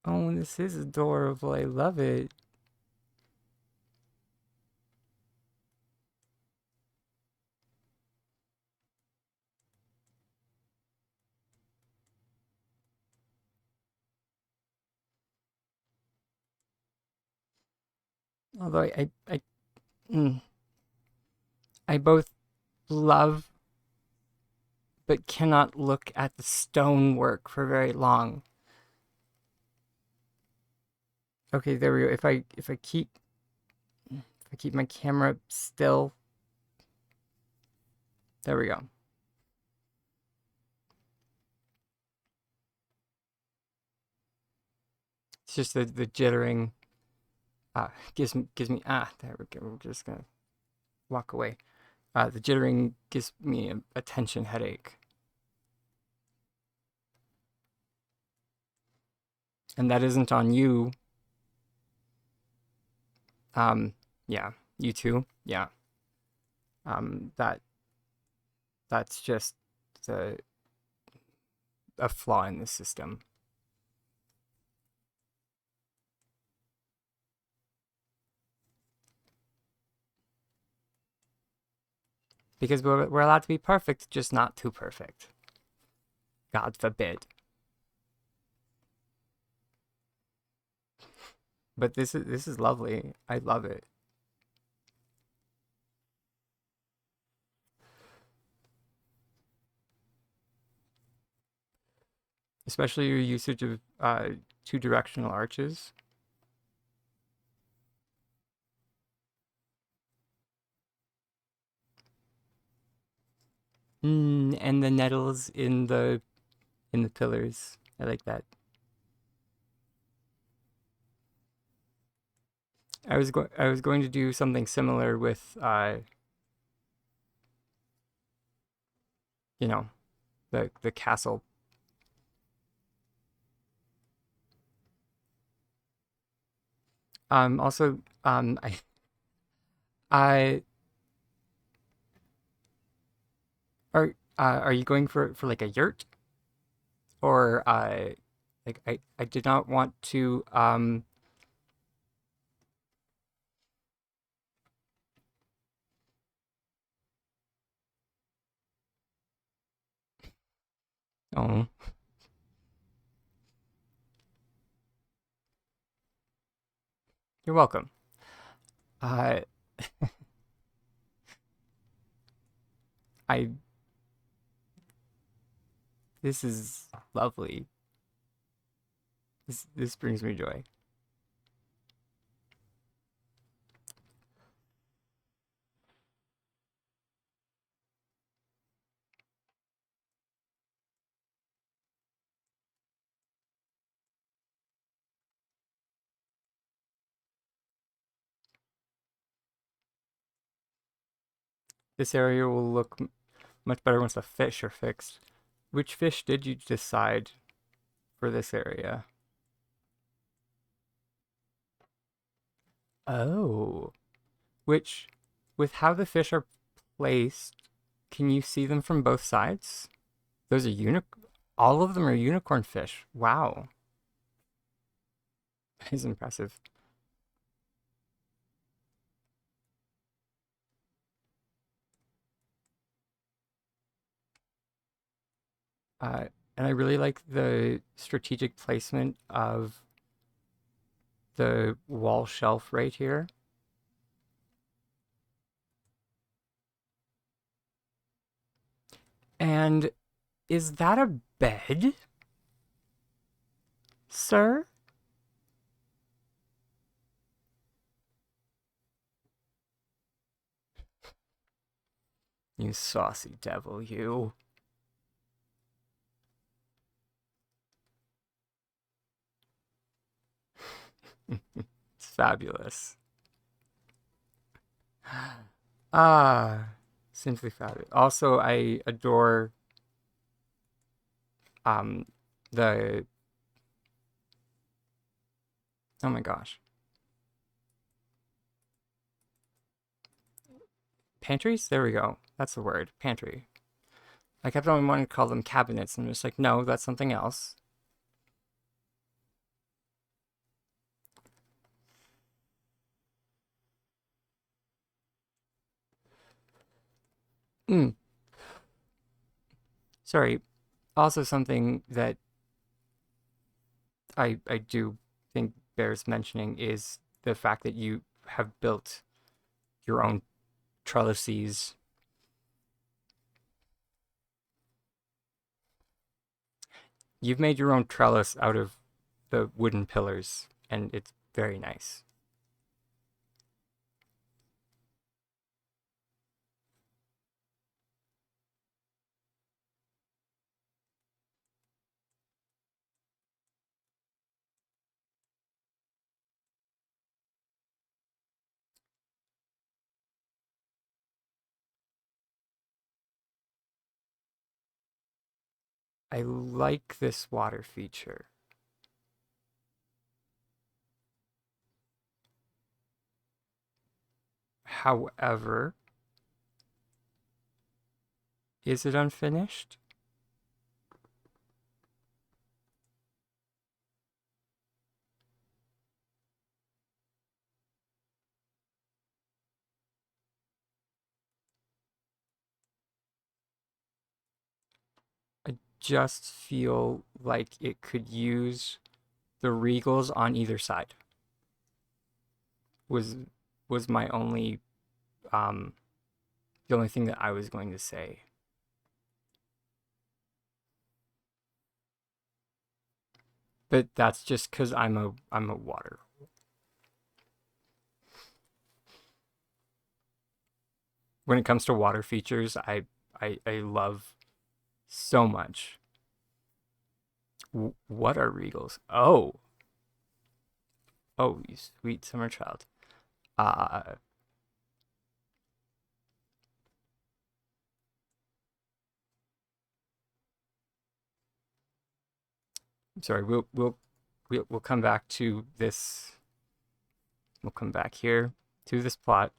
Oh, this is adorable. I love it. Although mm, I both love but cannot look at the stonework for very long. Okay, there we go. If I keep my camera still, there we go. It's just the jittering gives me there we go. We're just gonna walk away. The jittering gives me a tension headache. And that isn't on you. Yeah, you too. Yeah. That's just a flaw in the system. Because we're allowed to be perfect, just not too perfect. God forbid. But this is lovely. I love it. Especially your usage of two-directional arches. And the nettles in the pillars. I like that. I was going to do something similar with you know, the castle. Also, I are you going for like a yurt, or like I did not want to oh, you're welcome. Uh, I This is lovely. This brings me joy. This area will look much better once the fish are fixed. Which fish did you decide for this area? Oh, which, with how the fish are placed, can you see them from both sides? Those are all of them are unicorn fish. Wow. is impressive. And I really like the strategic placement of the wall shelf right here. And is that a bed, sir? You saucy devil, you. It's fabulous. Ah, simply fabulous. Also, I adore um the oh my gosh. Pantries? There we go. That's the word. Pantry. I kept on wanting to call them cabinets, and I'm just like, no, that's something else. Mm. Sorry. Also, something that I do think bears mentioning is the fact that you have built your own trellises. You've made your own trellis out of the wooden pillars, and it's very nice. I like this water feature. However, is it unfinished? I just feel like it could use the regals on either side. Was was my only um the only thing that I was going to say. But that's just because I'm a water. When it comes to water features, I love so much. What are regals? Oh, you sweet summer child. Uh, I'm sorry. We'll come back to this. We'll come back here to this plot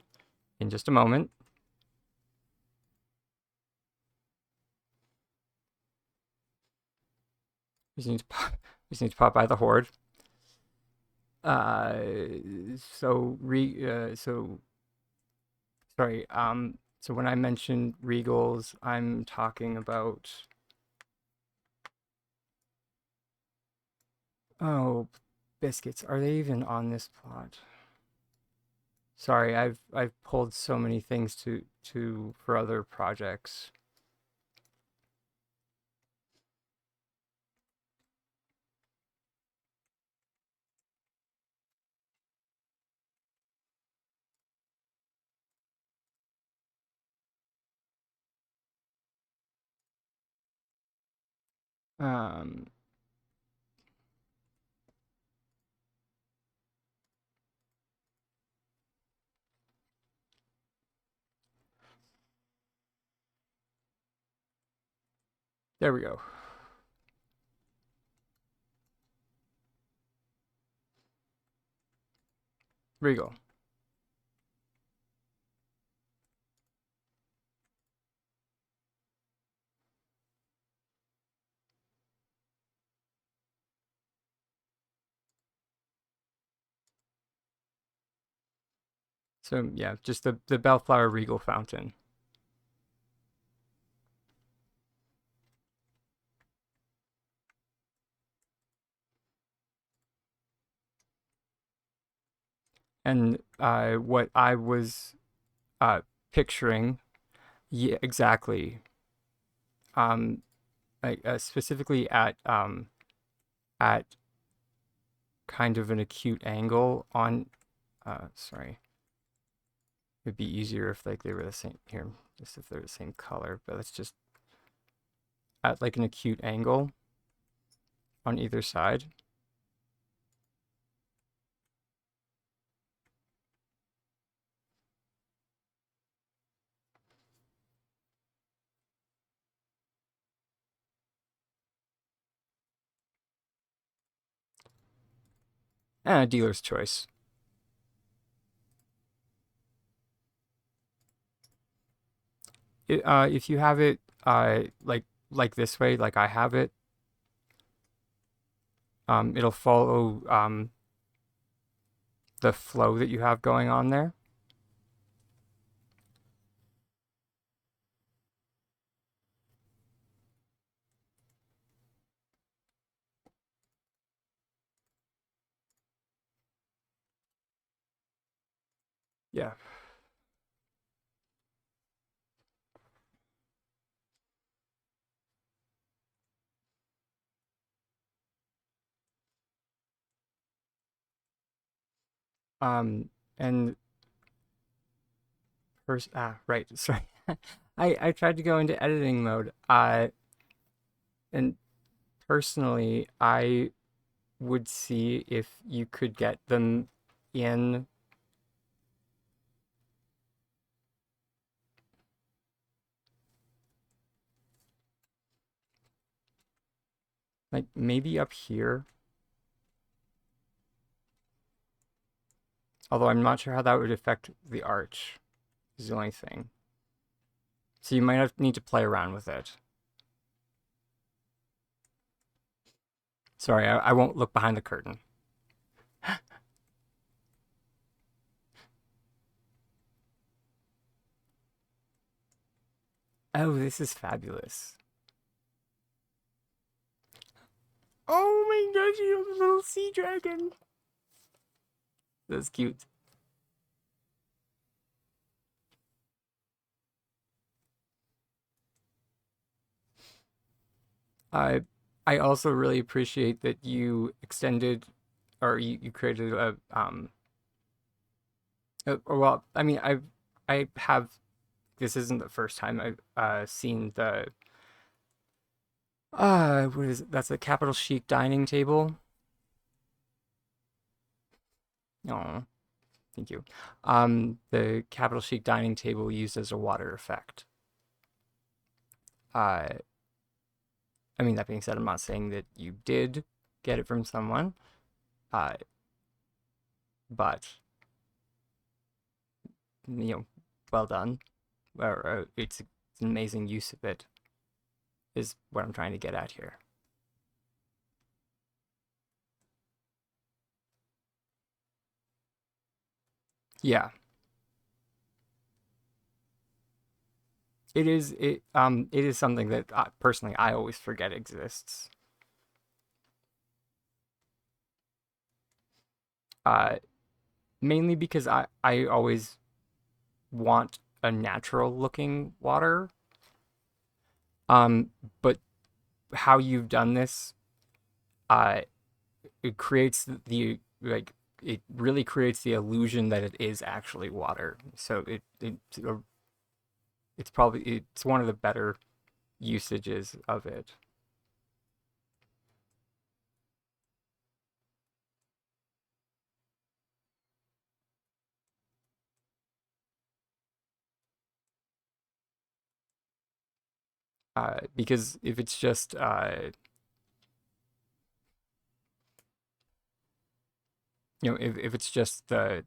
in just a moment. We just need to pop, we just need to pop by the horde. Uh, so sorry. So when I mentioned regals, I'm talking about. Oh, biscuits. Are they even on this plot? Sorry, I've pulled so many things to for other projects. Um, there we go. Regal. So yeah, just the Bellflower Regal fountain. And what I was picturing, yeah, exactly. Um, like specifically at kind of an acute angle on. Sorry, it'd be easier if like they were the same here, just if they're the same color. But let's just at like an acute angle on either side. And a dealer's choice. If you have it like this way, like I have it, it'll follow the flow that you have going on there. Yeah. And first, right, sorry. I tried to go into editing mode. And personally, I would see if you could get them in, like maybe up here. Although I'm not sure how that would affect the arch, is the only thing. So you might need to play around with it. Sorry, I won't look behind the curtain. Oh, this is fabulous. Oh my gosh, you have a little sea dragon. That's cute. I I also really appreciate that you extended or you created well, I mean I have this isn't the first time I've seen the what is it? That's the Capital Chic dining table. Oh, thank you. The Capital Chic dining table used as a water effect. Uh I mean, that being said, I'm not saying that you did get it from someone, uh, but you know, well done. Or it's an amazing use of it. Is what I'm trying to get at here. Yeah, it is something that personally I always forget exists. Uh, Mainly because I always want a natural looking water. But how you've done this, uh, it creates the like it really creates the illusion that it is actually water. So it's probably it's one of the better usages of it. Because if it's just if it's just uh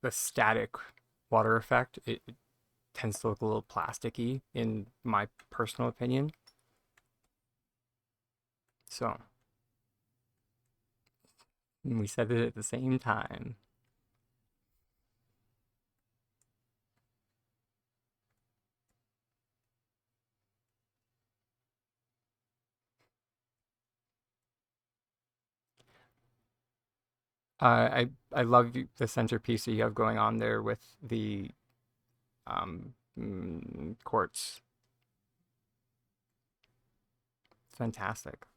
the static water effect, tends to look a little plasticky in my personal opinion. So we said it at the same time. I love the centerpiece that you have going on there with the quartz. It's fantastic.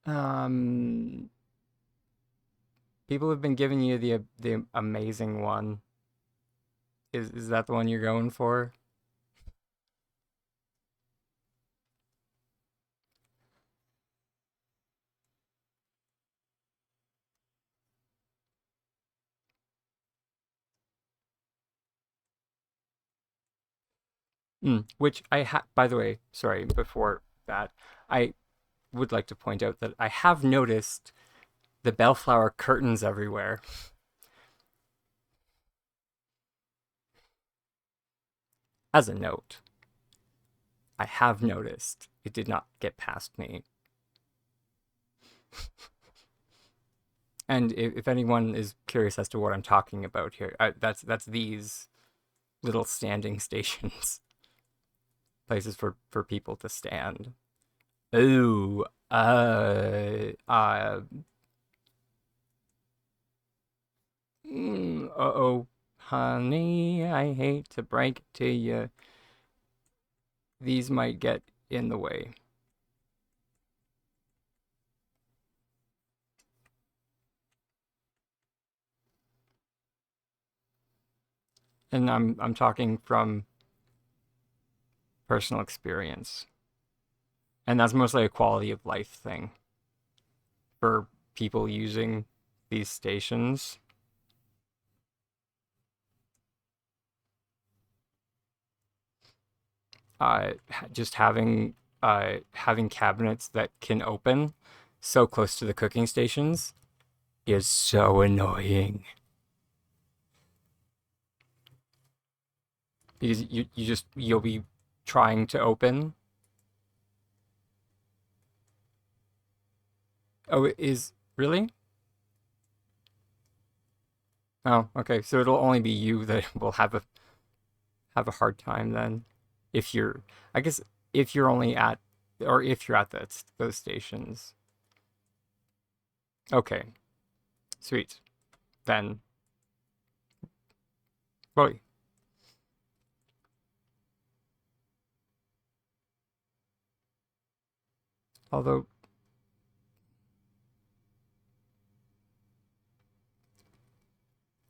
Um, People have been giving you the amazing one. Is that the one you're going for? Which by the way, sorry, before that, I would like to point out that I have noticed the bellflower curtains everywhere. As a note, I have noticed it did not get past me. And if anyone is curious as to what I'm talking about here, that's these little standing stations, places for people to stand. Ooh, uh-oh, honey, I hate to break it to you. These might get in the way. And I'm talking from personal experience. And that's mostly a quality of life thing for people using these stations. Uh, just having cabinets that can open so close to the cooking stations is so annoying. Because you'll be trying to open. Oh, it is really? Oh, okay. So it'll only be you that will have a hard time then. If you're, I guess, if you're only at, or if you're at those stations. Okay, sweet. Then, well, although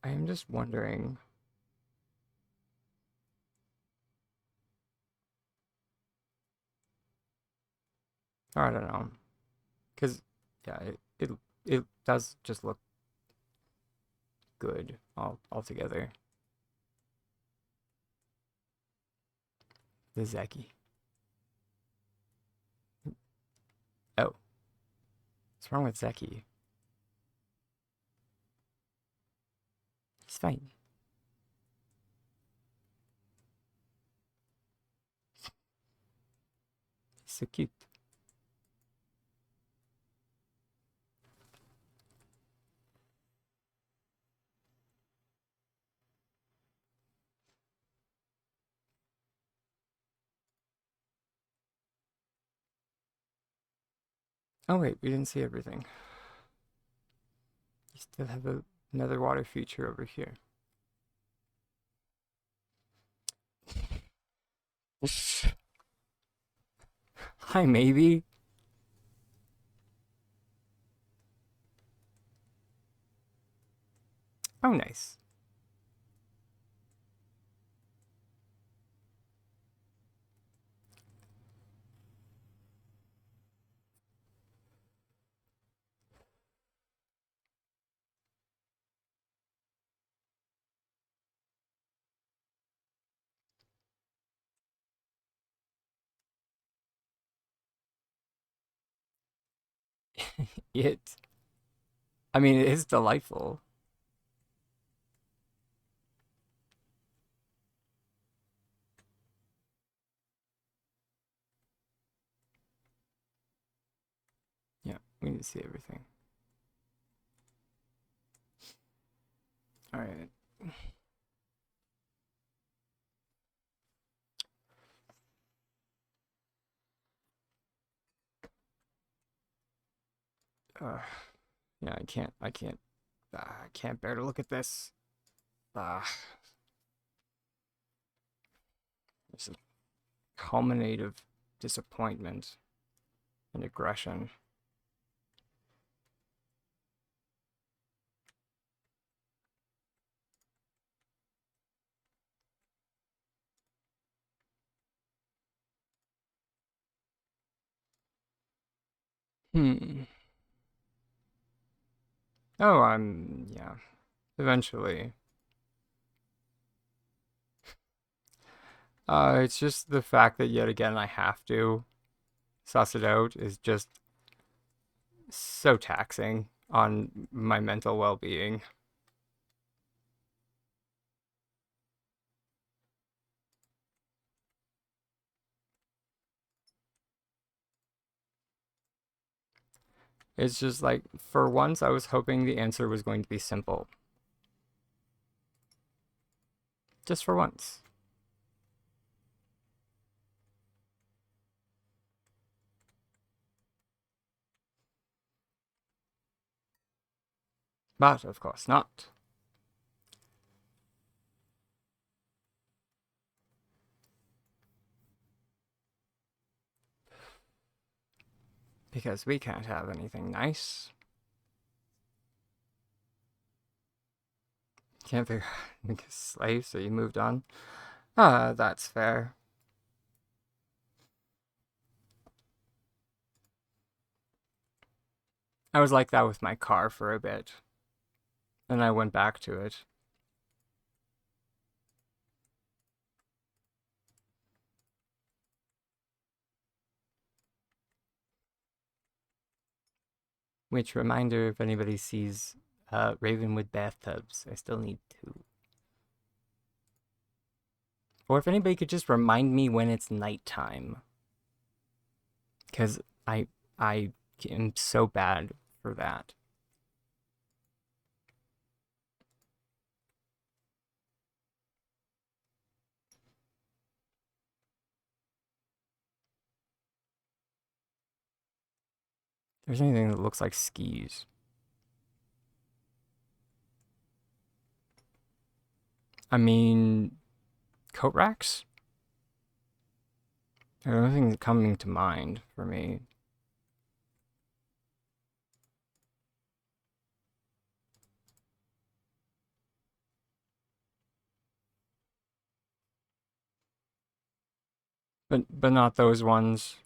I am just wondering. Or I don't know, because yeah, it does just look good altogether. The Zeki. Oh, what's wrong with Zeki? He's fine. He's so cute. Oh wait, we didn't see everything. You still have another water feature over here. Hi, maybe. Oh, nice. It, I mean, it is delightful. We need to see everything. All right. Yeah, I can't bear to look at this. It's a culminative disappointment and aggression. Oh, yeah. Eventually. It's just the fact that yet again I have to suss it out is just so taxing on my mental well-being. It's just like, for once, I was hoping the answer was going to be simple. Just for once. But, of course not. Because we can't have anything nice. Can't figure out a slave, so you moved on. That's fair. I was like that with my car for a bit. And I went back to it. Which, reminder, if anybody sees Ravenwood bathtubs, I still need 2. Or if anybody could just remind me when it's nighttime. Because I am so bad for that. There's anything that looks like skis. I mean, coat racks? There's nothing coming to mind for me. But not those ones.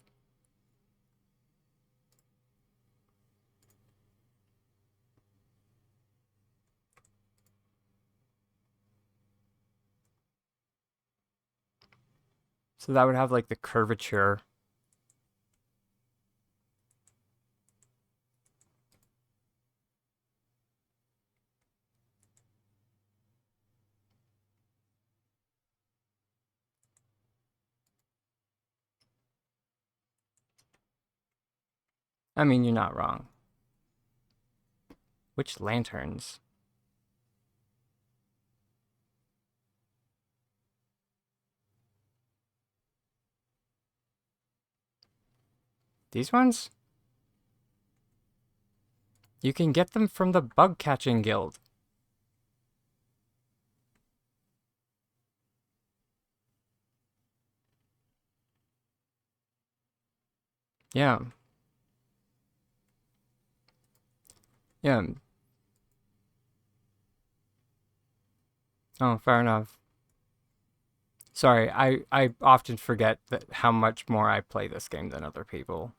So that would have like the curvature. I mean, you're not wrong. Which lanterns? These ones? You can get them from the bug catching guild. Yeah. Yeah. Oh, fair enough. Sorry, I often forget that how much more I play this game than other people.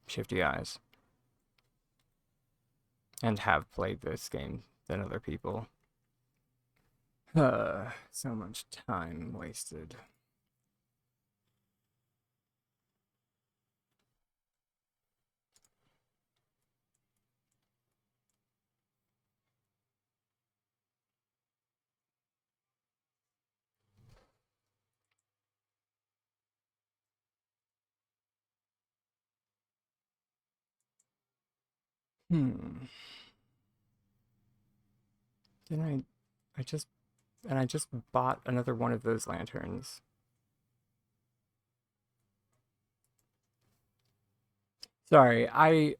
Shifty eyes. And have played this game than other people. So much time wasted. Hmm. Then I just bought another one of those lanterns. Sorry, I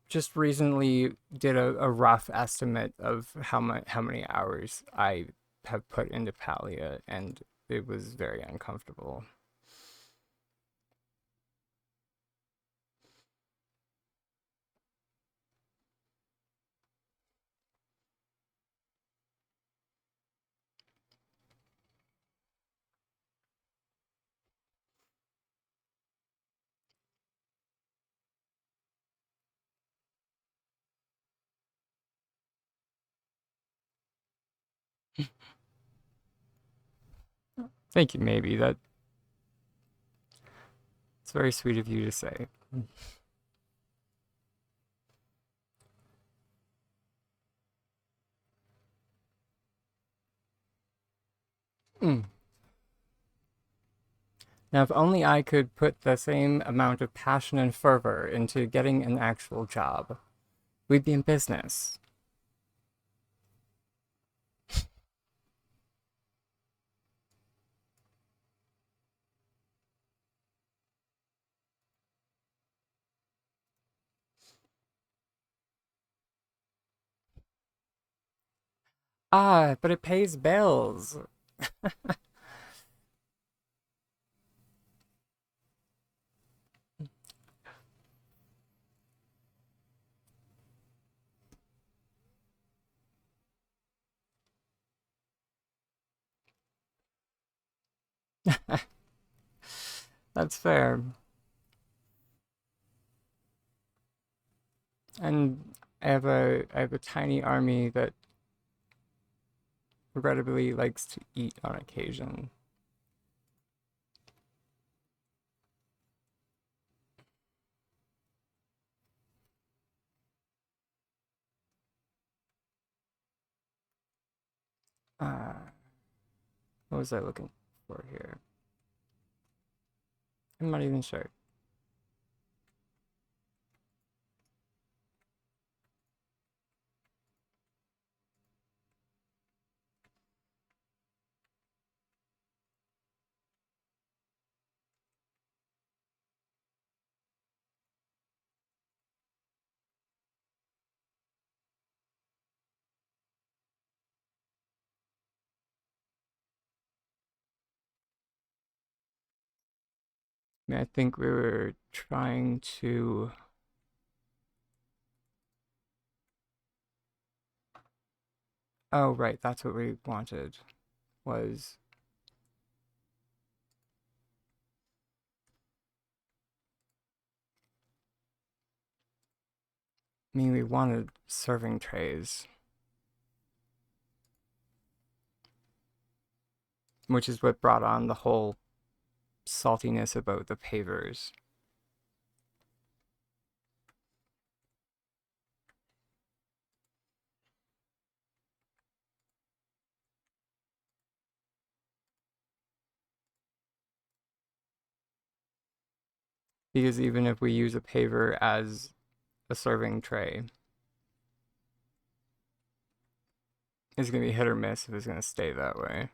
just recently did a rough estimate of how many hours I have put into Palia, and it was very uncomfortable. Thank you, maybe. That's very sweet of you to say. Mm. Now, if only I could put the same amount of passion and fervor into getting an actual job, we'd be in business. Ah, but it pays bills. That's fair. And I have a tiny army that regrettably likes to eat on occasion. Uh, what was I looking for here? I'm not even sure. I mean, I think we were trying to. Oh, right, that's what we wanted. Was I mean, we wanted serving trays, which is what brought on the whole saltiness about the pavers. Because even if we use a paver as a serving tray, it's gonna be hit or miss if it's gonna stay that way.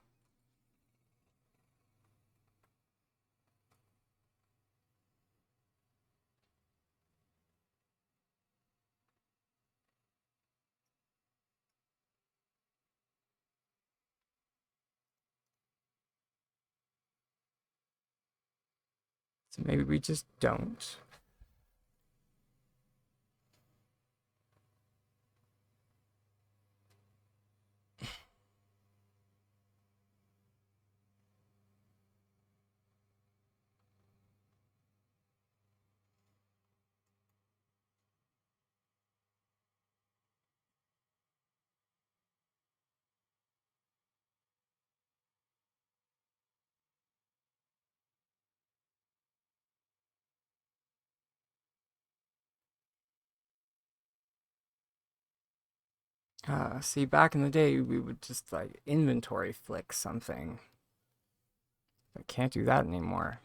So maybe we just don't. See, back in the day, we would just like inventory flick something. I can't do that anymore.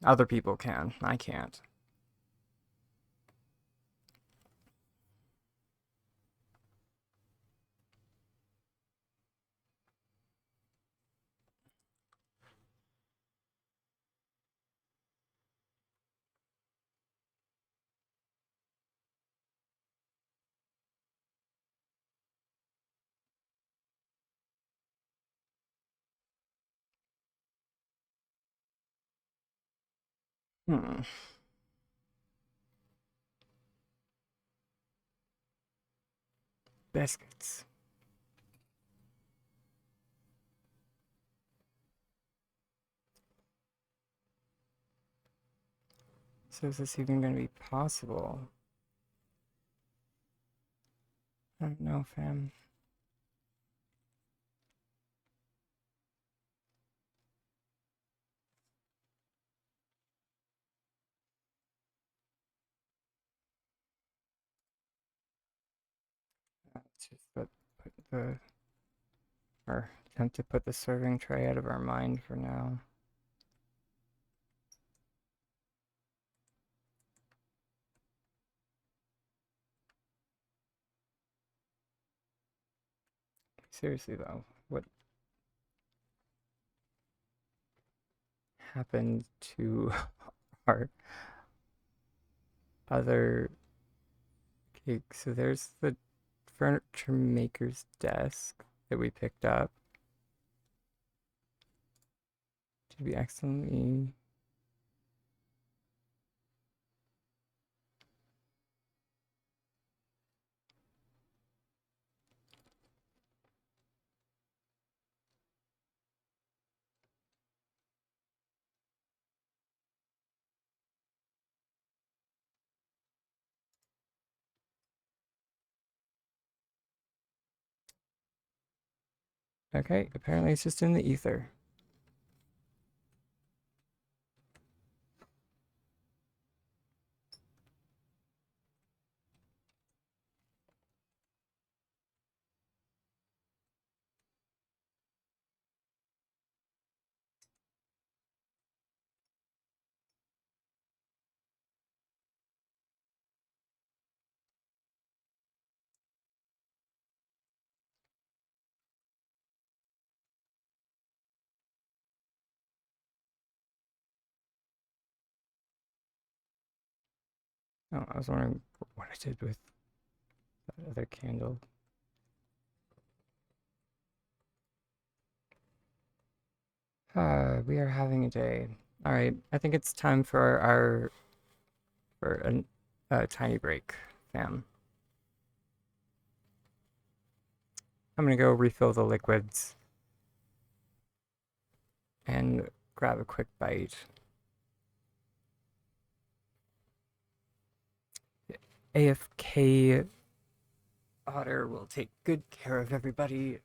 Other people can. I can't. Hmm. Biscuits. So is this even going to be possible? I don't know, fam. Let's just put the or attempt to put the serving tray out of our mind for now. Seriously though, what happened to our other cake? So there's the furniture maker's desk that we picked up. Did we accidentally? Okay, apparently it's just in the ether. Oh, I was wondering what I did with that other candle. We are having a day. All right, I think it's time for a tiny break, fam. I'm gonna go refill the liquids and grab a quick bite. AFK Otter will take good care of everybody.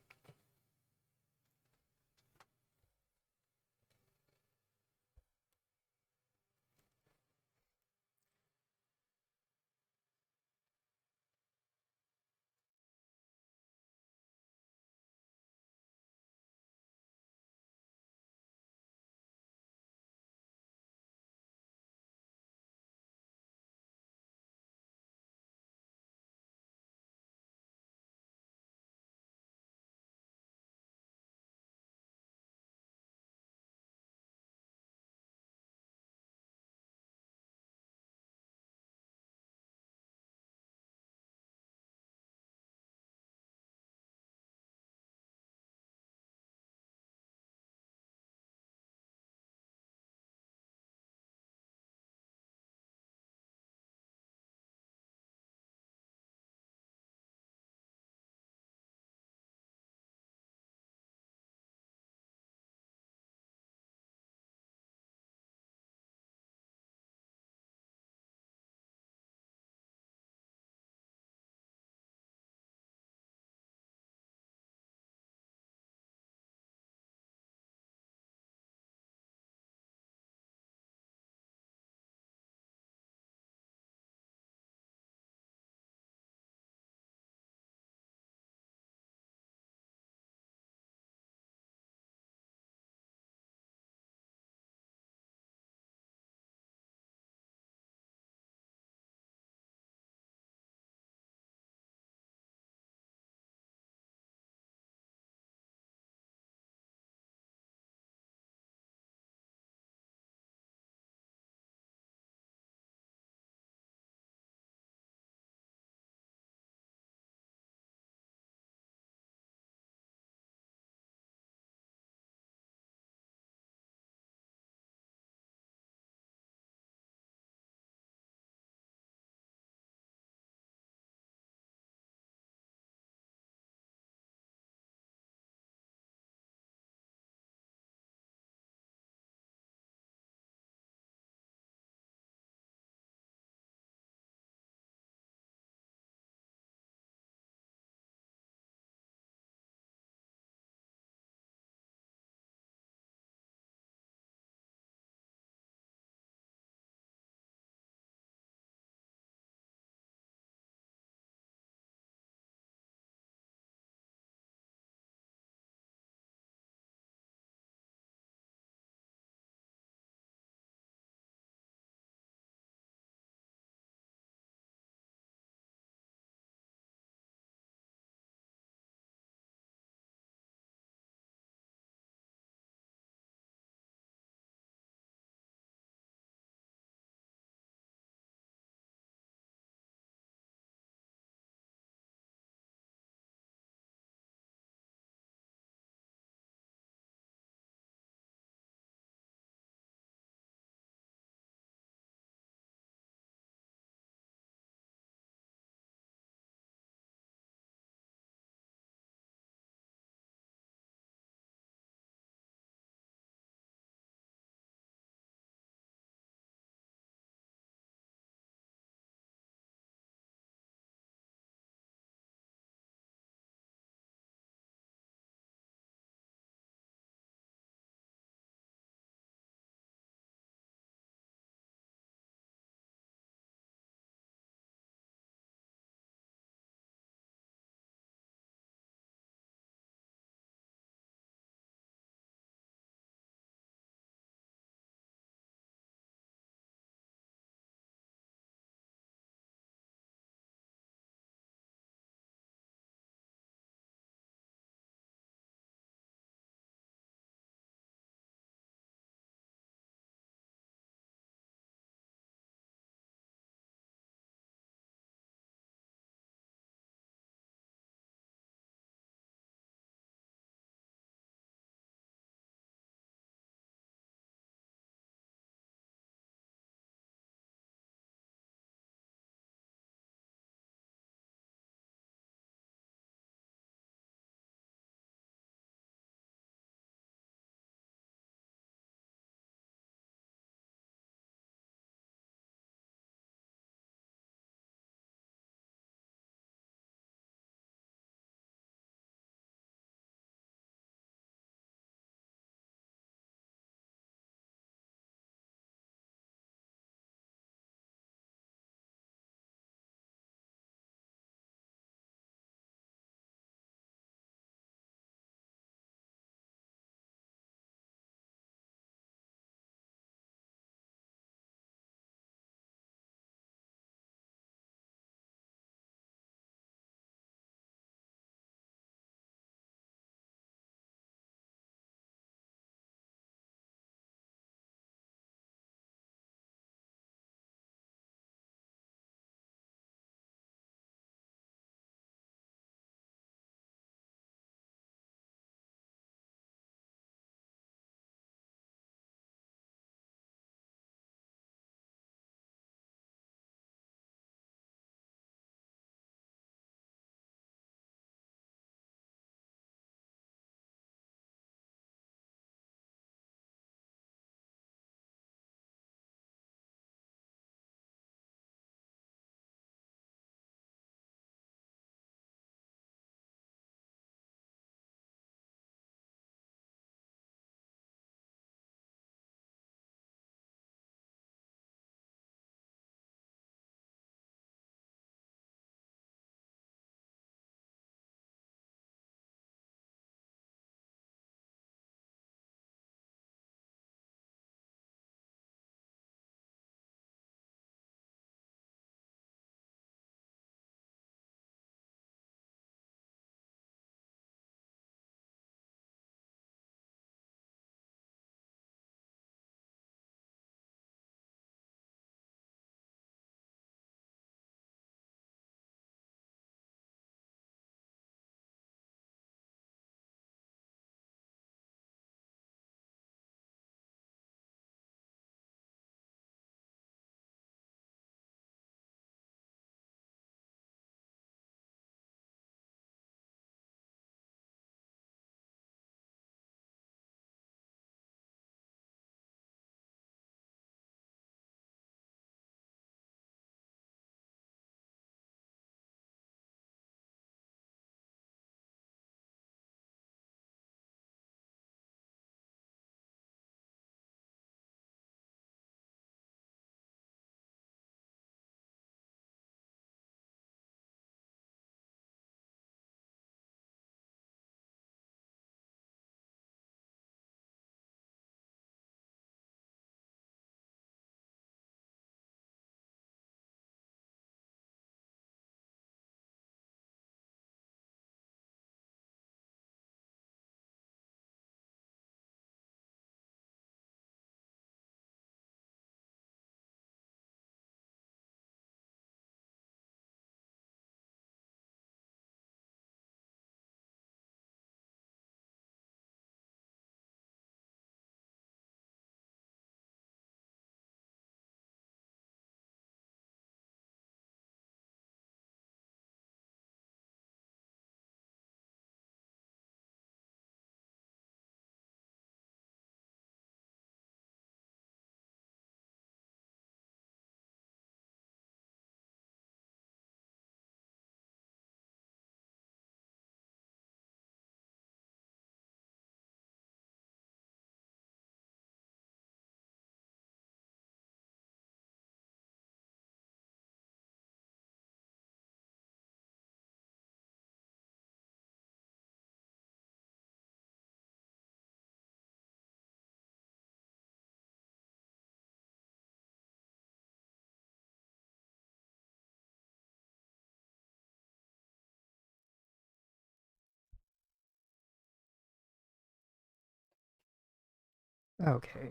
Okay,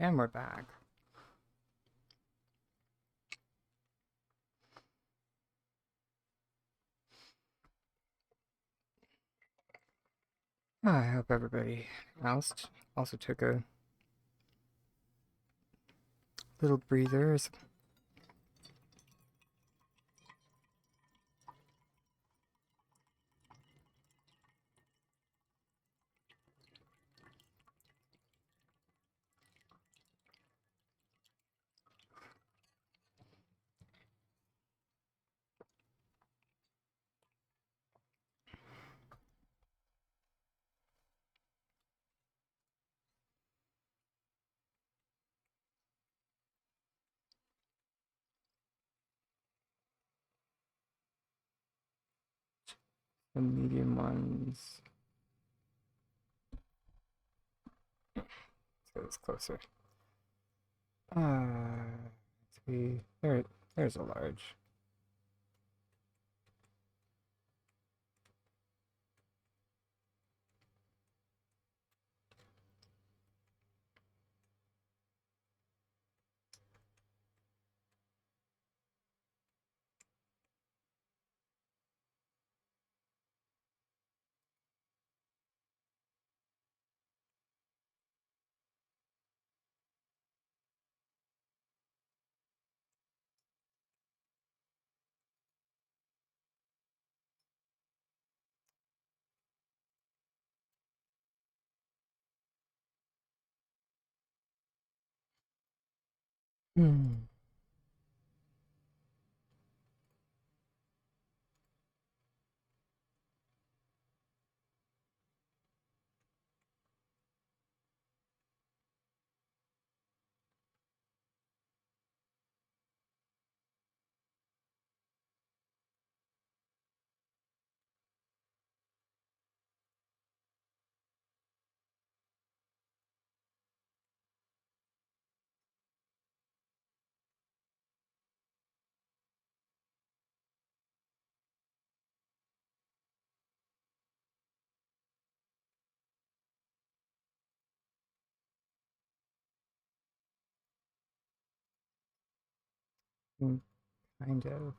and we're back. I hope everybody else also took a little breathers. The medium ones. Let's get this closer. See, there's a large. Hmm. Kind of.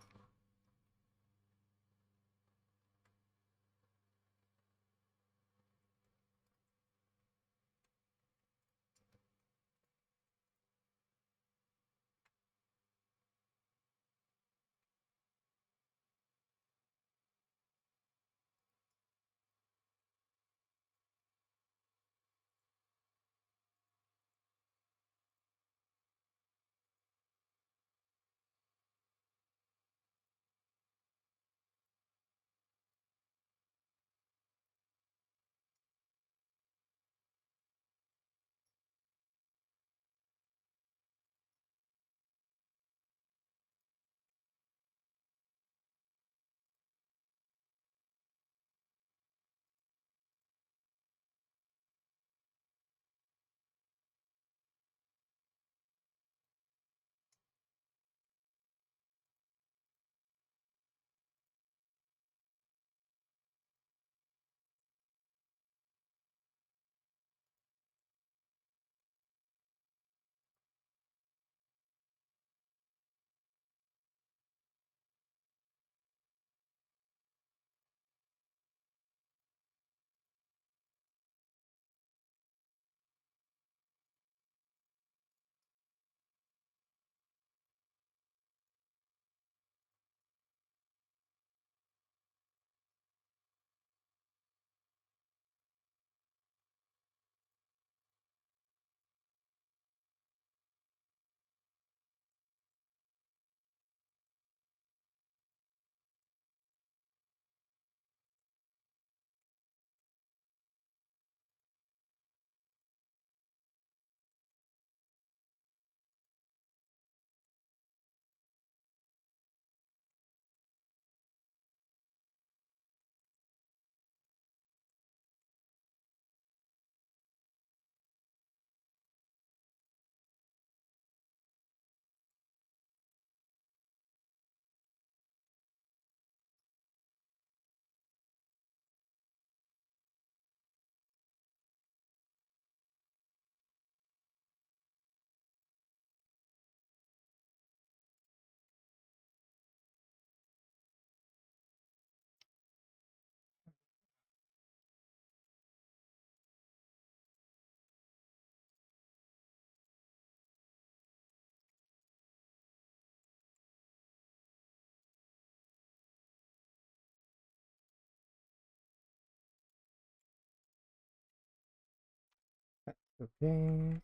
Okay.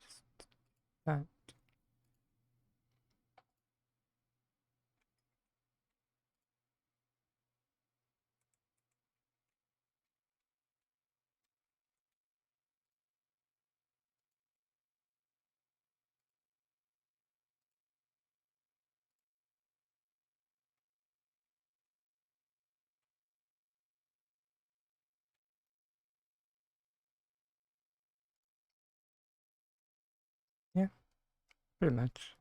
Just that. Yeah, pretty much.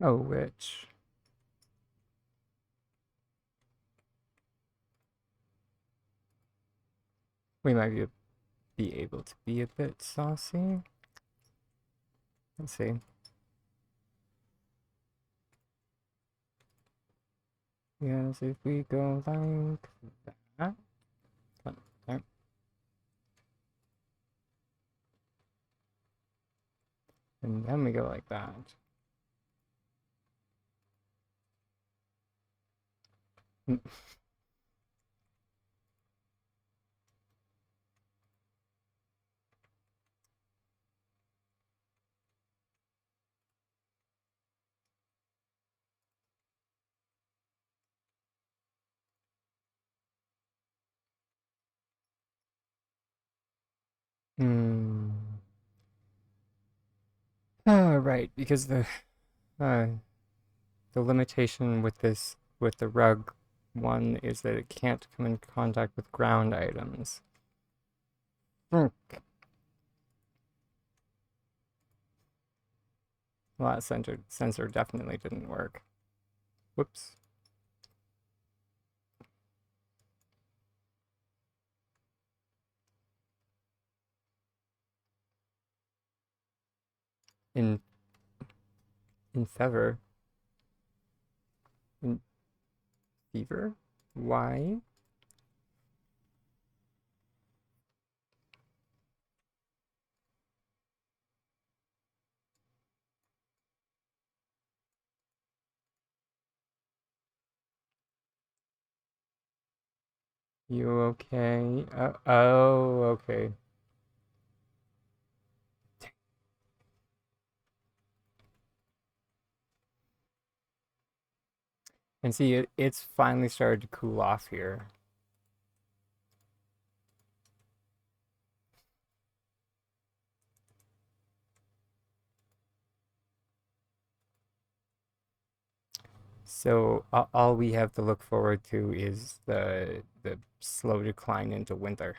Oh, which we might be able to be a bit saucy. Let's see. Yes, if we go like that. There. And then we go like that. Hmm. Oh, right, because uh, the limitation with the rug one is that it can't come in contact with ground items. Hmm. Well, that sensor definitely didn't work. Whoops. In in fever. In fever? Why? You okay? Oh, okay. And see, it's finally started to cool off here. So all we have to look forward to is the slow decline into winter.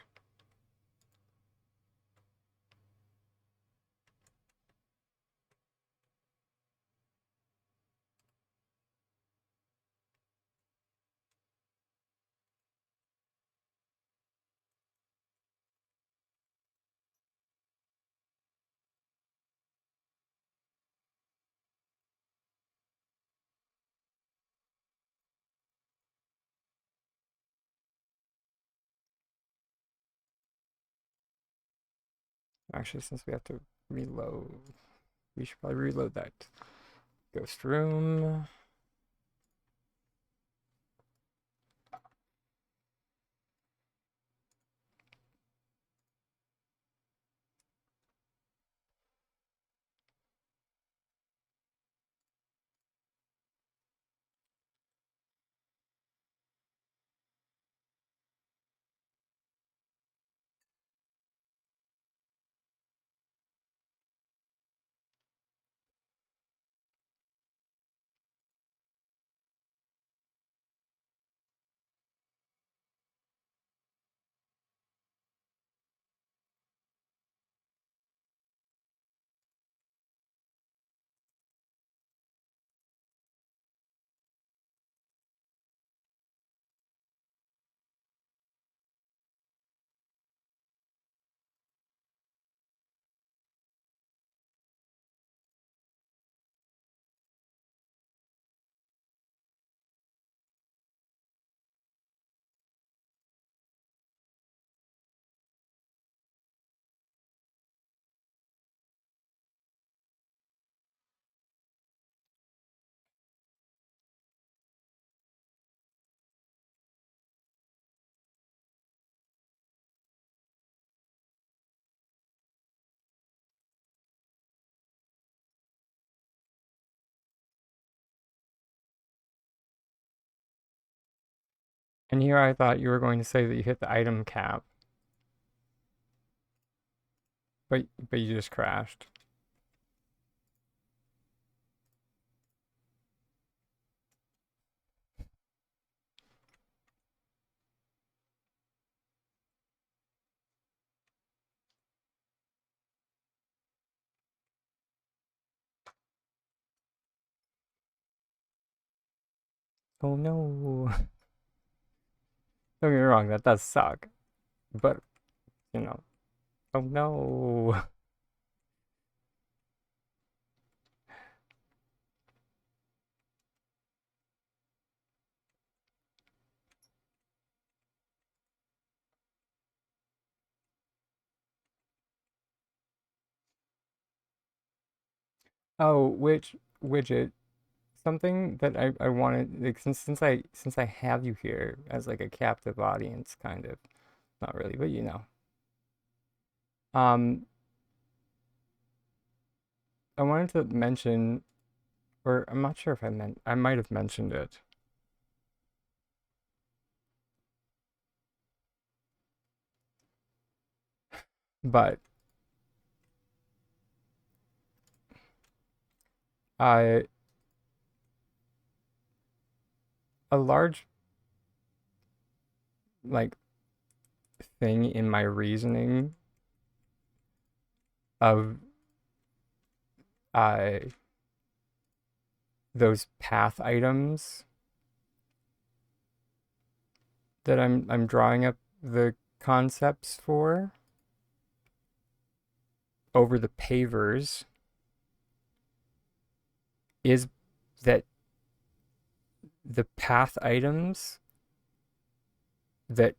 Actually, since we have to reload, we should probably reload that ghost room. And here I thought you were going to say that you hit the item cap, but you just crashed. Oh no. Don't get me wrong, that does suck. But, you know, oh no. Oh, which widget? Something that I wanted, like, since I have you here as like a captive audience, kind of. Not really, but you know. Um, I wanted to mention, or I'm not sure if I might have mentioned it, but I a large like thing in my reasoning of uh those path items that I'm drawing up the concepts for over the pavers is that the path items that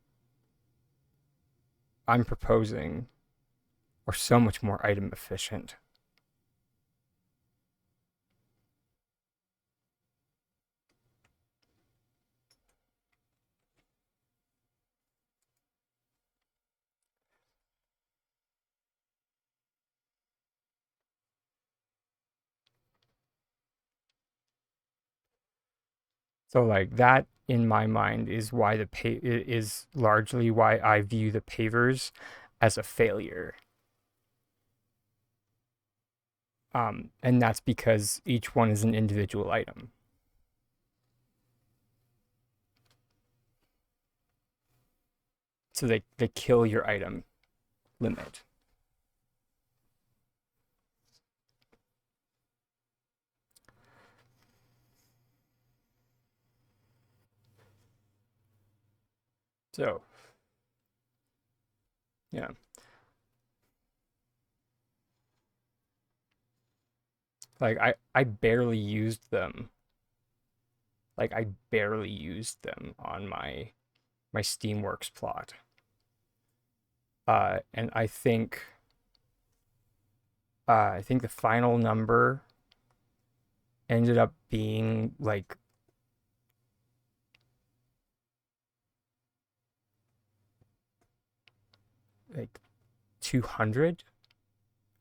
I'm proposing are so much more item efficient. So like that in my mind is why is largely why I view the pavers as a failure. And that's because each one is an individual item. So they kill your item limit. So yeah. Like I barely used them. Like I barely used them on my Steamworks plot. And I think the final number ended up being like 200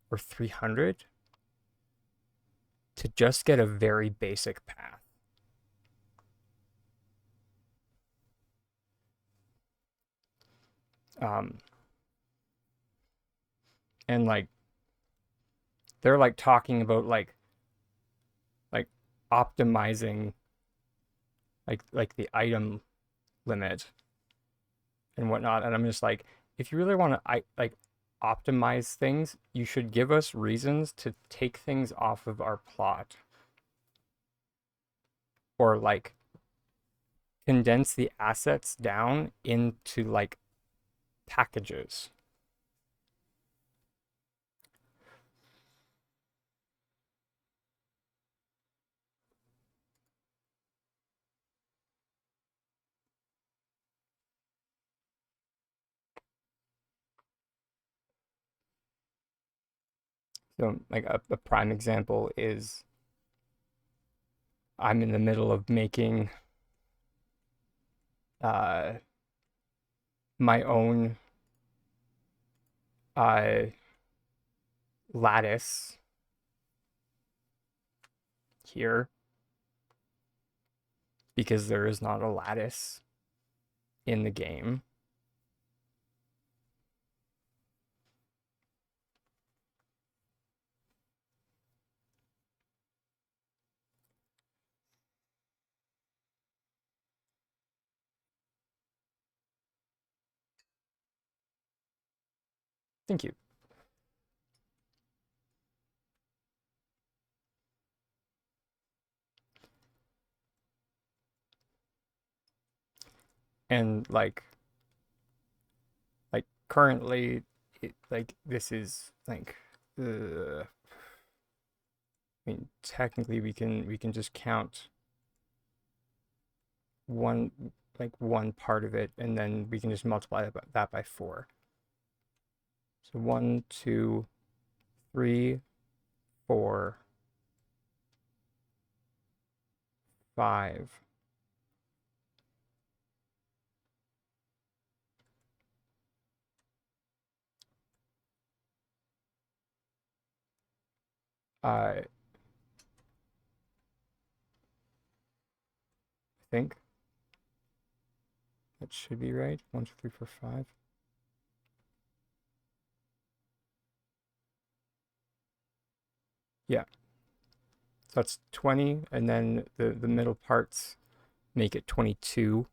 or 300 to just get a very basic path. Um, and like they're like talking about like optimizing like the item limit and whatnot. And I'm just like, if you really want to like optimize things, you should give us reasons to take things off of our plot or like condense the assets down into like packages. So like a prime example is I'm in the middle of making uh my own uh lattice here because there is not a lattice in the game. Thank you. And like currently like this is like I mean technically we can just count one one part of it, and then we can just multiply that by 4. So 1, 2, 3, 4, 5. I think that should be right. 1, 2, 3, 4, 5. Yeah. So that's 20, and then the middle parts make it 22.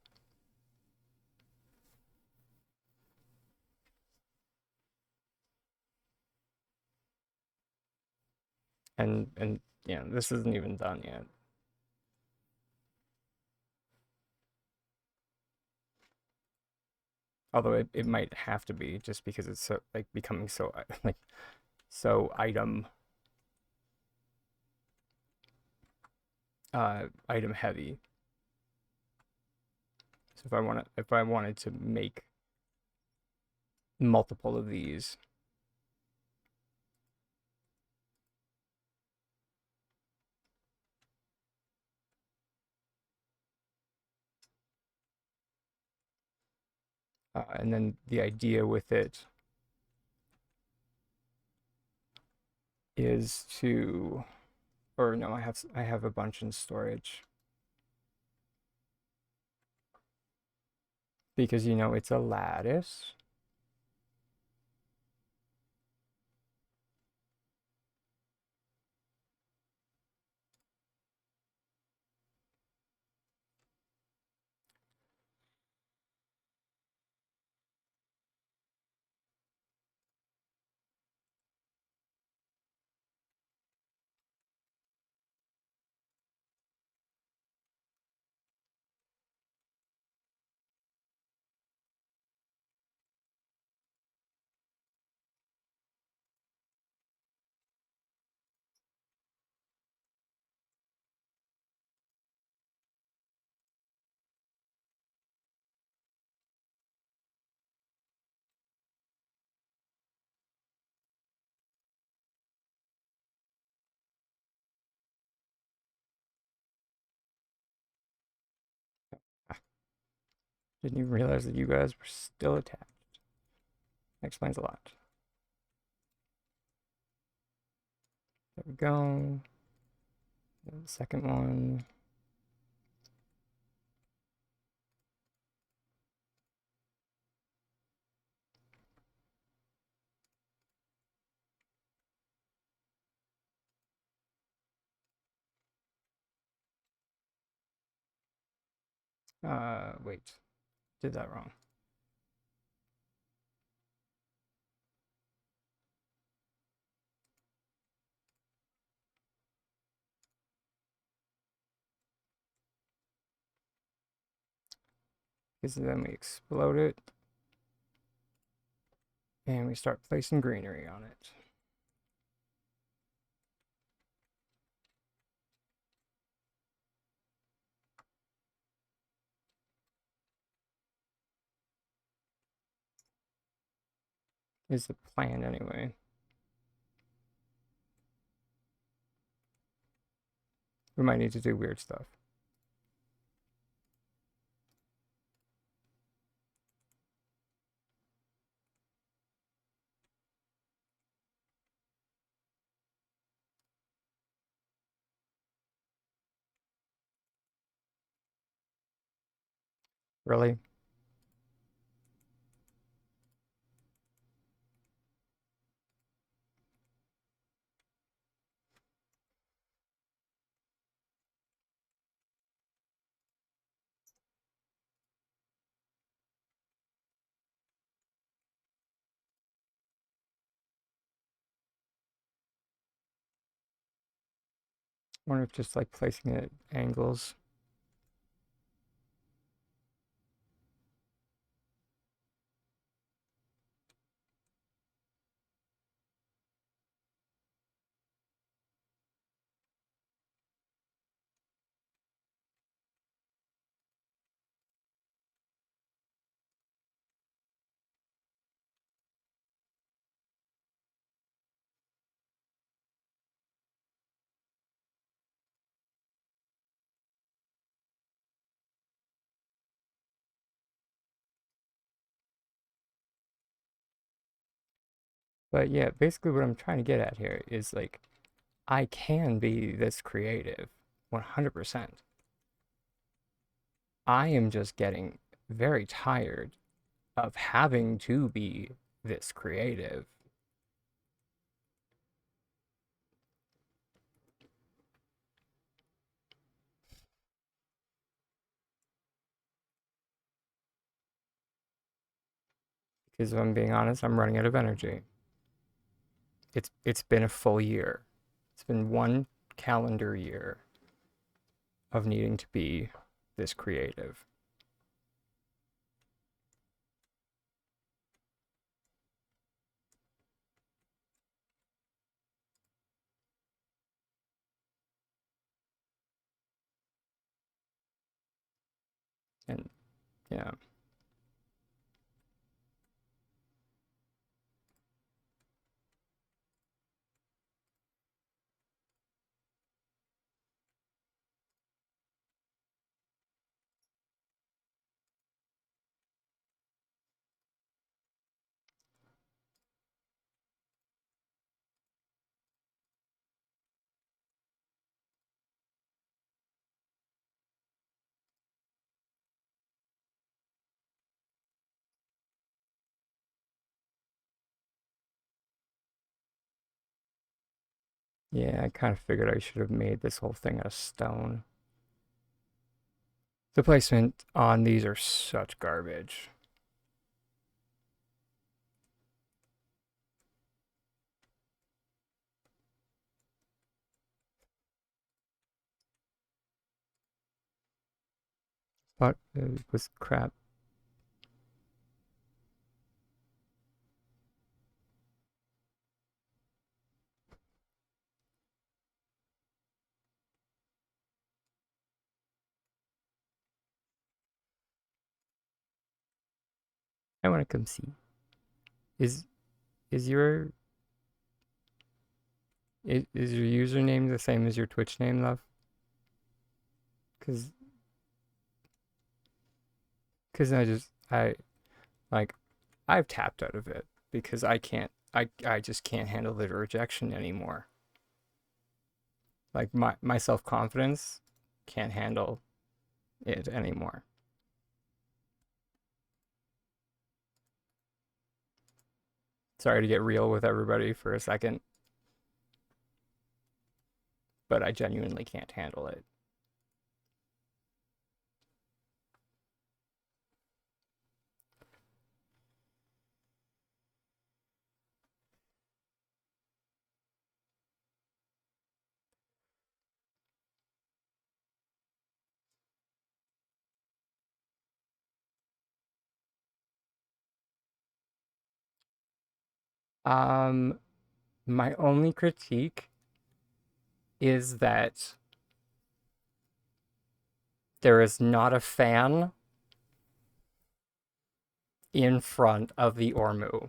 And yeah, this isn't even done yet. Although it might have to be, just because it's so like becoming so like so item heavy. So if I wanted to make multiple of these, and then the idea with it is to, or no, I have a bunch in storage because you know it's a lattice. Didn't even realize that you guys were still attached. That explains a lot. There we go. And the second one. Wait, did that wrong. Because then we explode it, and we start placing greenery on it. Is the plan anyway. We might need to do weird stuff. Really? wonder if just like placing it at angles. But yeah, basically what I'm trying to get at here is like, I can be this creative 100%. I am just getting very tired of having to be this creative. Because if I'm being honest, I'm running out of energy. It's been a full year. It's been one calendar year of needing to be this creative. And yeah. Yeah, I kind of figured I should have made this whole thing out of stone. The placement on these are such garbage. But it was crap. I want to come see. Is is your is your username the same as your Twitch name, love? Cause cause I like I've tapped out of it because I just can't handle the rejection anymore. Like my self-confidence can't handle it anymore. Sorry to get real with everybody for a second, but I genuinely can't handle it. Um, my only critique is that there is not a fan in front of the Ormu.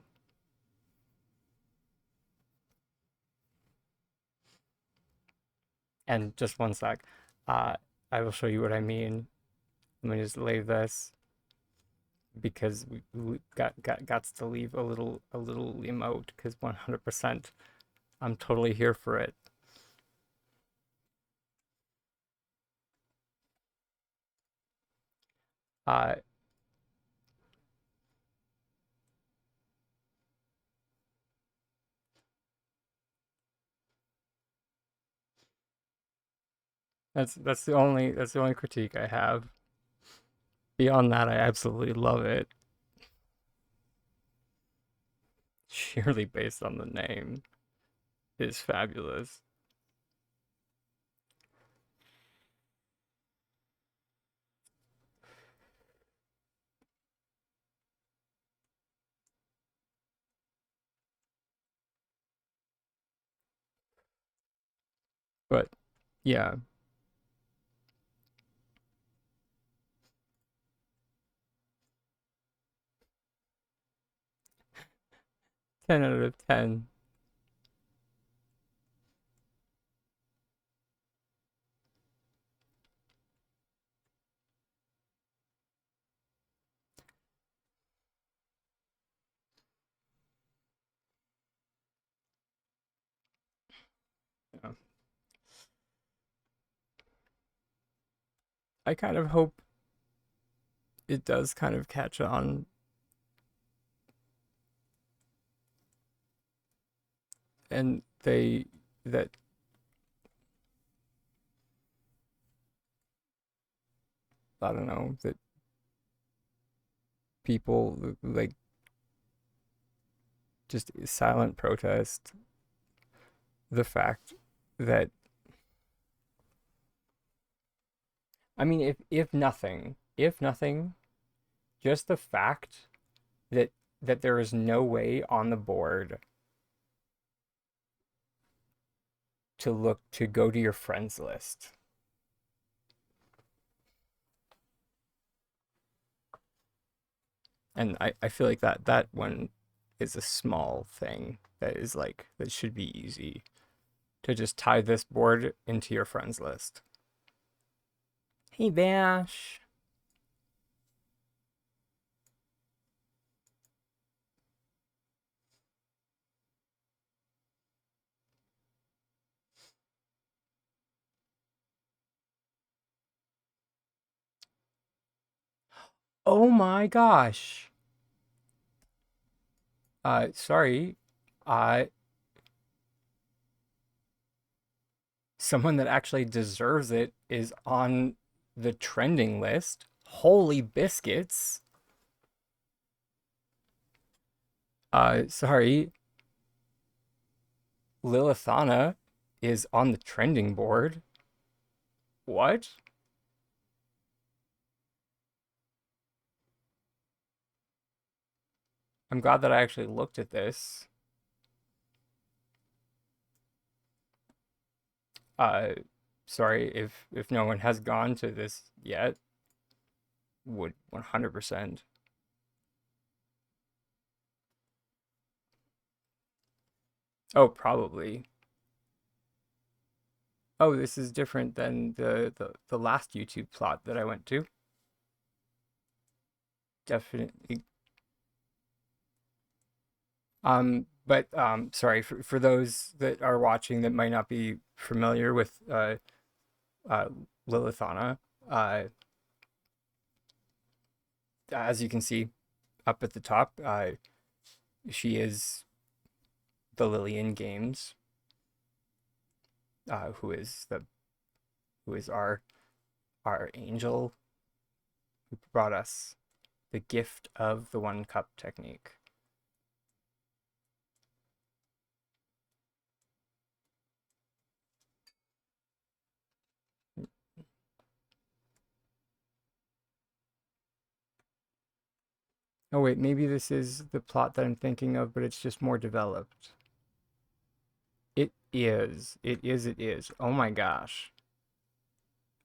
And just one sec. Uh, I will show you what I mean. Let me just leave this because we got to leave a little emote because 100% I'm totally here for it. Uh, that's the only critique I have. Beyond that, I absolutely love it. Sheerly based on the name is fabulous. But yeah, 10 out of 10. Yeah. I kind of hope it does kind of catch on, and that I don't know, that people like just silent protest the fact that, I mean, if nothing, just the fact that there is no way on the board to go to your friends list. And I feel like that one is a small thing that is like that should be easy to just tie this board into your friends list. Hey Bash. Oh my gosh. Sorry. Uh Someone that actually deserves it is on the trending list. Holy biscuits. Sorry. Lilithana is on the trending board. What? I'm glad that I actually looked at this. Uh, Sorry if no one has gone to this yet. Would 100%. Oh, probably. Oh, this is different than the last YouTube plot that I went to. Definitely. But sorry for those that are watching that might not be familiar with uh Lilithana. Uh, as you can see up at the top, she is the Lillian Games, who is our angel who brought us the gift of the one cup technique. Oh wait, maybe this is the plot that I'm thinking of, but it's just more developed. It is. It is. It is. Oh my gosh.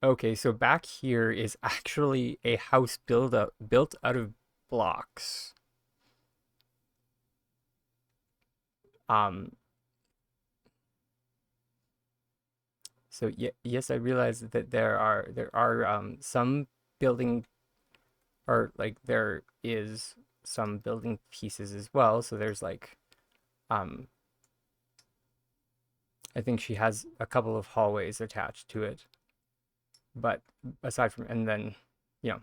Okay, so back here is actually a house built out of blocks. Um, so yes, I realize that there are some building, or like there is some building pieces as well. So there's like um I think she has a couple of hallways attached to it. But aside from, and then, you know,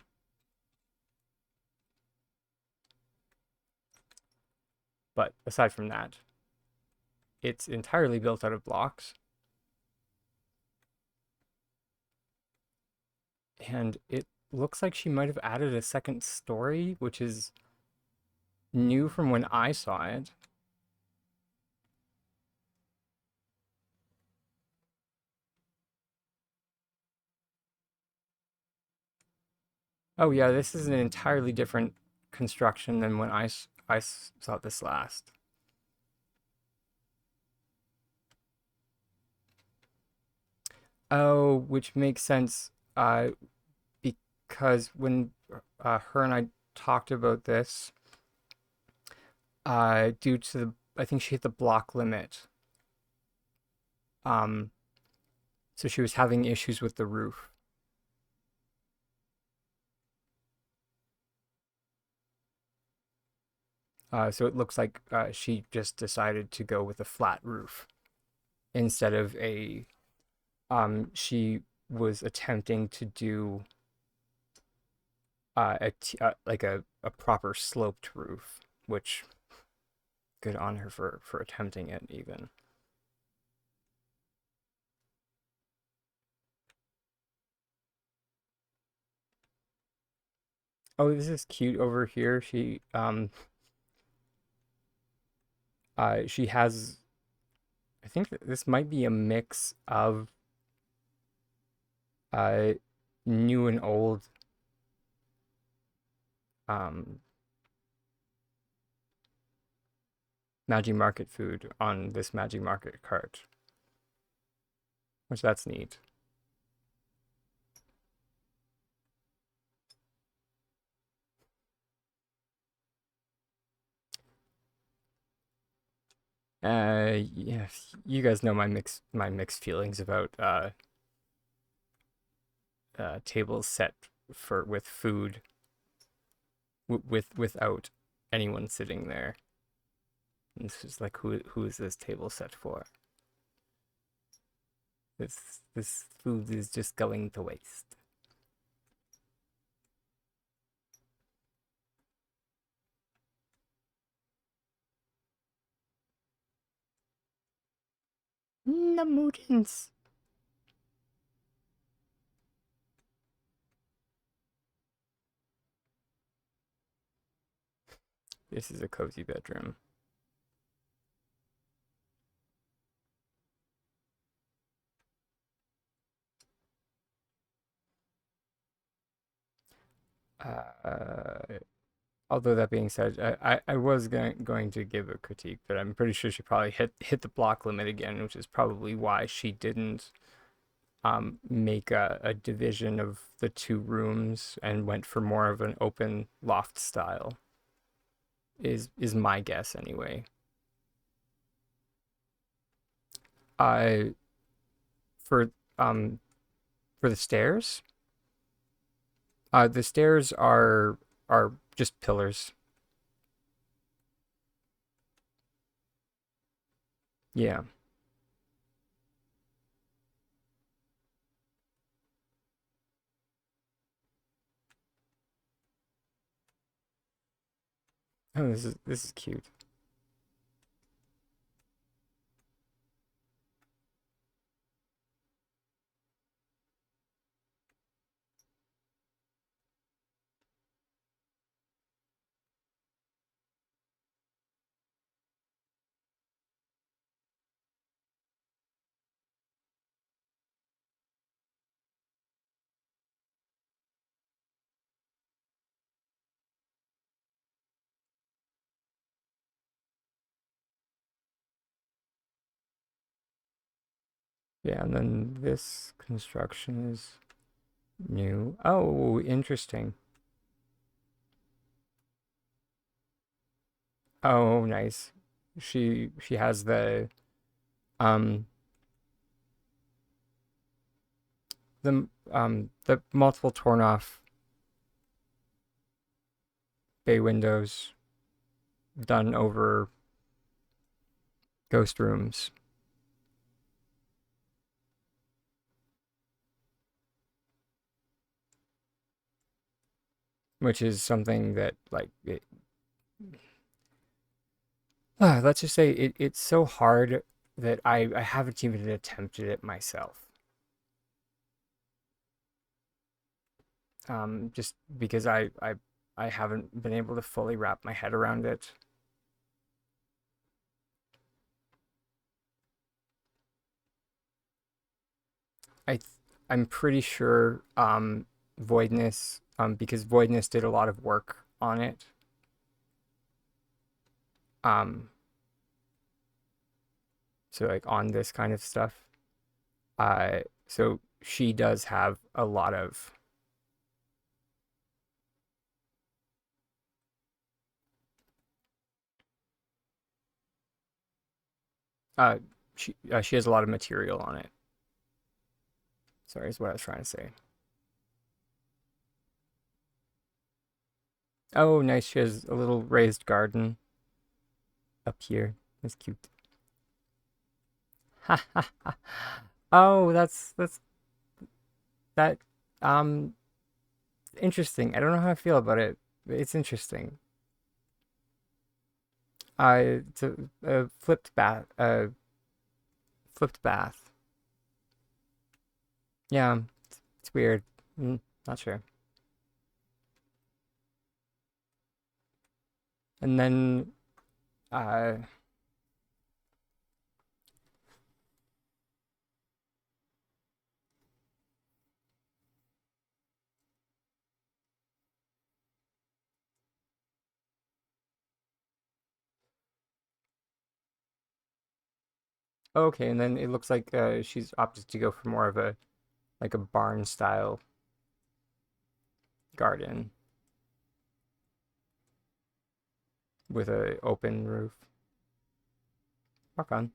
but aside from that, it's entirely built out of blocks. And it looks like she might have added a second story, which is new from when I saw it. Oh yeah, this is an entirely different construction than when I saw this last. Oh, which makes sense. Because when her and I talked about this, due to I think she hit the block limit. Um, so she was having issues with the roof. So it looks like she just decided to go with a flat roof instead of a. She was attempting to do like a proper sloped roof, which good on her for attempting it even. Oh, this is cute over here. She has, I think that this might be a mix of uh new and old um Magic Market food on this Magic Market cart, which that's neat. Yeah, you guys know my mixed feelings about tables set for with food without anyone sitting there. It's just like who is this table set for? This food is just going to waste. Namudins. This is a cozy bedroom. Uh, Although that being said, I was going to give a critique, but I'm pretty sure she probably hit the block limit again, which is probably why she didn't make a division of the two rooms and went for more of an open loft style. Is my guess anyway. I for um for the stairs are just pillars. Yeah. Oh, this is cute. Yeah, and then this construction is new. Oh, interesting. Oh, nice. She has um the multiple torn off bay windows done over ghost rooms, which is something that let's just say it's so hard that I haven't even attempted it myself. Just because I haven't been able to fully wrap my head around it. I th I'm pretty sure Voidness because Voidness did a lot of work on it. Um so like on this kind of stuff. So she does have a lot of uh she has a lot of material on it. Sorry, is what I was trying to say. Oh, nice. She has a little raised garden up here. That's cute. Ha ha ha. Oh, that's that um interesting. I don't know how I feel about it, but it's interesting. It's a flipped bath. Yeah, it's weird. Not sure. And then uh okay, and then it looks like she's opted to go for more of a like a barn style garden with a open roof. Rock on.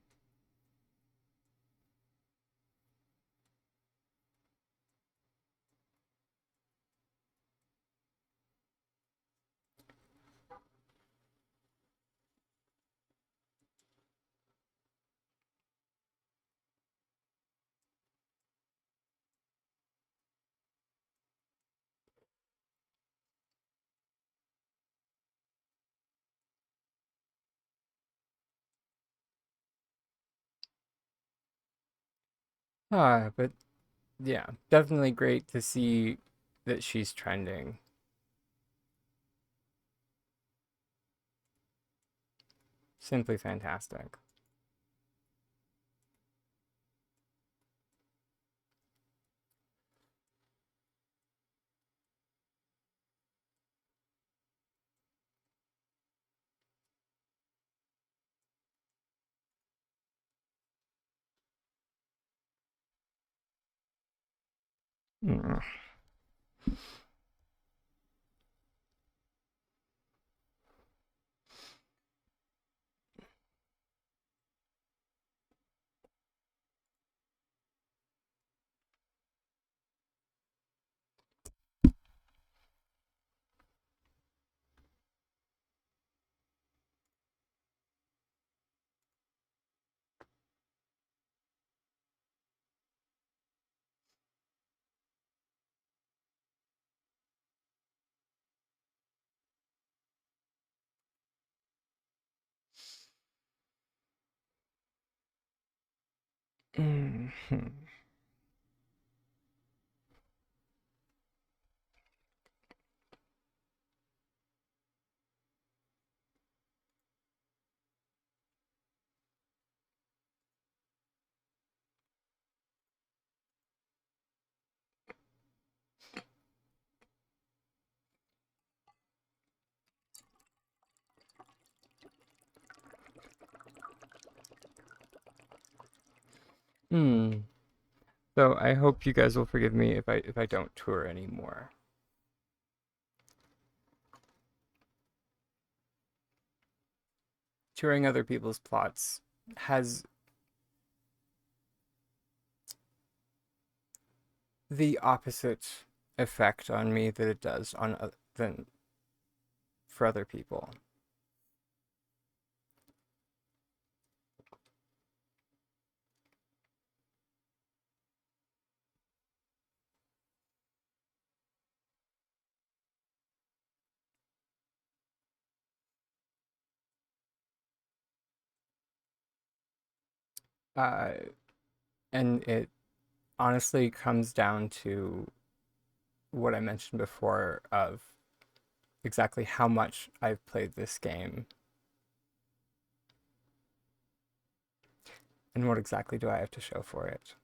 But yeah, definitely great to see that she's trending. Simply fantastic. Mm. Mhm. Hmm. So I hope you guys will forgive me if I don't tour anymore. Touring other people's plots has the opposite effect on me that it does on than for other people. Uh, and it honestly comes down to what I mentioned before of exactly how much I've played this game and what exactly do I have to show for it.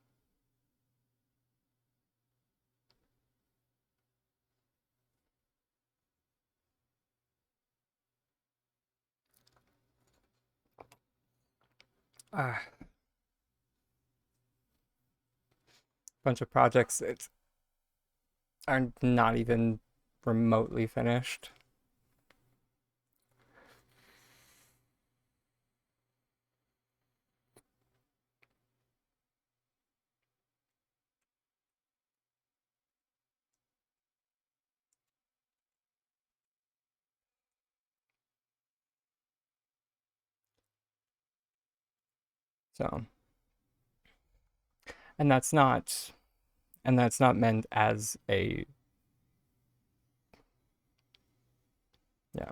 Uh, bunch of projects that are not even remotely finished. So, and that's not meant as a, yeah.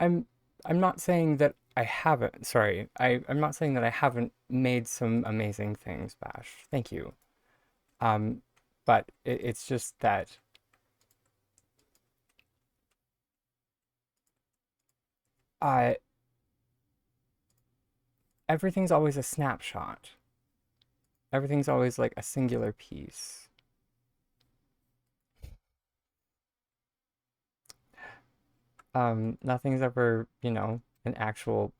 I'm I'm not saying that I haven't, sorry. I'm not saying that I haven't made some amazing things, Bash. Thank you. Um, but it's just that I everything's always a snapshot. Everything's always like a singular piece. Nothing's ever, an actual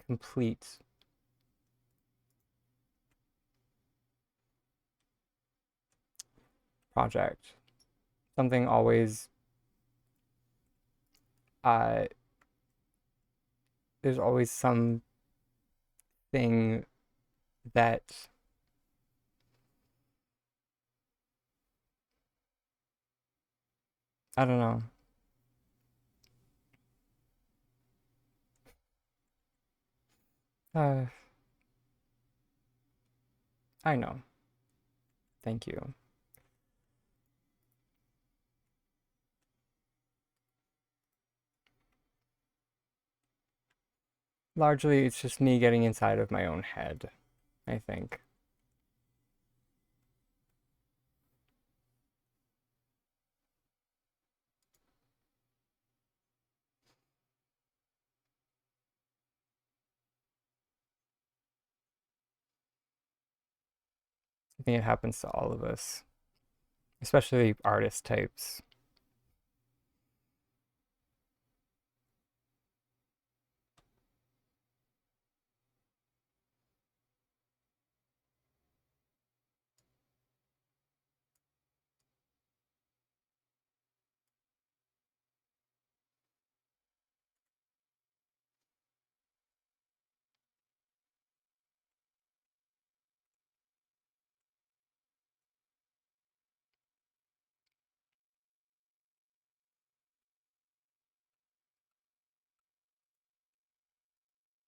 complete project. Something always, uh, there's always something that, I don't know. Uh, I know. Thank you. Largely, it's just me getting inside of my own head, I think. I think it happens to all of us, especially artist types.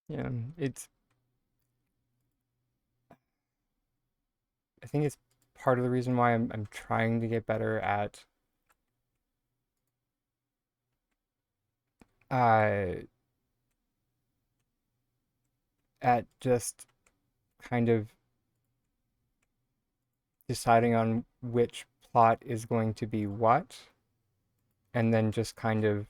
Yeah, I think it's part of the reason why I'm trying to get better uh at just kind of deciding on which plot is going to be what, and then just kind of,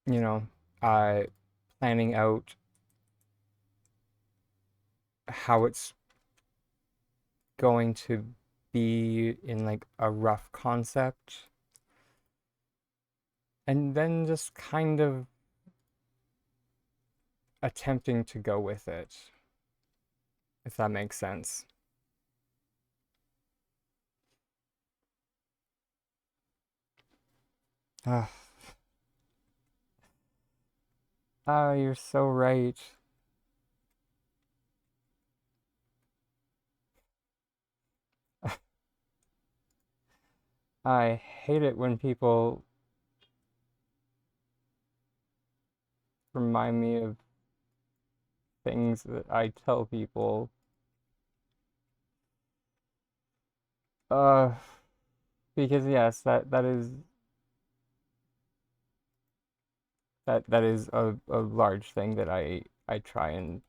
you know, uh planning out how it's going to be in like a rough concept, and then just kind of attempting to go with it, if that makes sense. Ah, oh, you're so right. I hate it when people remind me of things that I tell people. Uh, because yes, that is a large thing that I try and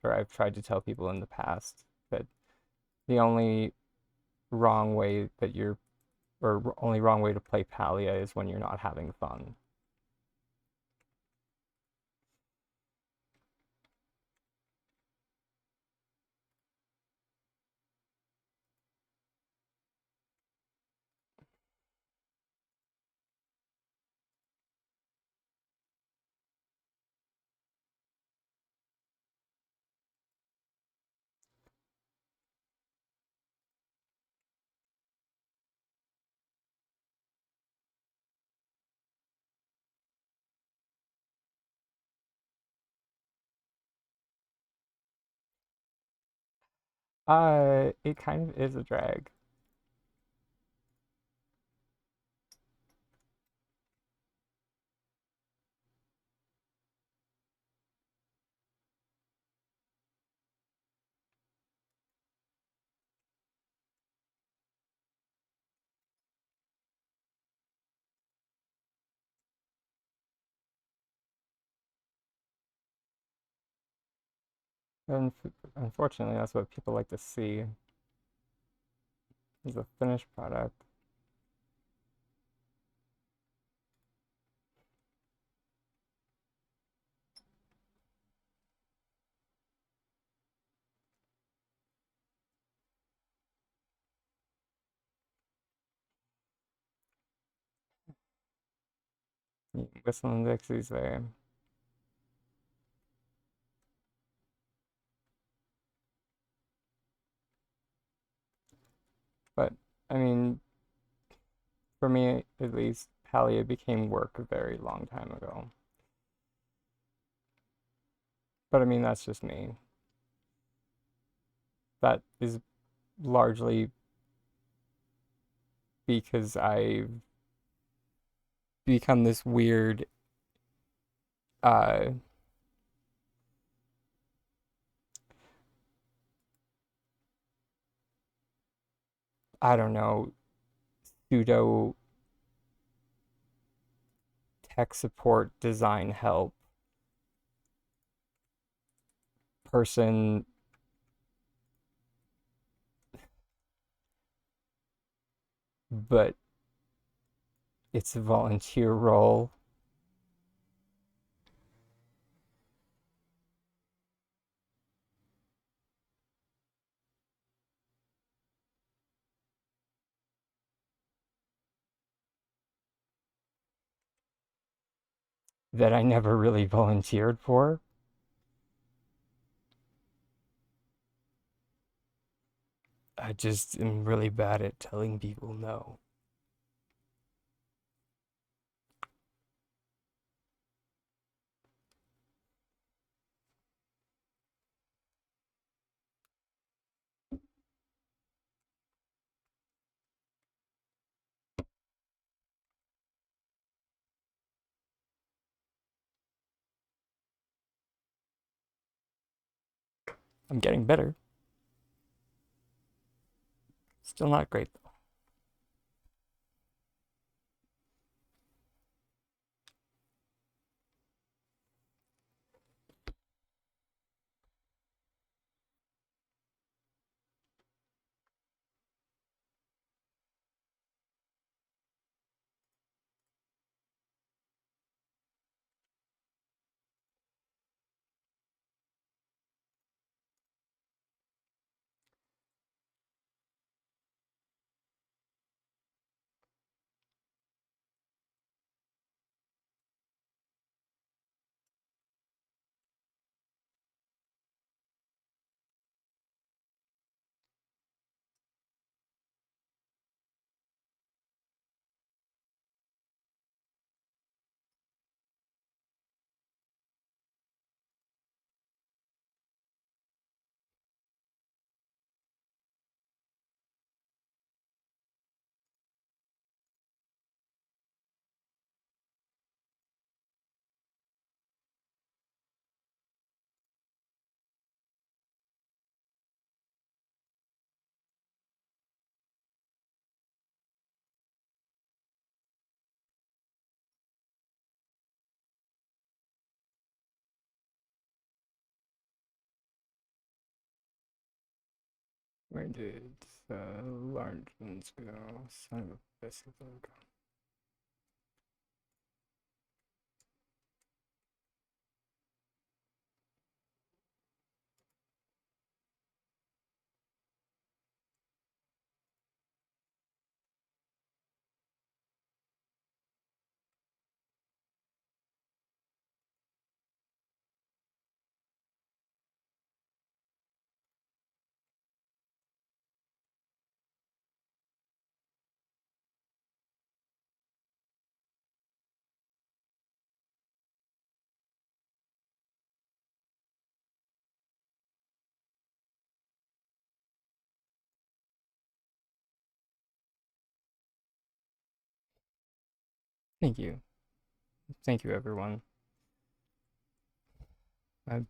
or I've tried to tell people in the past that the only wrong way that you're or only wrong way to play Palia is when you're not having fun. It kind of is a drag. And unfortunately, that's what people like to see is the finished product. Whistling Dixie's there. But, I mean, for me at least, Palia became work a very long time ago. But I mean, that's just me. That is largely because I've become this weird, uh, I don't know, pseudo tech support design help person, but it's a volunteer role that I never really volunteered for. I just am really bad at telling people no. I'm getting better. Still not great though. Where did the large ones go? Son of a biscuit. Thank you. Thank you, everyone. I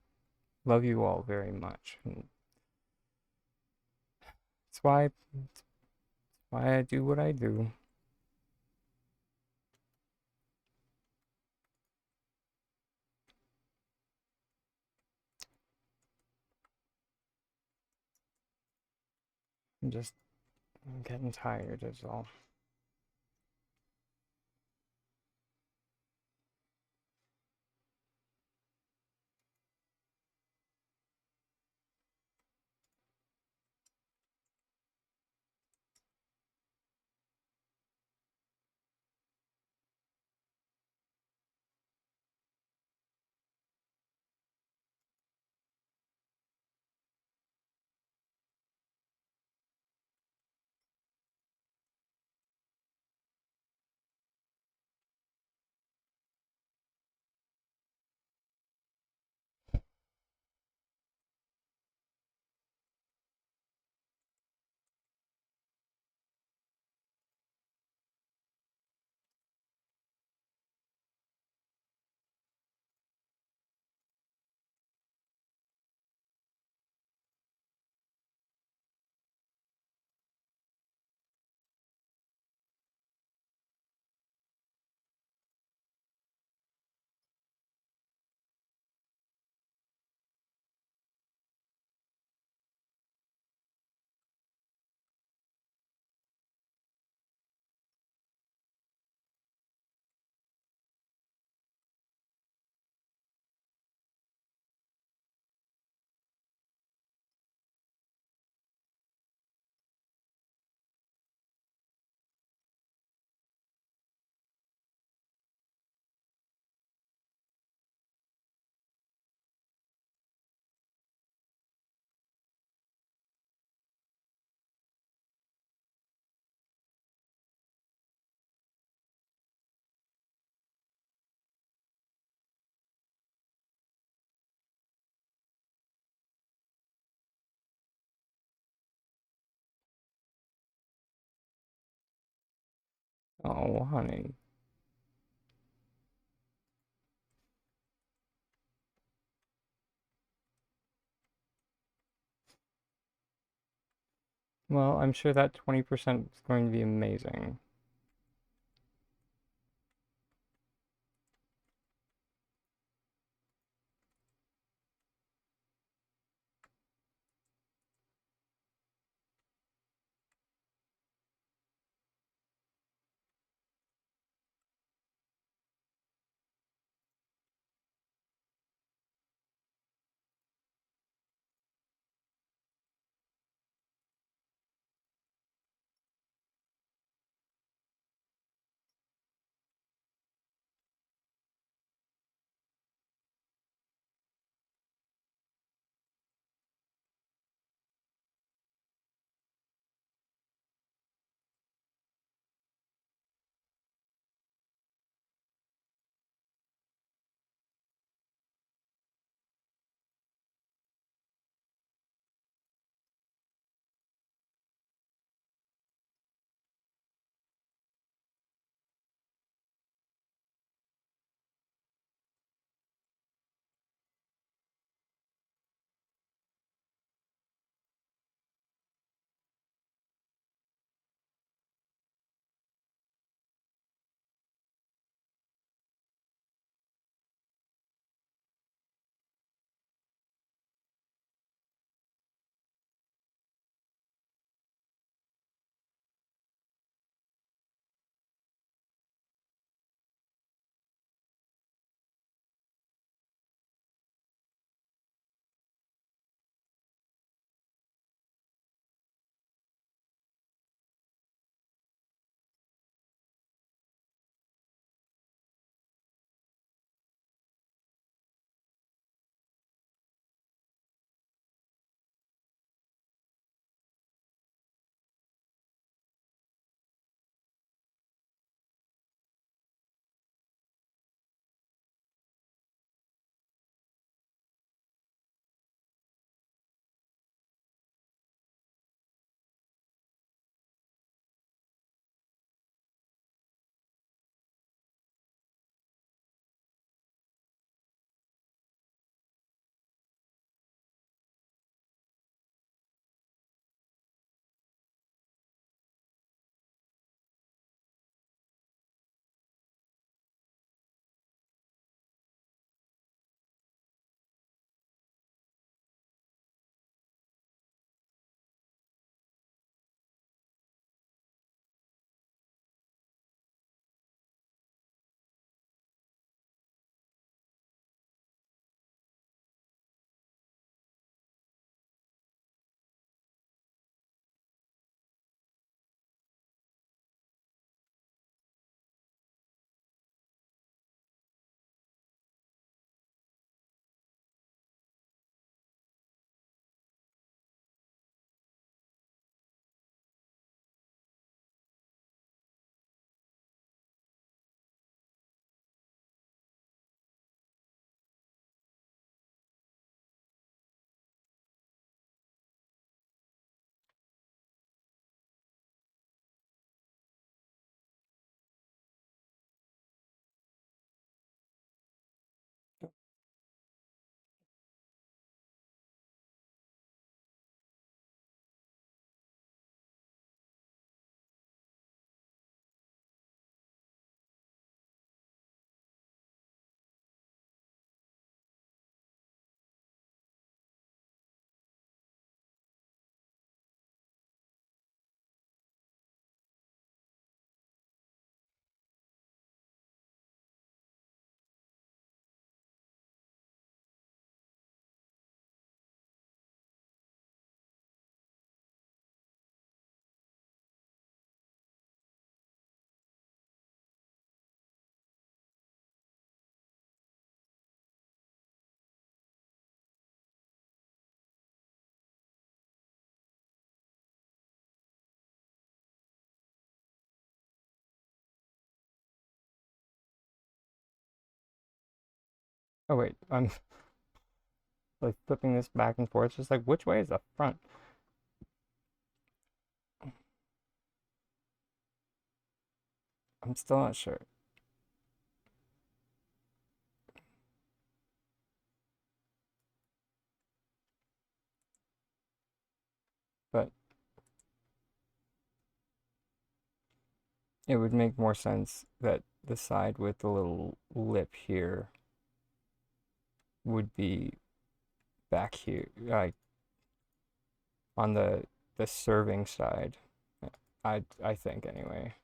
love you all very much. And that's why I do what I do. I'm getting tired is all. Oh, honey. Well, I'm sure that 20% is going to be amazing. Oh wait, I'm like flipping this back and forth, just like which way is the front? I'm still not sure. But it would make more sense that the side with the little lip here would be back here, like on the serving side. I think anyway.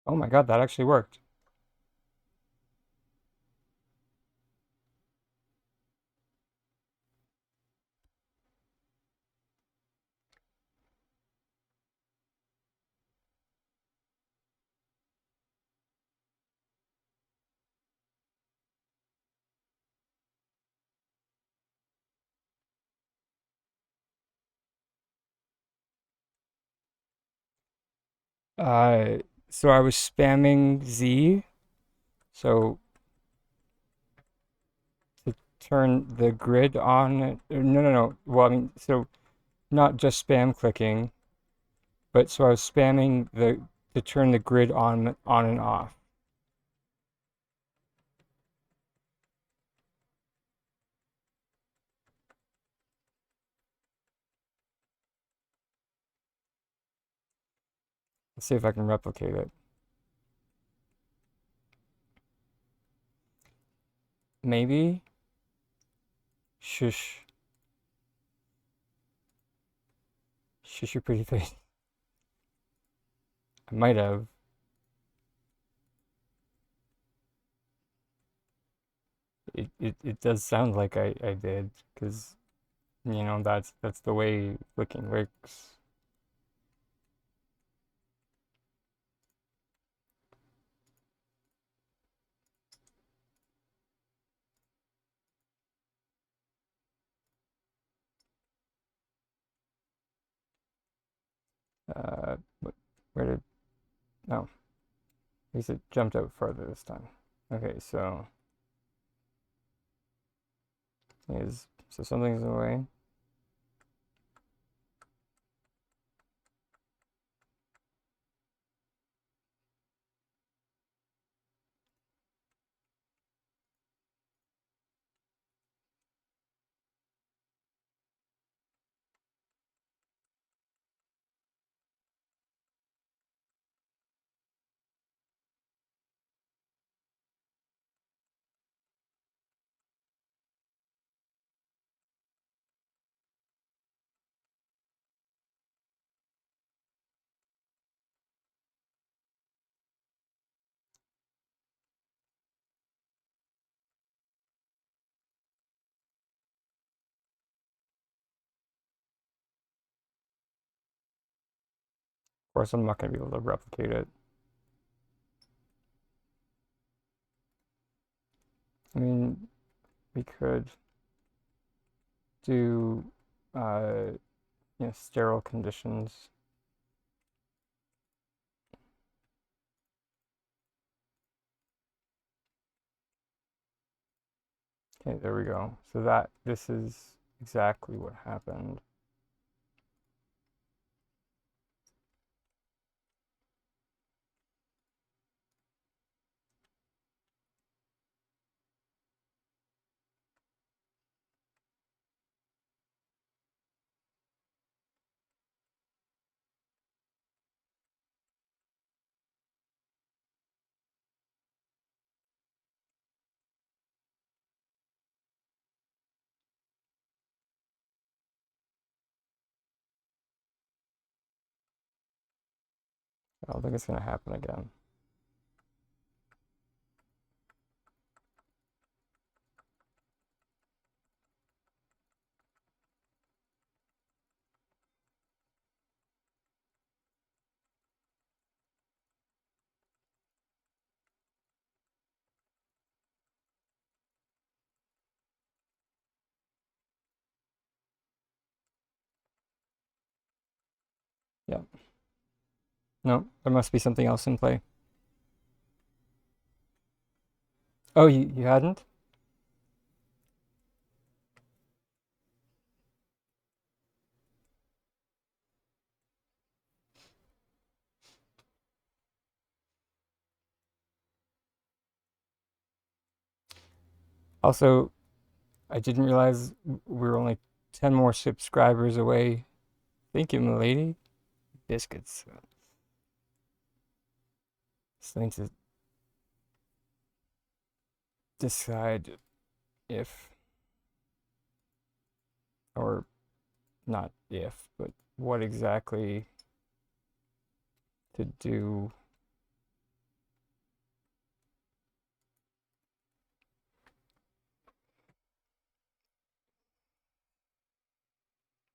Oh my God, that actually worked. Uh, so I was spamming Z, so to turn the grid on. No, no, no. Well, I mean, so not just spam clicking, but so I was spamming the to turn the grid on and off. Let's see if I can replicate it. Maybe. Shush. Shush your pretty face. I might have. It does sound like I did, because that's the way clicking works. What, where did, no, least it jumped out farther this time. Okay, so something's in the way. Of course, I'm not going to be able to replicate it. I mean, we could do, sterile conditions. Okay, there we go. So this is exactly what happened. I don't think it's going to happen again. Yeah. No, there must be something else in play. Oh, you hadn't? Also, I didn't realize we were only 10 more subscribers away. Thank you, milady. Biscuits. Still need to decide if, or not if, but what exactly to do.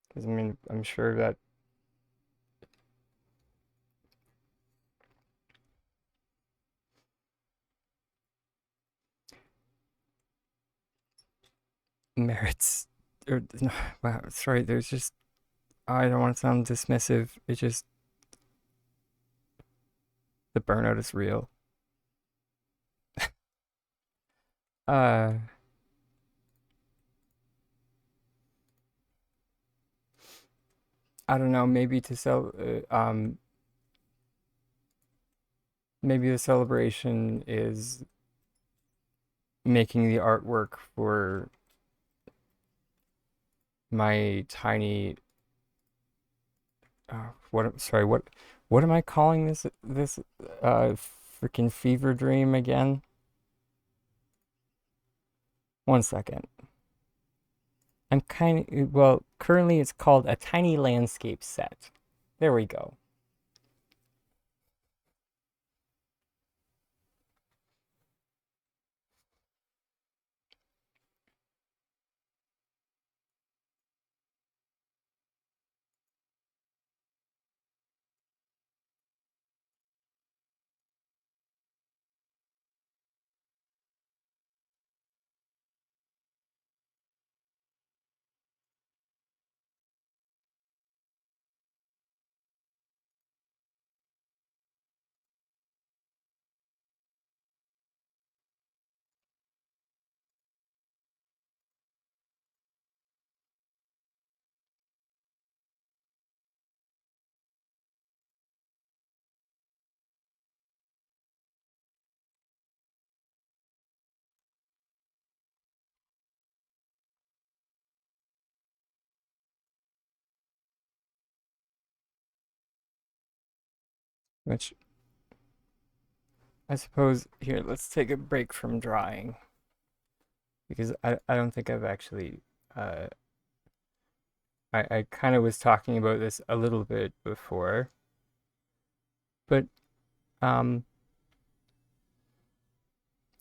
Because, I mean, I'm sure that merits, or, no, wow, sorry, there's just, I don't want to sound dismissive. It's just, the burnout is real. Uh, I don't know, maybe to sell, maybe the celebration is making the artwork for my tiny what am I calling this freaking fever dream again? One second. Currently it's called a tiny landscape set. There we go. which I suppose, here, let's take a break from drawing, because I don't think I've actually, I kind of was talking about this a little bit before, but um,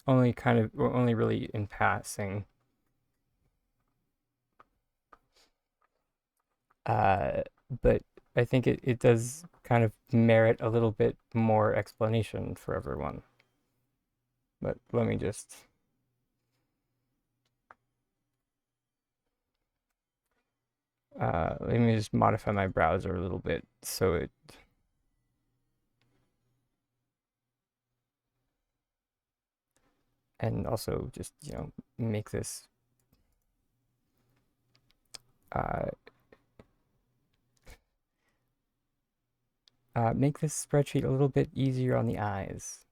only really in passing. But I think it does kind of merit a little bit more explanation for everyone. But let me just modify my browser a little bit so it and also just, make this uh, make this spreadsheet a little bit easier on the eyes.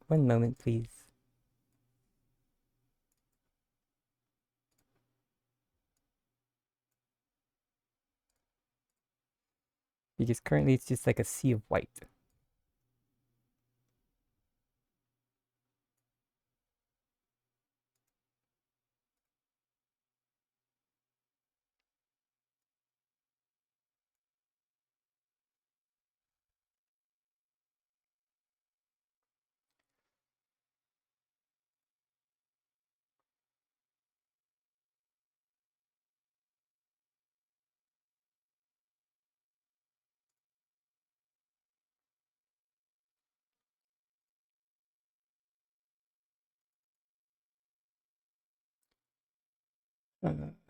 One moment, please. Because currently it's just like a sea of white.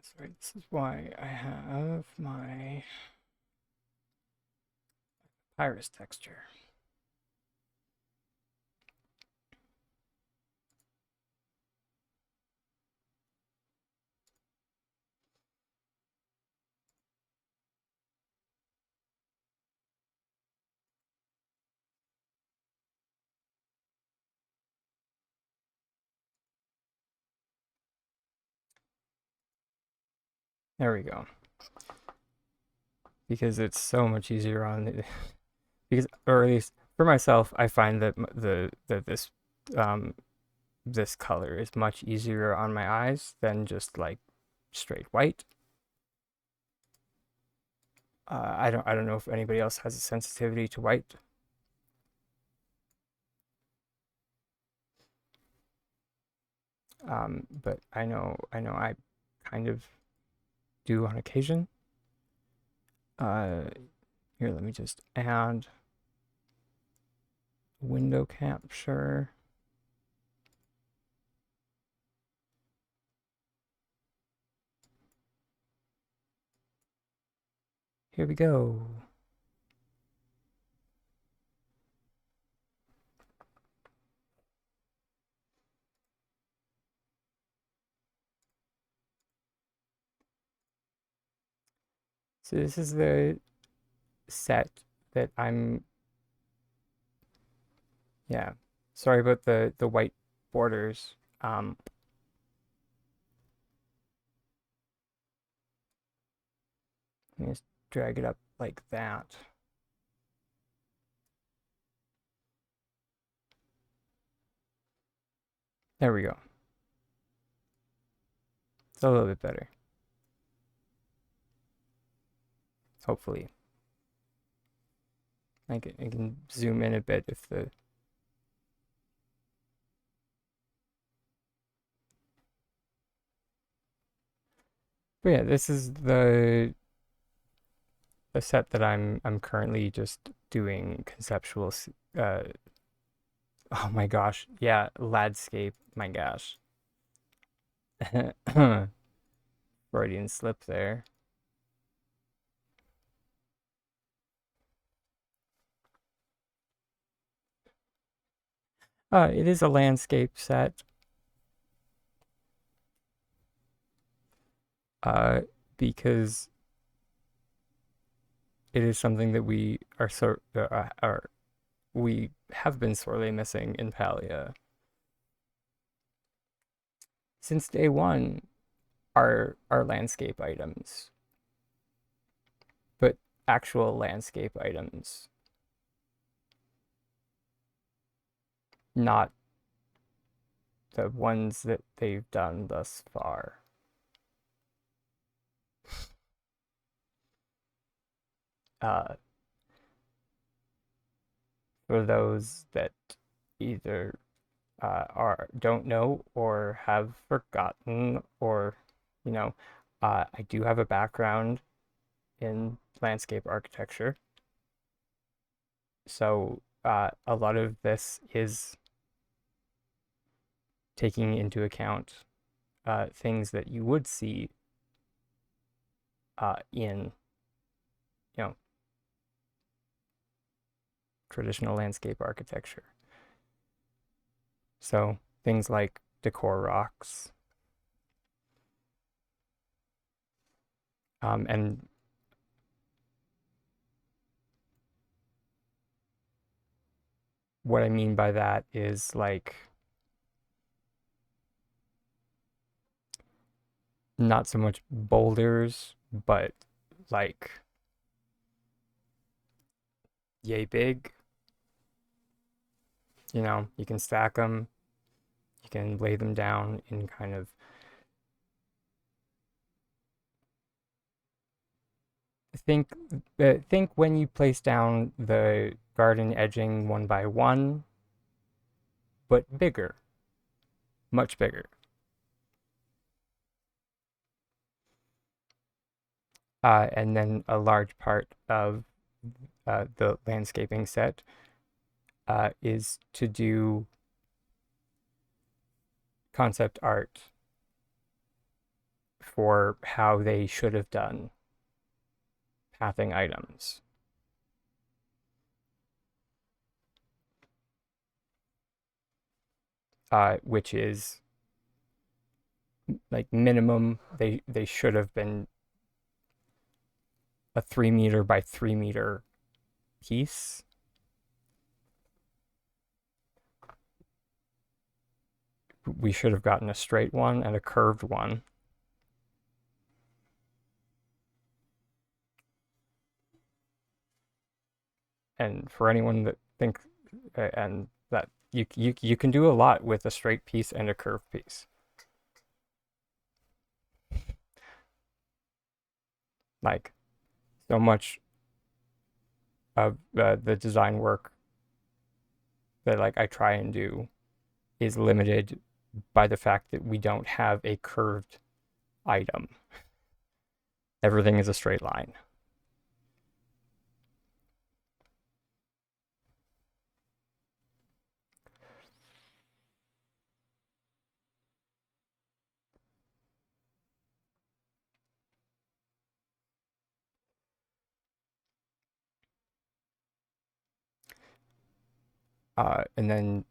Sorry, this is why I have my iris texture. There we go. Because it's so much easier on the, because, or at least for myself, I find that this color is much easier on my eyes than just like straight white. I don't know if anybody else has a sensitivity to white. But I know I kind of do on occasion. Here, let me just add window capture. Here we go. So this is the set that yeah, sorry about the white borders. Let me just drag it up like that. There we go. It's a little bit better. Hopefully. I can zoom in a bit if the But yeah, this is the set that I'm currently just doing conceptual oh my gosh. Yeah, landscape. My gosh. Freudian slip there. It is a landscape set. Because it is something that we we have been sorely missing in Palia. Since day one, our landscape items, but actual landscape items. not the ones that they've done thus far. For those that either don't know or have forgotten, or I do have a background in landscape architecture, so a lot of this is taking into account things that you would see in traditional landscape architecture. So things like decor rocks, and what I mean by that is like not so much boulders, but like yay big. You can stack them, you can lay them down in kind of think think when you place down the garden edging one by one, but bigger, much bigger. And then a large part of the landscaping set is to do concept art for how they should have done pathing items. Which is like minimum, they should have been a 3 meter by 3 meter piece. We should have gotten a straight one and a curved one. And for anyone that thinks and that you can do a lot with a straight piece and a curved piece. Like so much of the design work that like I try and do is limited by the fact that we don't have a curved item. Everything is a straight line. And then,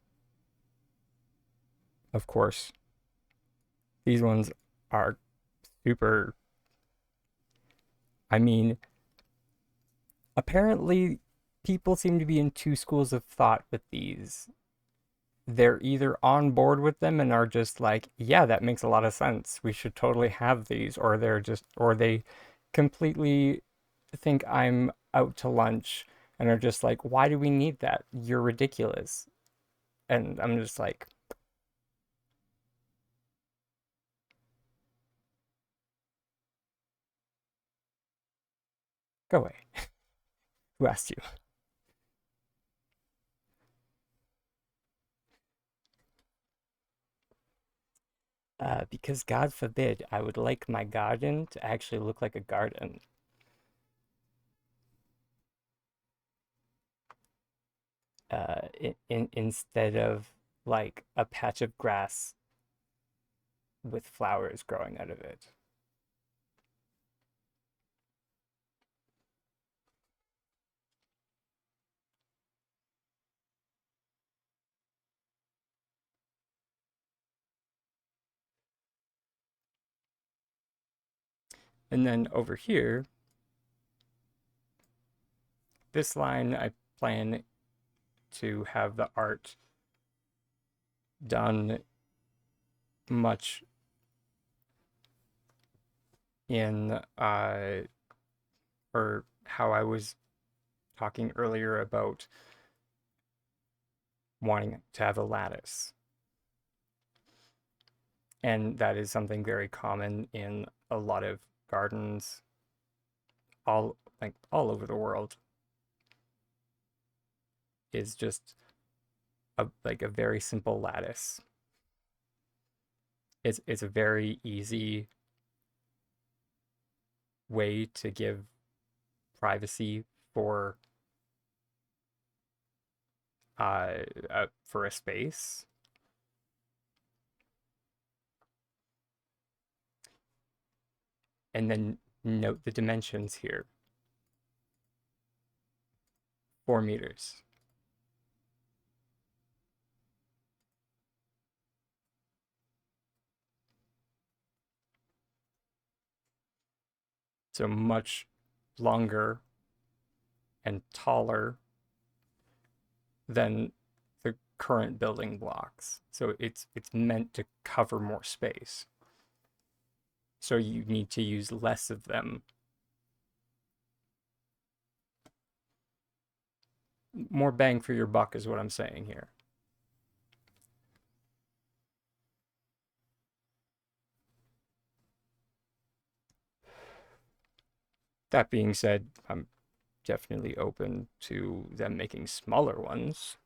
of course, these ones are super. I mean, apparently, people seem to be in two schools of thought with these. They're either on board with them and are just like, yeah, that makes a lot of sense. We should totally have these, or or they completely think I'm out to lunch and are just like, why do we need that? You're ridiculous. And I'm just like, go away. Who asked you? Because God forbid, I would like my garden to actually look like a garden. Instead of like a patch of grass with flowers growing out of it. And then over here, this line, I plan to have the art done much in or how I was talking earlier about wanting to have a lattice. And that is something very common in a lot of gardens all over the world, is just a very simple lattice. It's a very easy way to give privacy for a space. And then note the dimensions here. 4 meters. So much longer and taller than the current building blocks. So it's meant to cover more space. So you need to use less of them. More bang for your buck is what I'm saying here. That being said, I'm definitely open to them making smaller ones.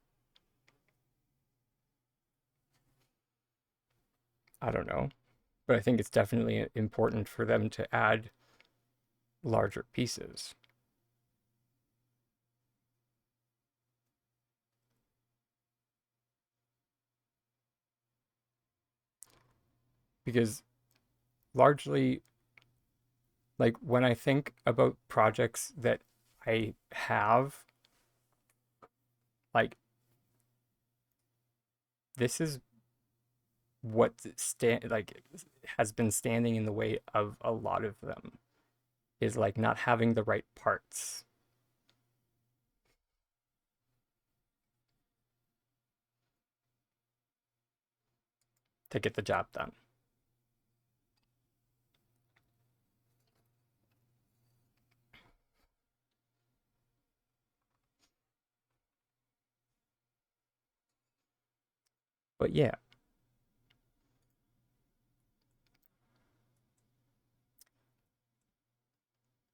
I don't know, but I think it's definitely important for them to add larger pieces. Because largely, like when I think about projects that I have, like this is what has been standing in the way of a lot of them, is like not having the right parts to get the job done. But yeah.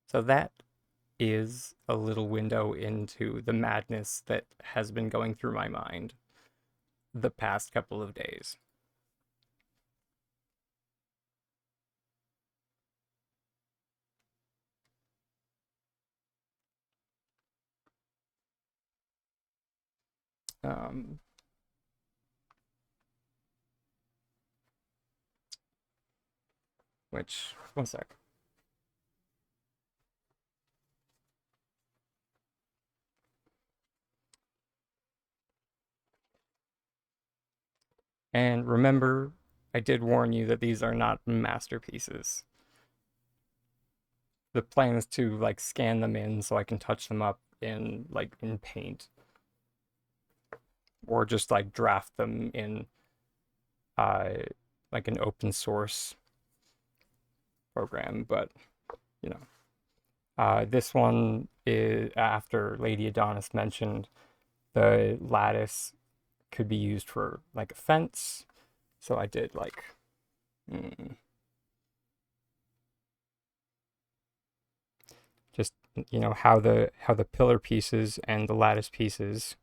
So that is a little window into the madness that has been going through my mind the past couple of days. Um, which, one sec. And remember, I did warn you that these are not masterpieces. The plan is to like scan them in so I can touch them up in Paint, or just like draft them in uh like an open source program. But you know, this one is after Lady Adonis mentioned the lattice could be used for like a fence, so I did like just how the pillar pieces and the lattice pieces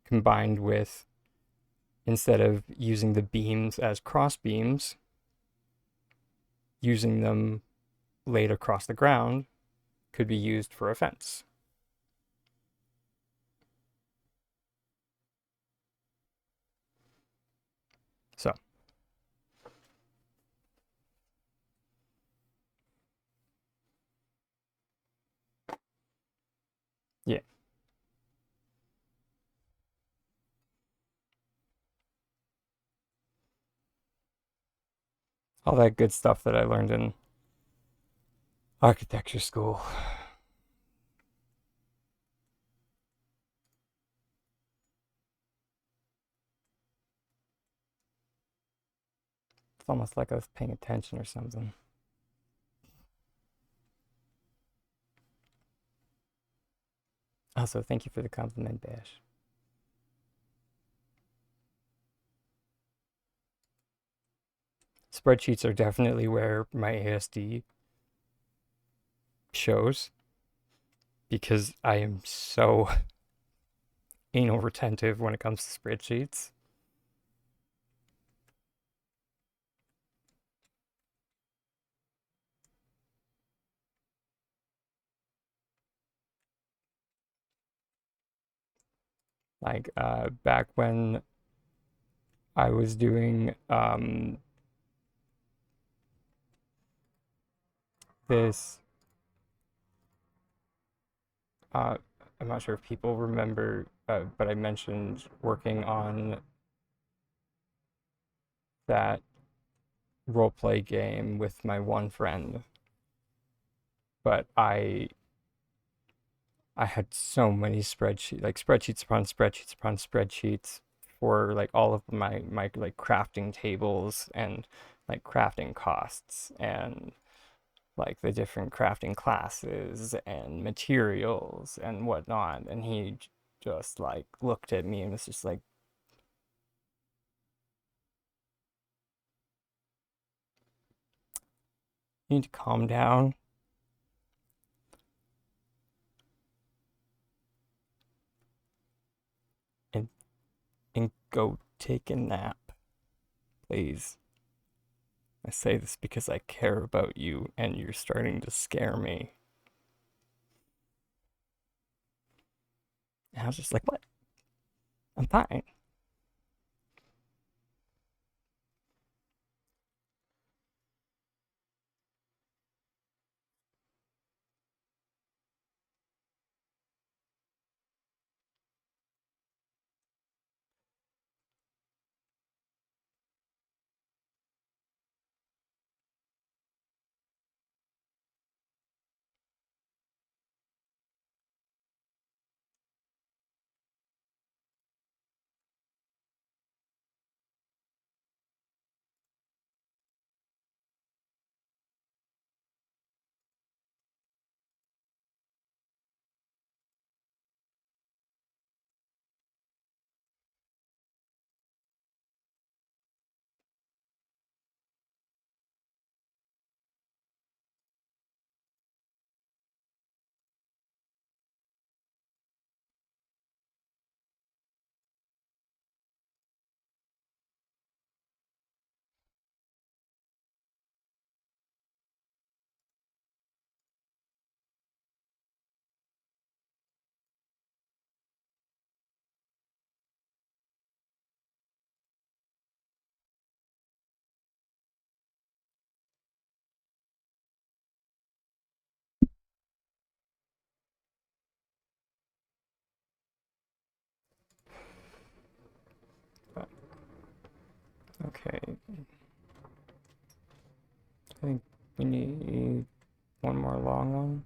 combined with, instead of using the beams as cross beams, using them laid across the ground could be used for a fence. So yeah, all that good stuff that I learned in architecture school. It's almost like I was paying attention or something. Also, thank you for the compliment, Bash. Spreadsheets are definitely where my ASD shows because I am so anal retentive when it comes to spreadsheets. Like back when I was doing this uh, I'm not sure if people remember, but I mentioned working on that roleplay game with my one friend. But I had so many spreadsheets, like spreadsheets upon spreadsheets upon spreadsheets for like all of my like crafting tables and like crafting costs and like the different crafting classes and materials and whatnot. And he just like looked at me and was just like, "You need to calm down and go take a nap, please. I say this because I care about you and you're starting to scare me." And I was just like, "What? I'm fine." But, okay, I think we need one more long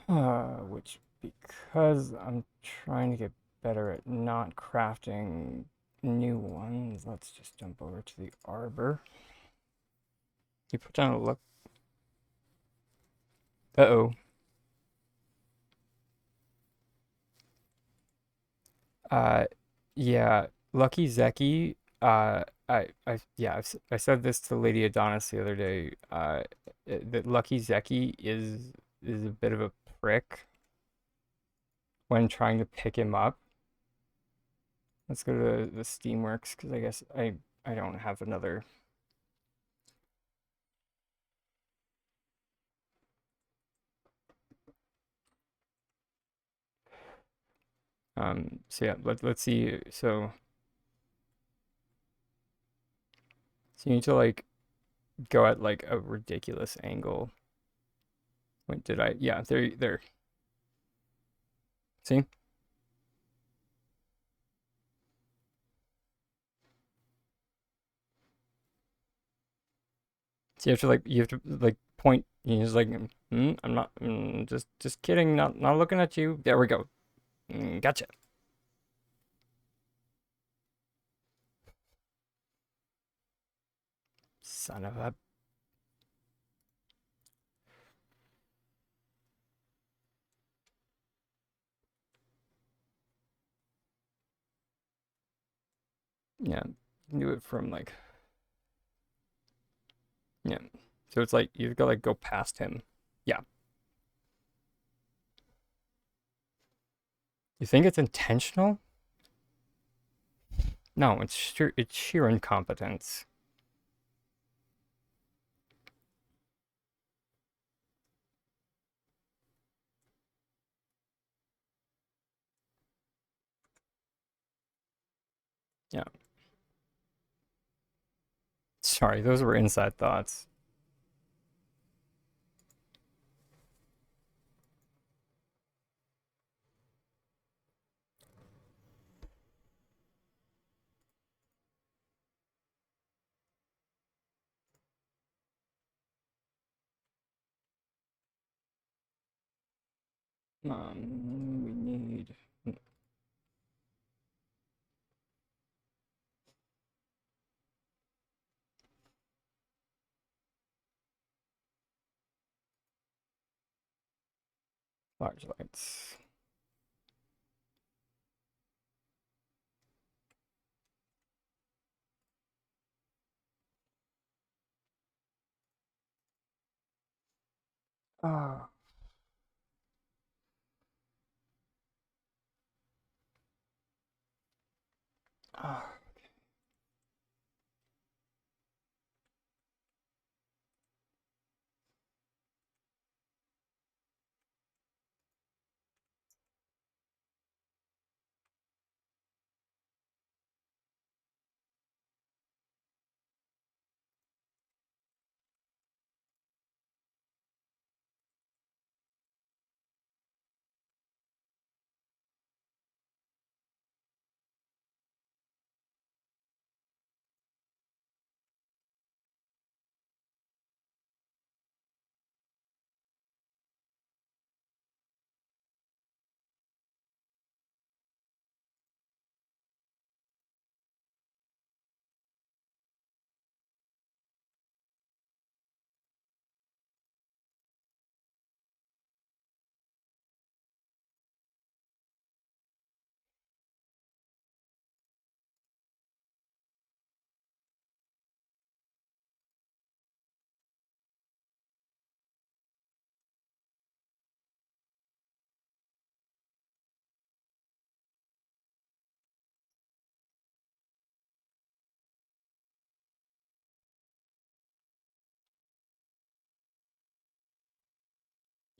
one. Which, because I'm trying to get better at not crafting new ones, let's just jump over to the arbor. You put down a look. Uh-oh. Uh, yeah, Lucky Zeki, yeah, I said this to Lady Adonis the other day, that Lucky Zeki is a bit of a prick when trying to pick him up. Let's go to the Steamworks, because I guess I don't have another. So yeah, let's see. So you need to like go at like a ridiculous angle. Wait, did I? Yeah, there. See? So you have to like point. He's like, I'm not, just kidding. Not looking at you. There we go. Gotcha. Son of a. Yeah, you can do it from like, yeah. So it's like you've got to like go past him. Yeah. You think it's intentional? No, it's sheer incompetence. Yeah. Sorry, those were inside thoughts. We need large lights. Ah. Ah.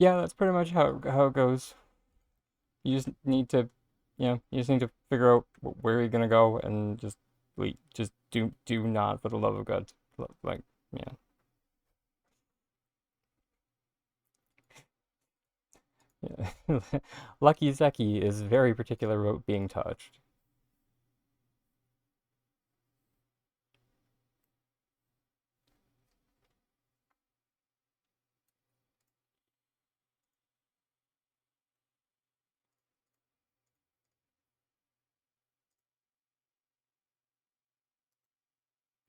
Yeah, that's pretty much how it goes. You just need to, you just need to figure out where you're gonna go and just wait. Just do not, for the love of God, like, yeah. Yeah. Lucky Zeki is very particular about being touched.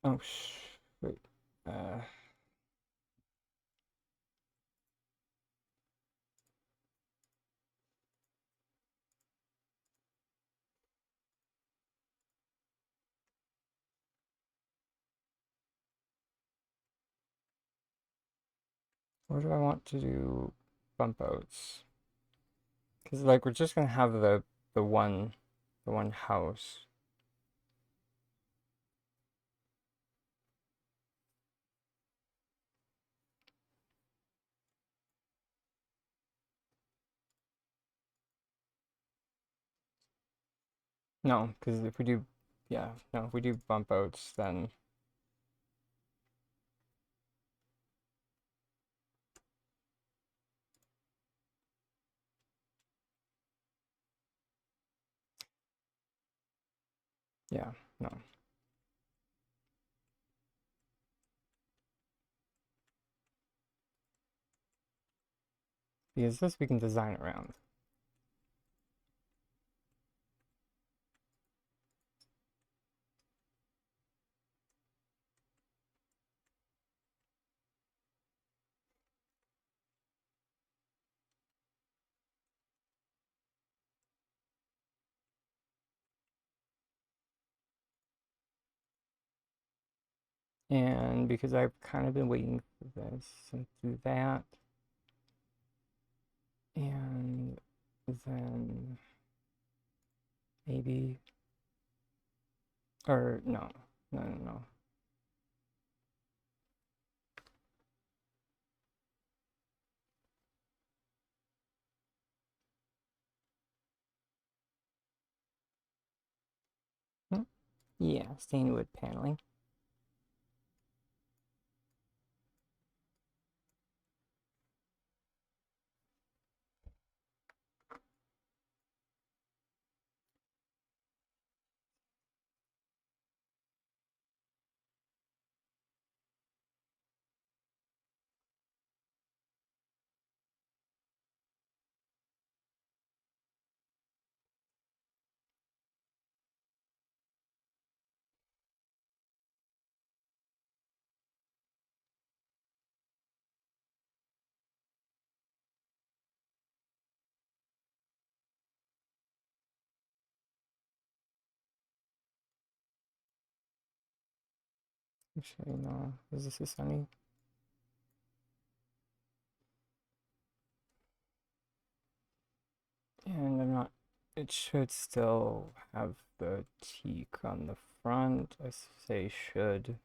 Oh, wait. Uh, where do I want to do bump outs? Because like we're just gonna have the one the one house. No, because if we do, yeah, no, if we do bump outs, then yeah, no. Because this we can design around. And because I've kind of been waiting for this, so do that. And then maybe, or no, no, no, no. Yeah, stained wood paneling. Actually, no. Is this a sunny? And I'm not. It should still have the teak on the front. I say should.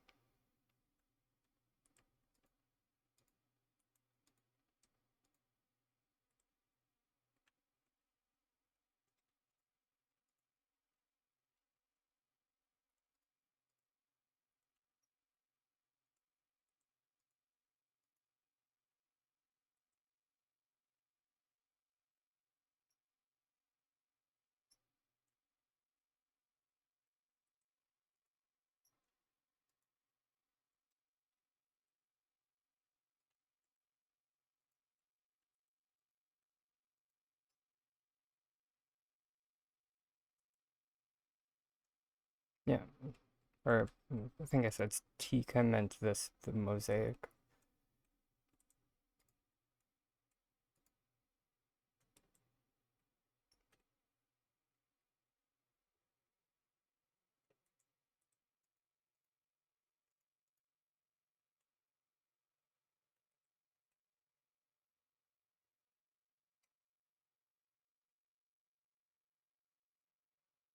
Yeah. Or I think I said teak. I meant this, the mosaic.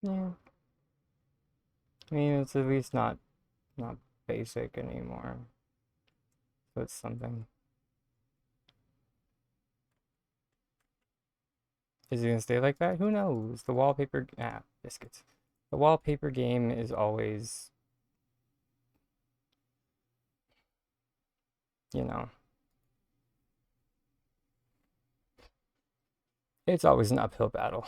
Yeah. I mean, it's at least not basic anymore. So it's something. Is it gonna stay like that? Who knows? The wallpaper, biscuits. The wallpaper game is always, you know, it's always an uphill battle.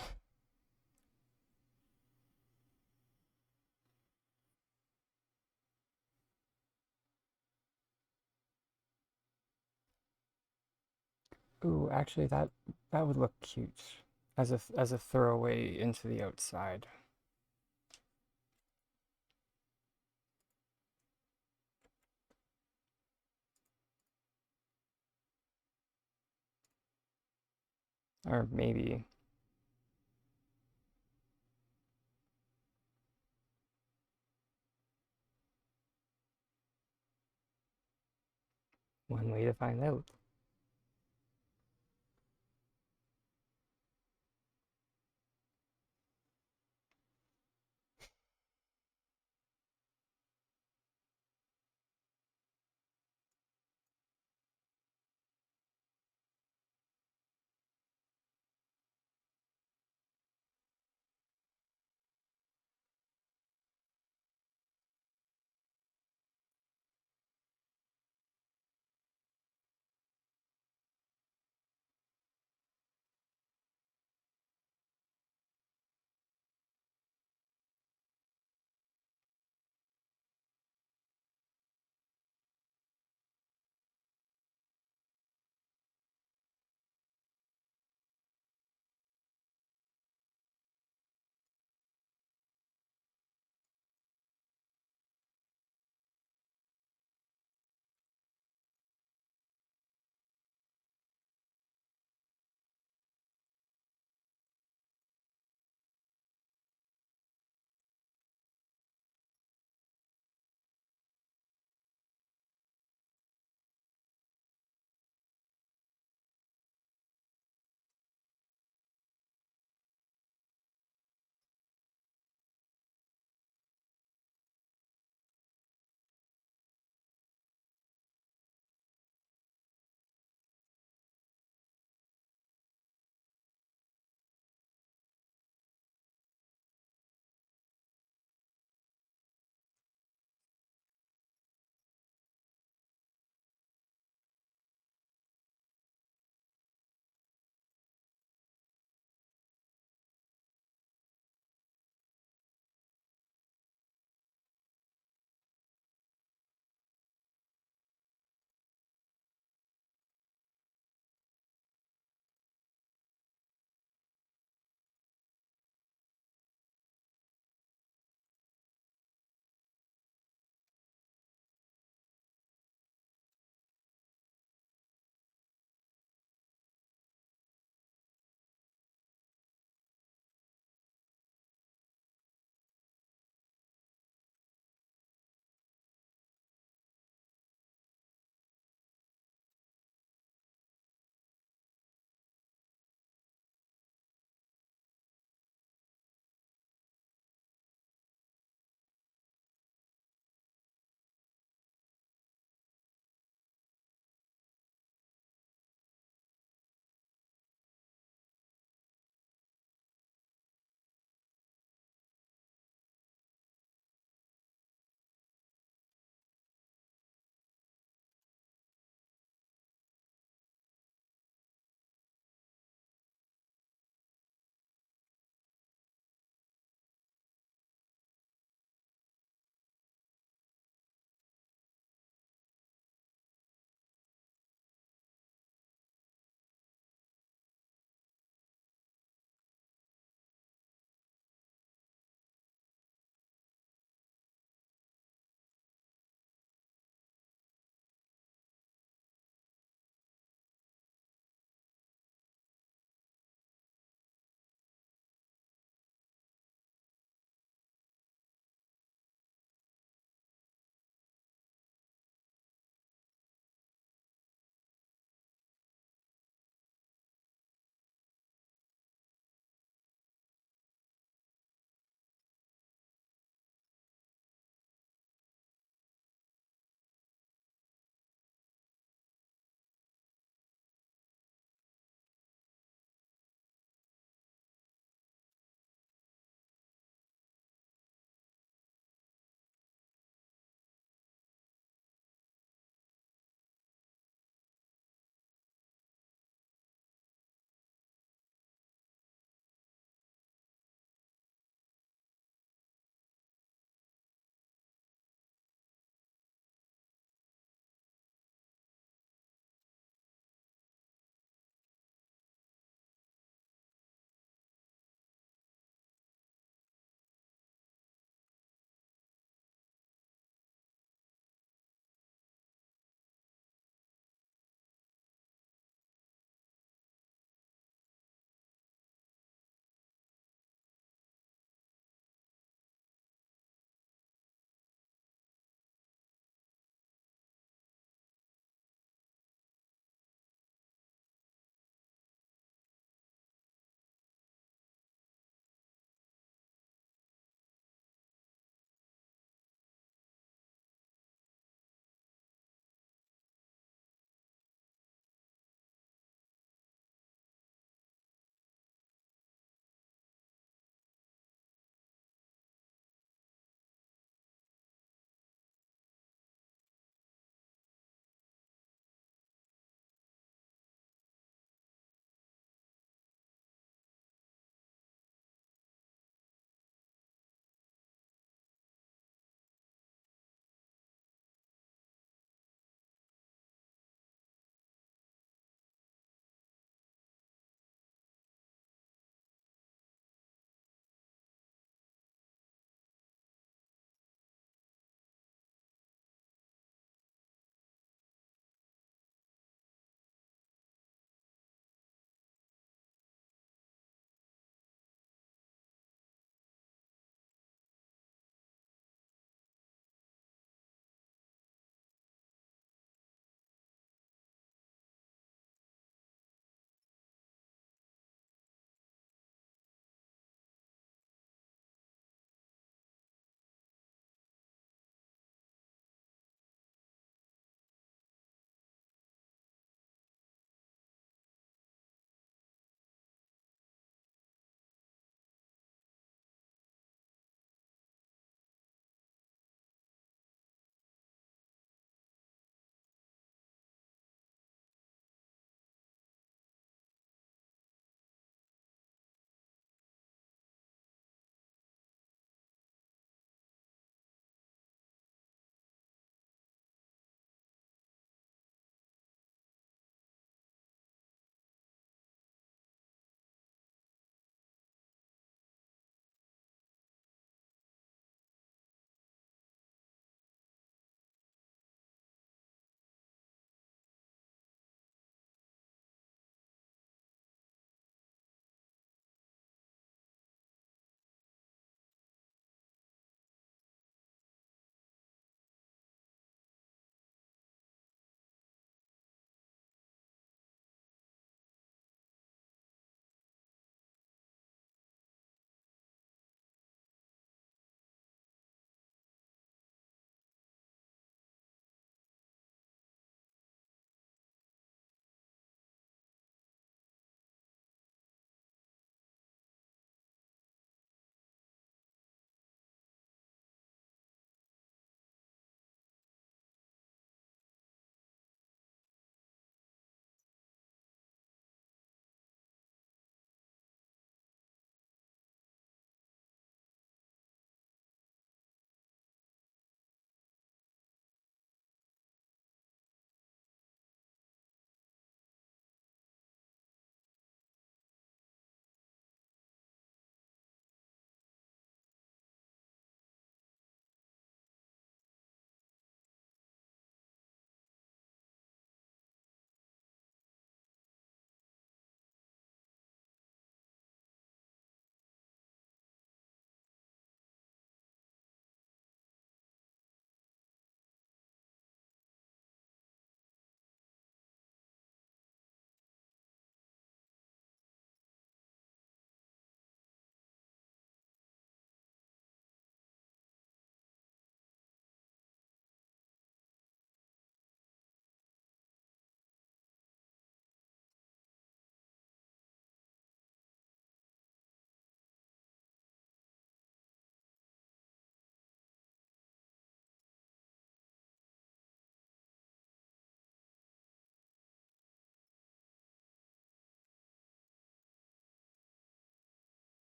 Ooh, actually, that would look cute as a throwaway into the outside. Or maybe one way to find out.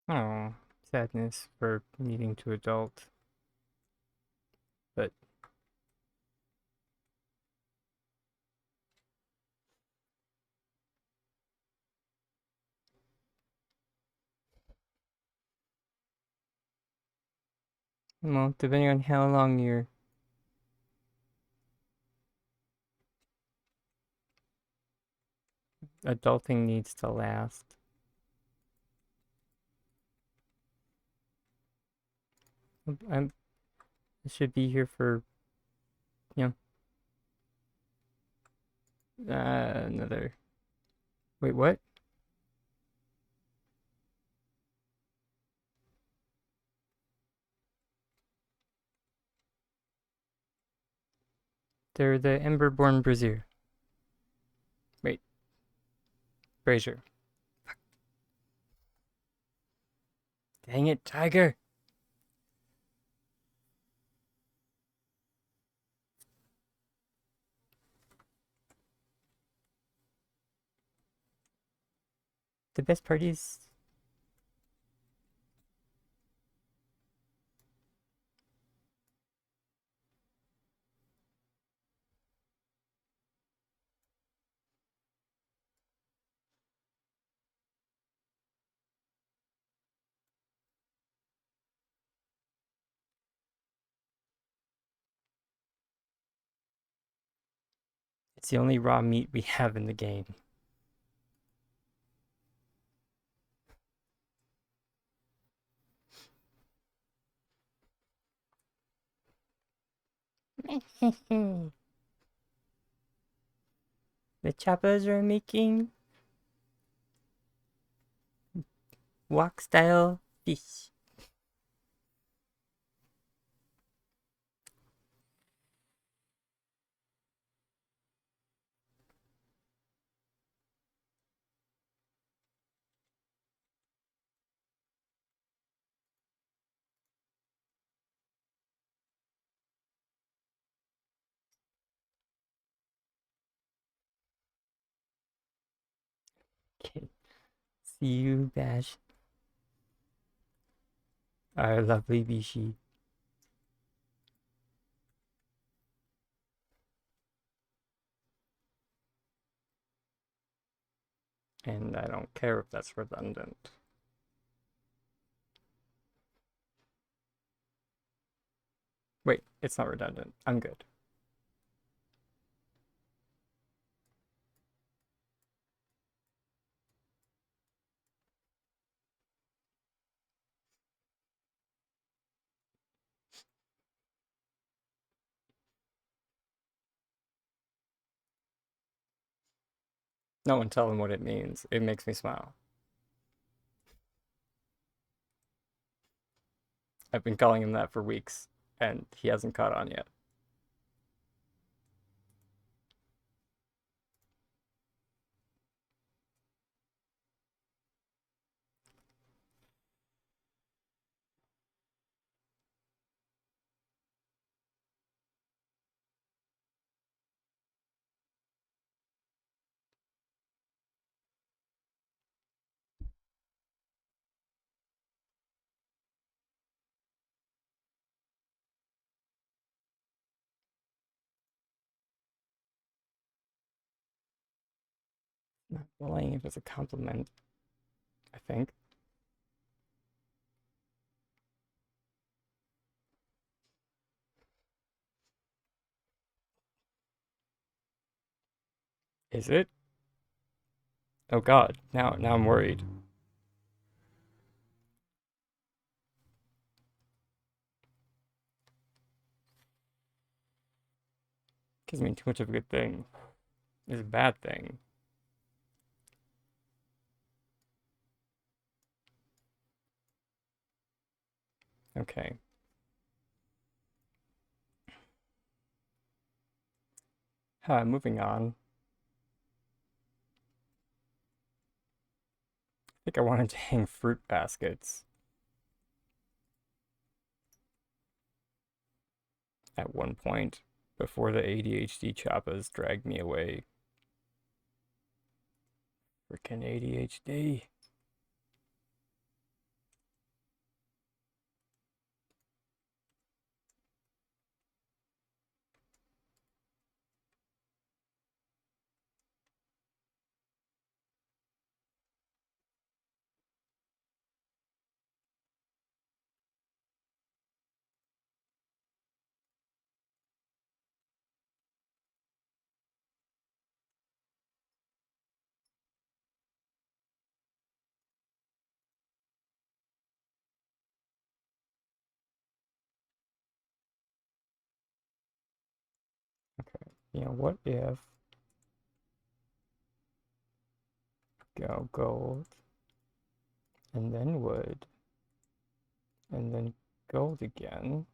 Oh, sadness for needing to adult. But well, depending on how long your adulting needs to last. I should be here for, you know, another. Wait, what? They're the Emberborn Brazier. Wait, Brazier. Dang it, Tiger! The best part is... it's the only raw meat we have in the game. The choppers are making wok style fish. Okay. See you, Bash. Our lovely Bishi. And I don't care if that's redundant. Wait, it's not redundant. I'm good. No one tell him what it means. It makes me smile. I've been calling him that for weeks, and he hasn't caught on yet. Not bullying it as a compliment, I think. Is it? Oh god, now I'm worried. Gives me too much of a good thing. It's a bad thing. Okay. Moving on. I think I wanted to hang fruit baskets at one point before the ADHD choppas dragged me away. Freaking ADHD. You know, what if go gold and then wood and then gold again?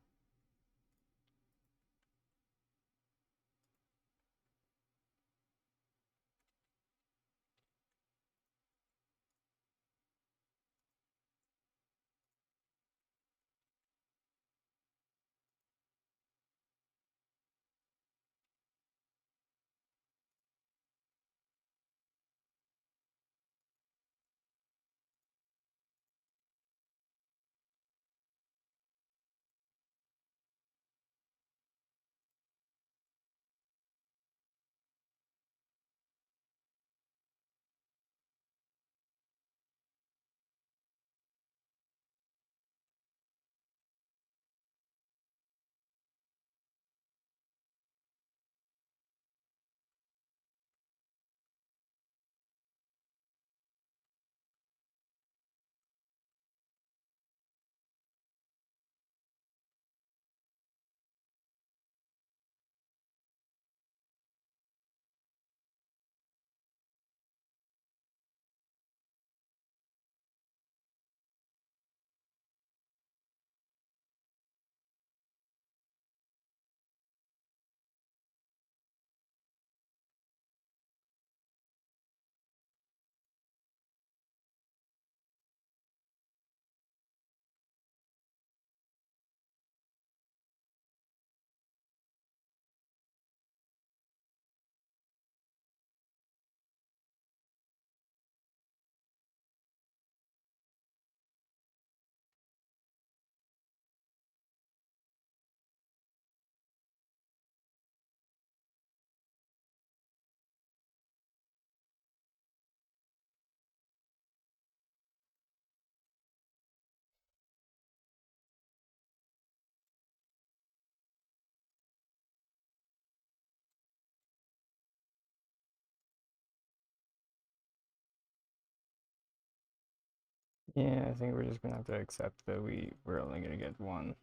Yeah, I think we're just gonna have to accept that we're only gonna get one.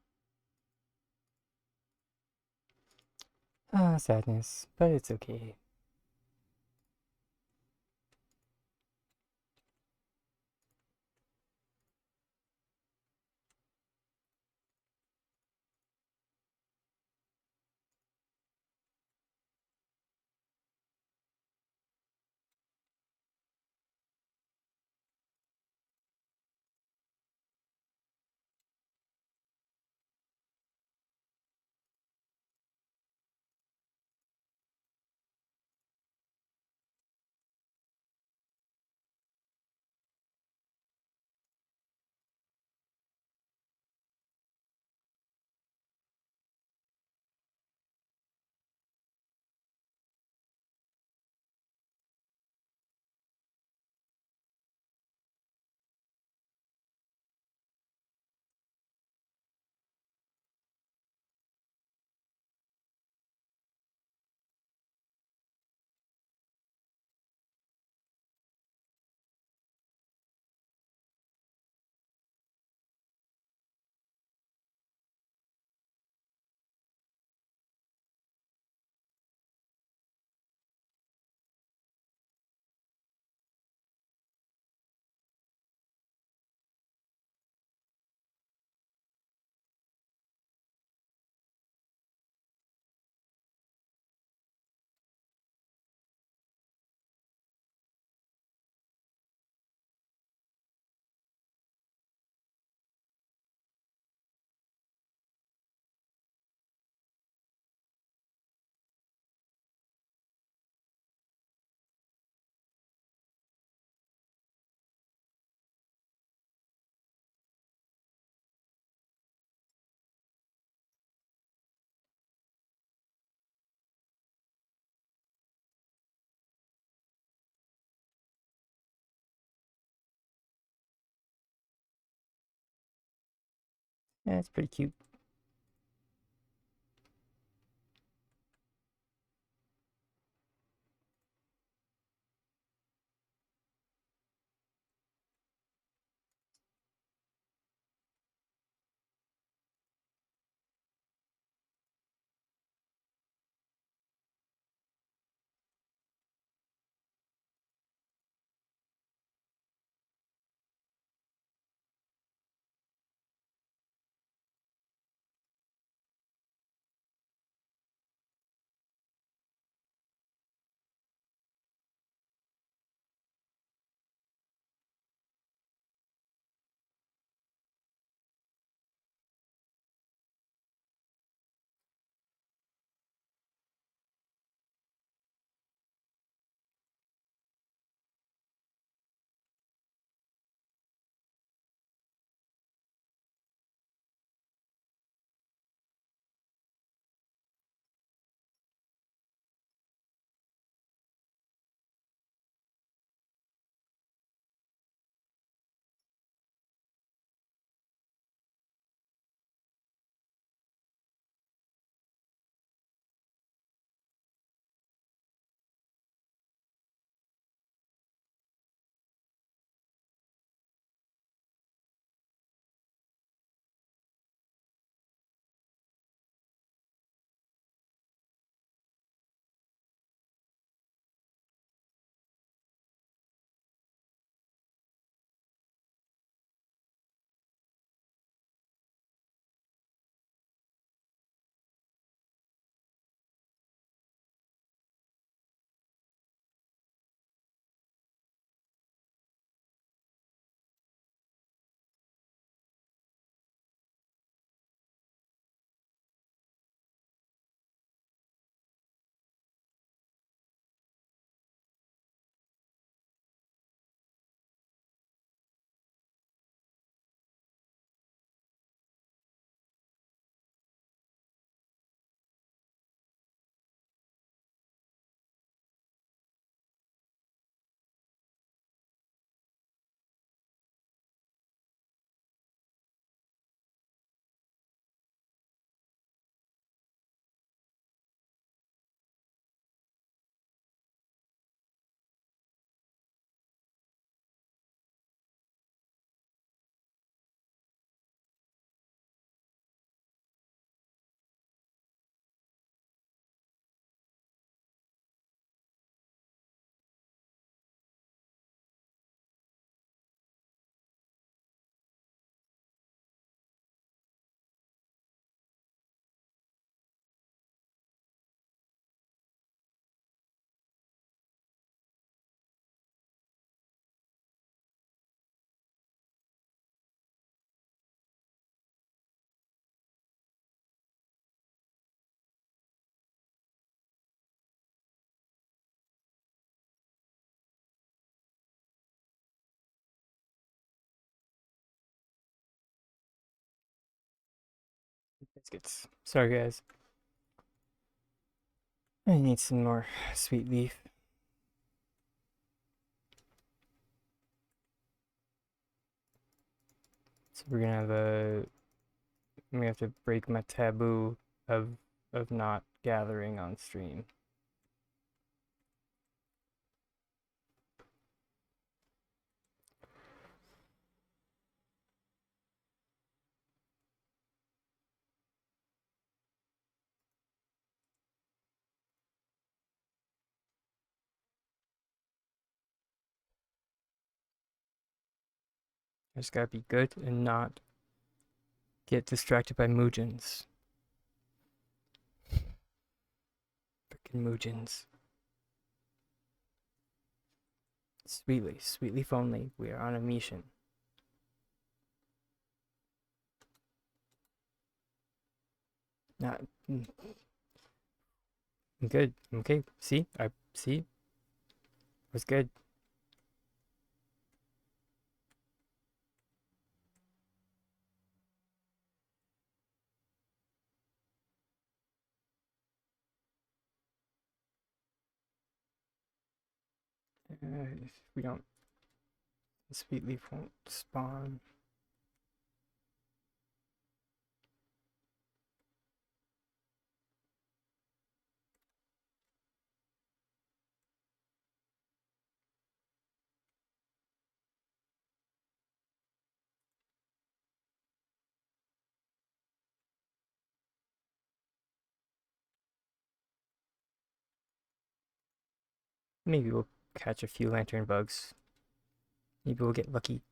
Ah, sadness, but it's okay. Yeah, it's pretty cute. Biscuits. Sorry, guys. I need some more sweet leaf. So we're gonna have a. We have to break my taboo of not gathering on stream. I just gotta be good and not get distracted by Muujins. Frickin' Muujins. Sweet leaf only. We are on a mission. Not good. Okay. See, I see. It was good. If we don't, the sweet leaf won't spawn. Maybe we'll catch a few lantern bugs. Maybe we'll get lucky.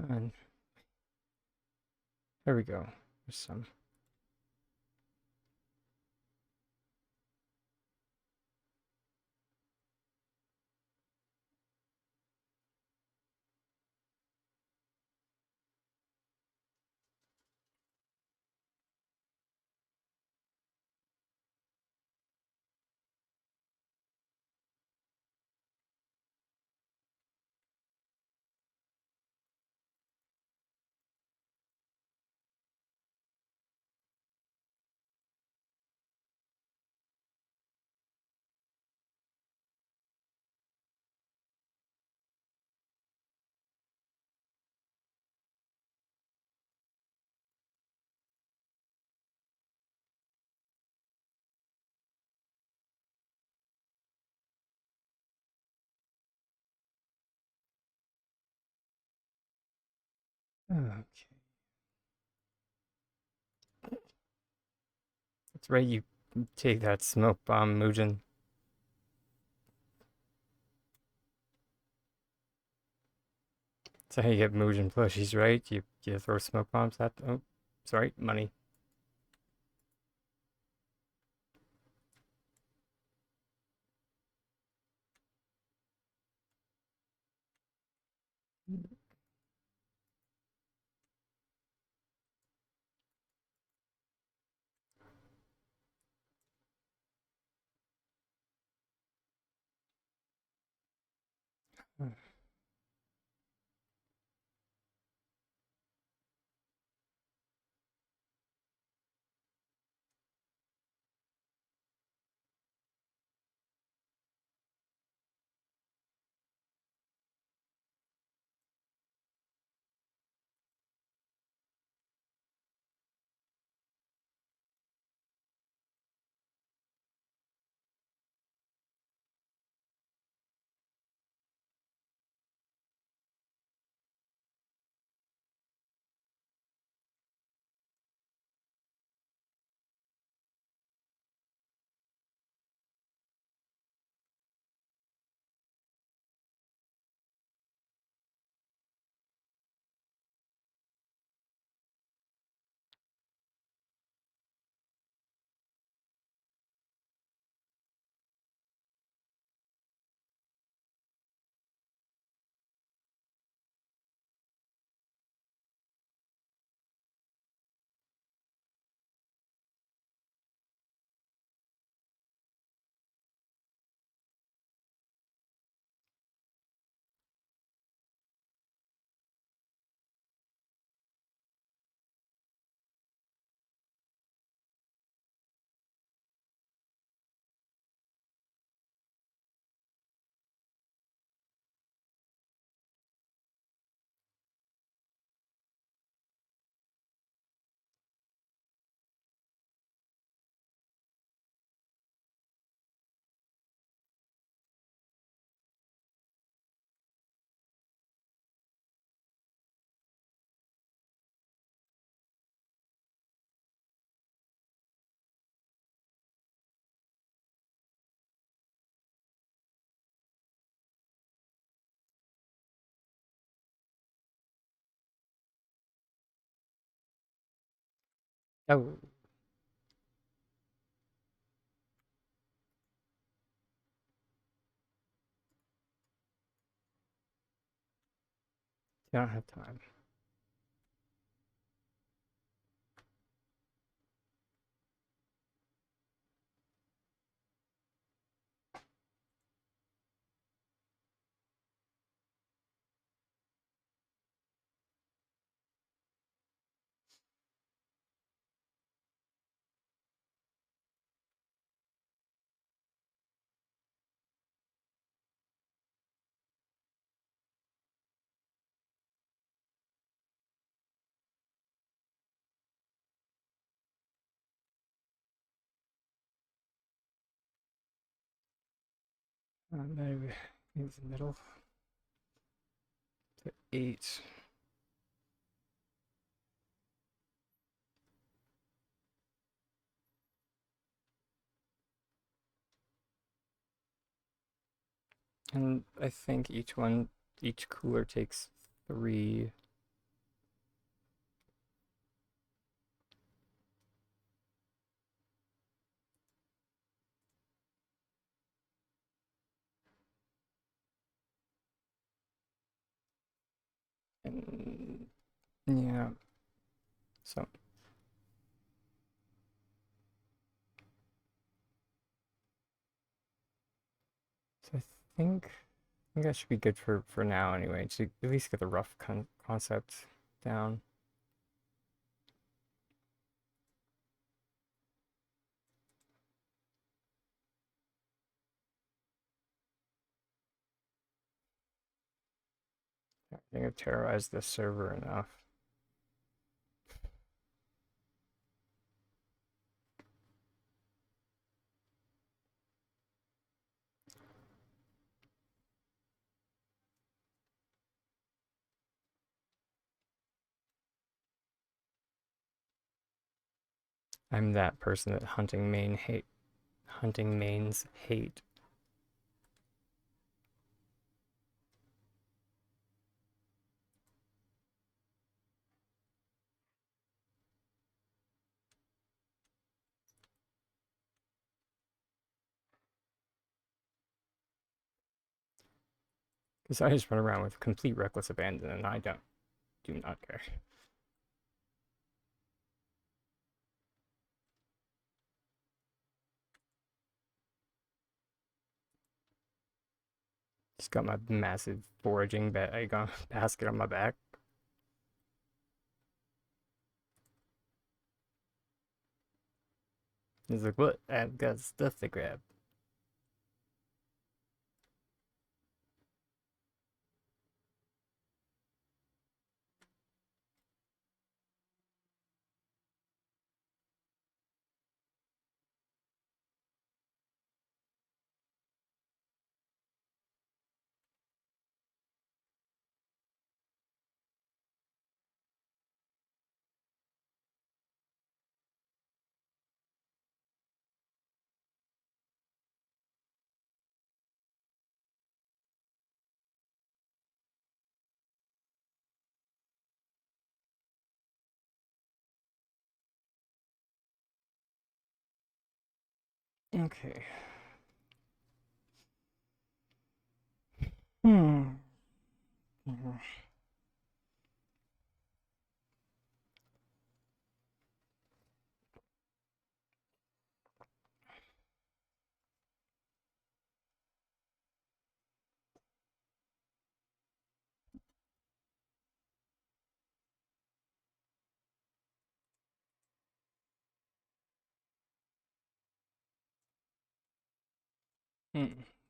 And there we go. There's some. Okay. That's right. Take that smoke bomb, Mugen. That's how you get Mugen plushies, right? You throw smoke bombs at them. Oh, sorry, money. Oh, you don't have time. Maybe in the middle to 8. And I think each cooler takes 3. And yeah, so I think that should be good for now anyway, to at least get the rough concept down. I think I've terrorized this server enough. I'm that person that hunting mains hate. Because I just run around with complete reckless abandon and I do not care. Just got my massive foraging basket on my back. He's like, what? I've got stuff to grab. Okay. Hmm.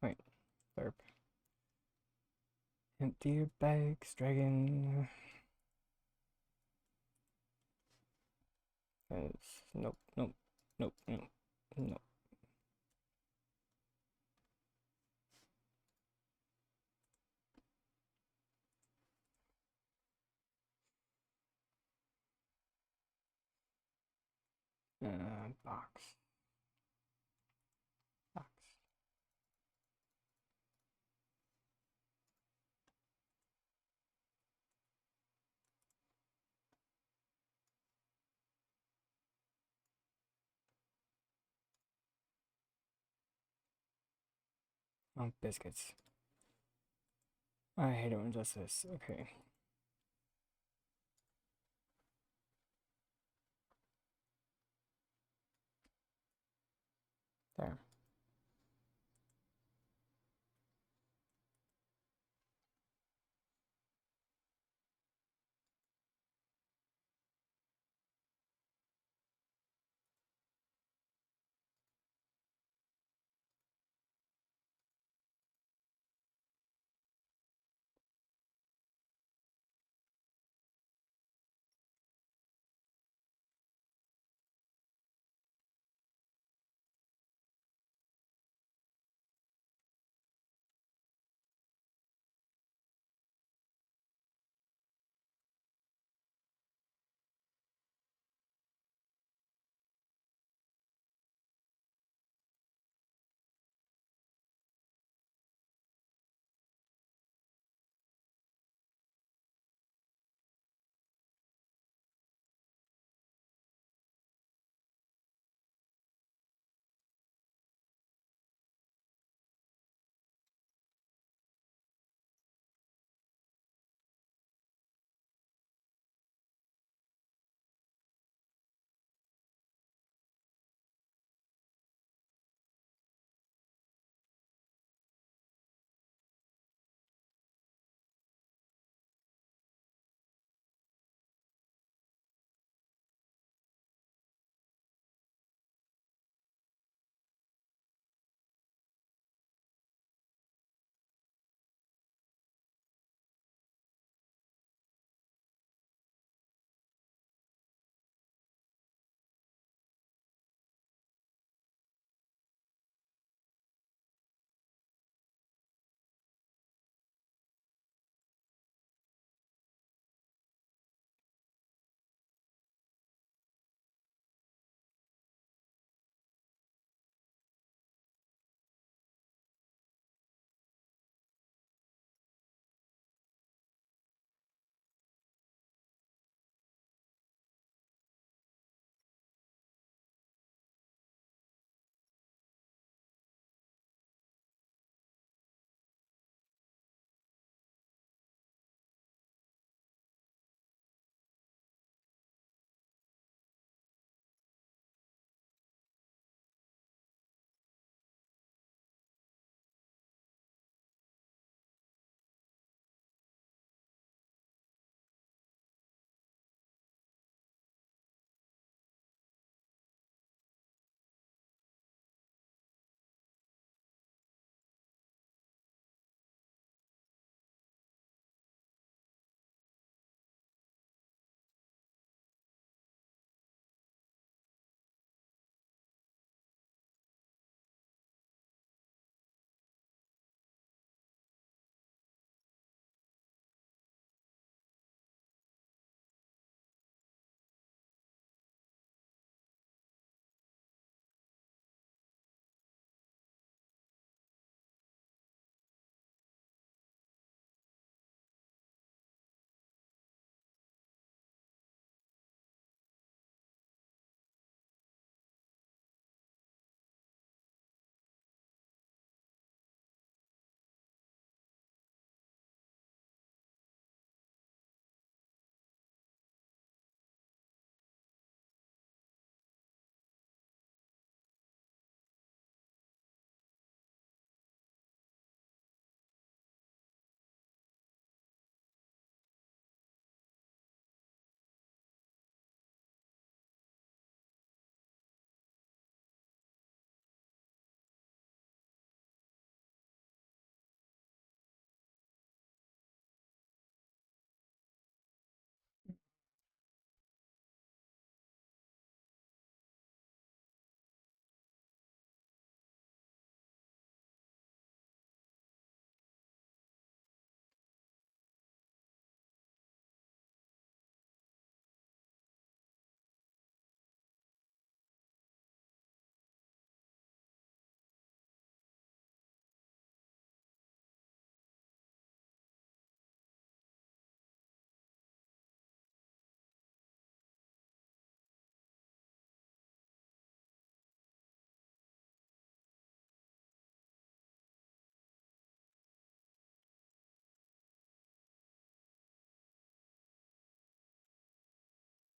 Wait. Burp. Empty your bags, dragon. Nope, nope, nope, nope, nope. Box. Box. Oh, biscuits. I hate it when it does this. Okay. There.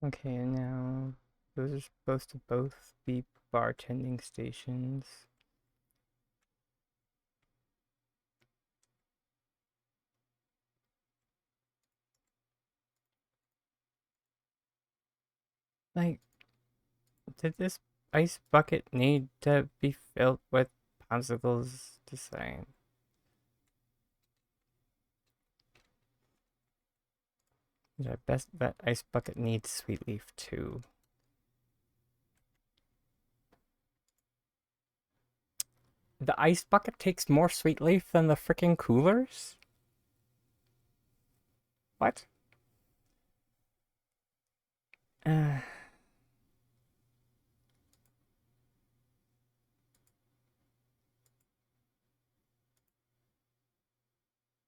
Okay, and now those are supposed to both be bartending stations. Like, did this ice bucket need to be filled with popsicles to say? I bet that ice bucket needs sweet leaf too. The ice bucket takes more sweet leaf than the freaking coolers? What? Uh,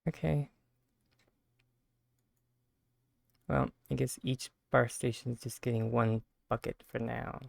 okay. Well, I guess each bar station is just getting one bucket for now.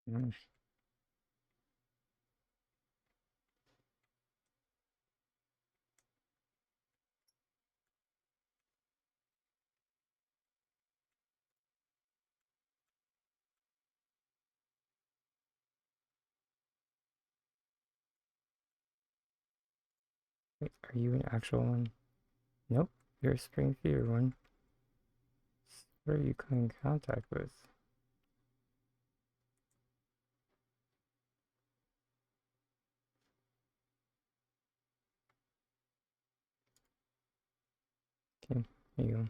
Mm. Wait, are you an actual one? Nope, you're a spring feeder one. What are you coming in contact with? Okay, there you go.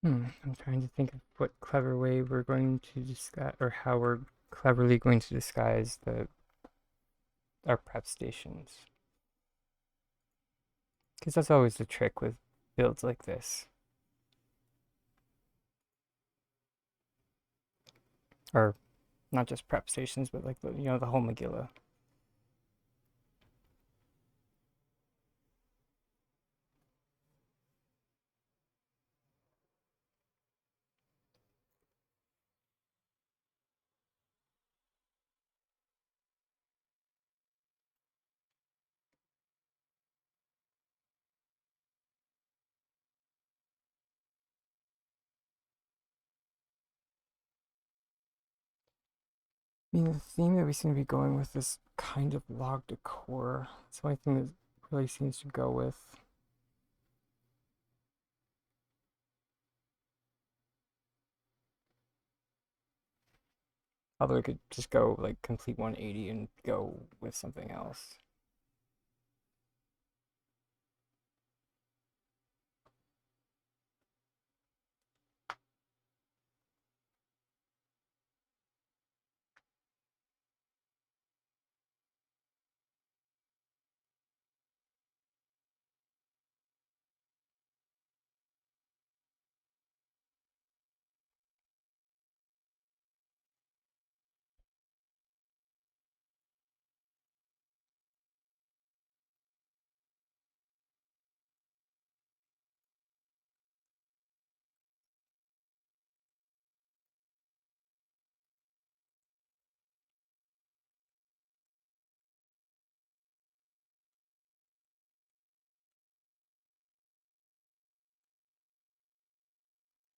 I'm trying to think of what clever way we're going to disguise, or how we're cleverly going to disguise our prep stations. Because that's always the trick with builds like this. Or not just prep stations, but like the whole Megillah. I mean, the theme that we seem to be going with is kind of log decor. It's the only thing that really seems to go with. Although we could just go like complete 180 and go with something else.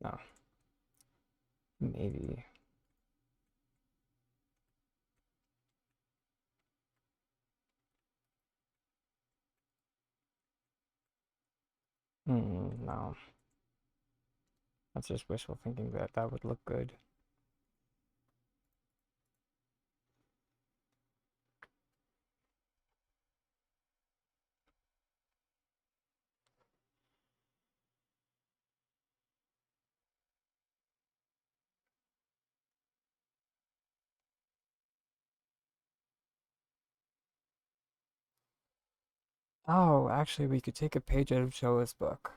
No, maybe. No. That's just wishful thinking that that would look good. Oh, actually, we could take a page out of Showa's book.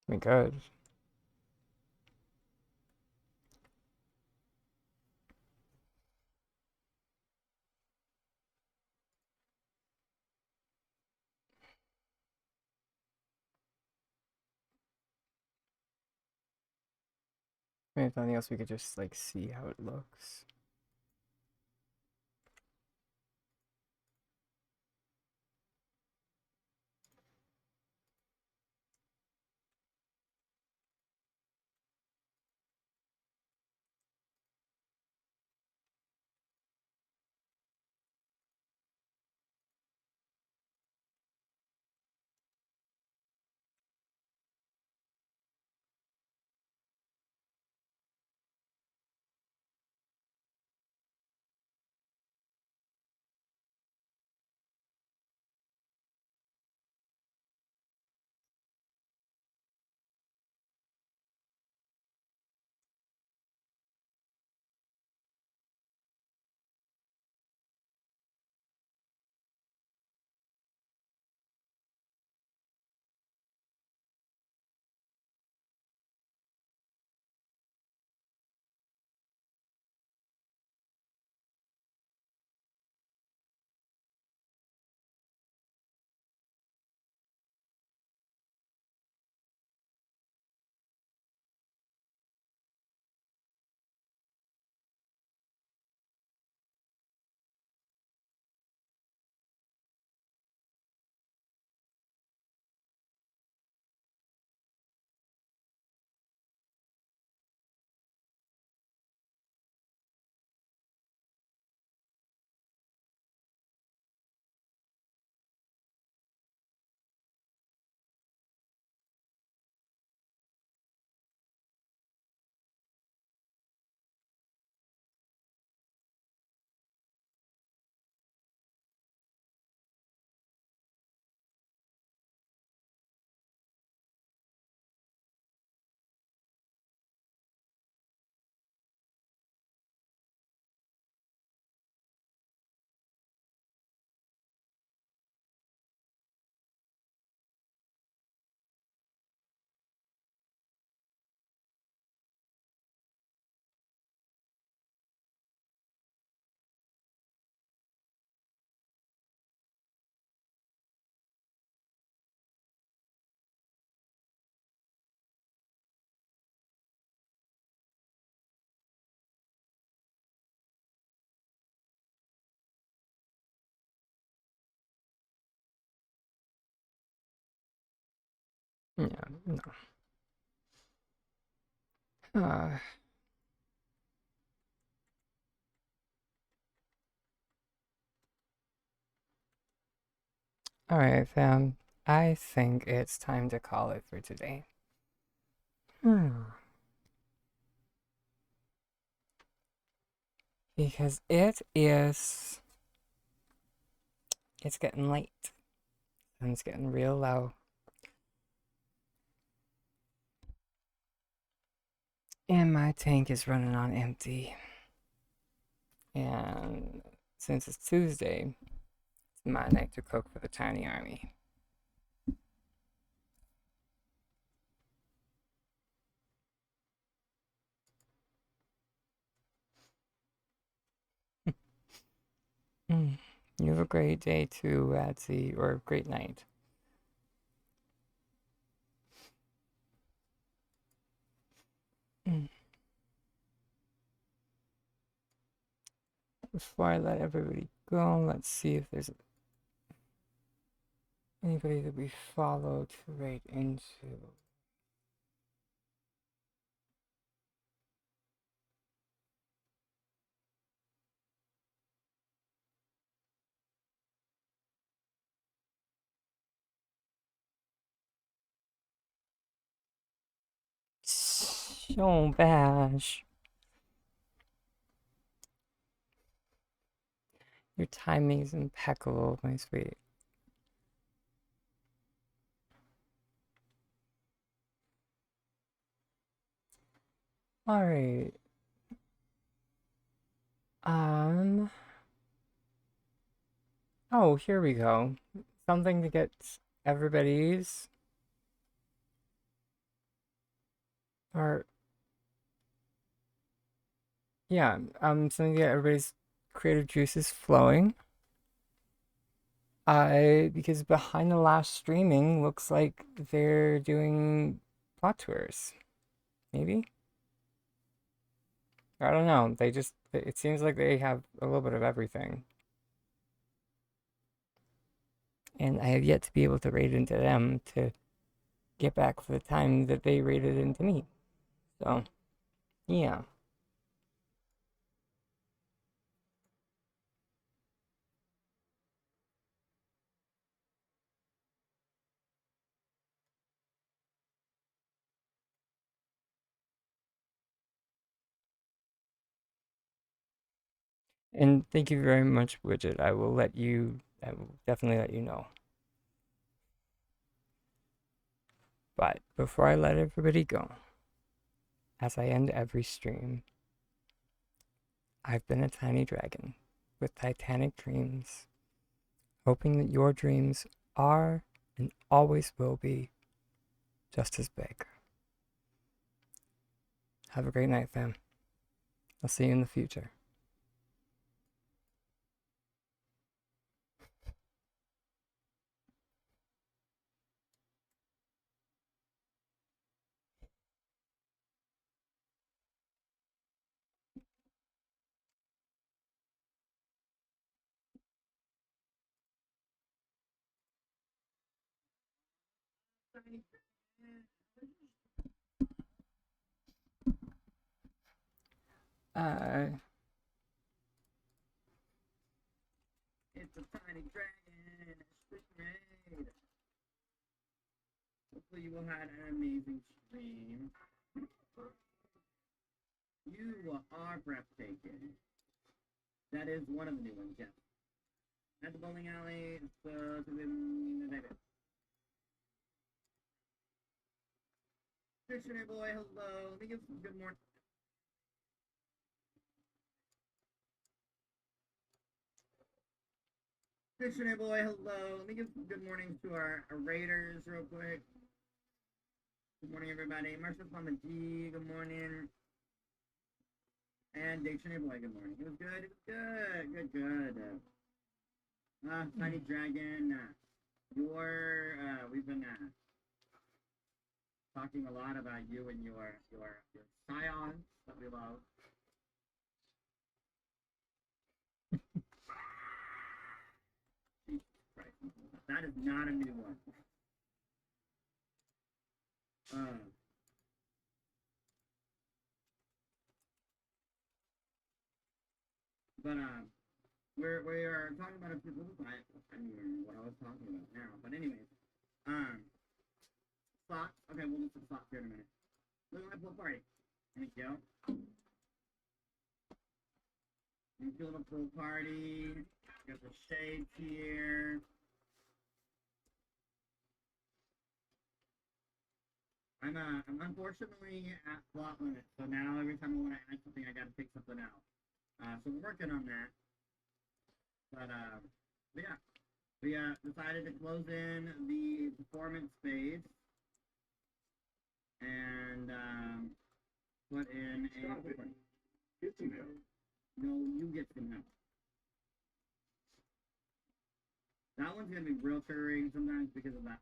We could. I mean, if nothing else, we could just like see how it looks. Yeah, no. Uh, Alright, fam. I think it's time to call it for today. Because it's getting late. And it's getting real low. And my tank is running on empty. And since it's Tuesday, it's my night to cook for the tiny army. You have a great day too, Adsy, or a great night. Before I let everybody go, let's see if there's anybody that we follow to raid into. So bash. Your timing is impeccable, my sweet. Alright. Oh, here we go. Something to get everybody's or yeah, something to get everybody's creative juices flowing. Because behind the last streaming looks like they're doing plot tours. Maybe? I don't know. It seems like they have a little bit of everything. And I have yet to be able to raid into them to get back for the time that they raided into me. So, yeah. And thank you very much, Widget. I will definitely let you know. But before I let everybody go, as I end every stream, I've been a tiny dragon with titanic dreams, hoping that your dreams are and always will be just as big. Have a great night, fam. I'll see you in the future. It's a tiny dragon. Hopefully you will have an amazing stream. You are breathtaking. That is one of the new ones, yes. At the bowling alley, Dictionary boy, hello. Let me give some good morning. Dictionary boy, hello. Let me give some good mornings to our raiders real quick. Good morning, everybody. Marshall Mama G, good morning. And Dictionary boy, good morning. It was good. It was good. Tiny Dragon, we've been talking a lot about you and your scions that we love. Jesus Christ. That is not a new one. But we are talking about a few. I don't remember what I was talking about now. But anyways, socks. Okay, we'll do some socks here in a minute. Look at my pool party. Thank you. Beautiful pool party. Got the shades here. I'm unfortunately at plot limit, so now every time I want to add something, I gotta take something out. So we're working on that. But yeah, we decided to close in the performance space and put in a. Get some help. No, you get some help. That one's gonna be real triggering sometimes because of that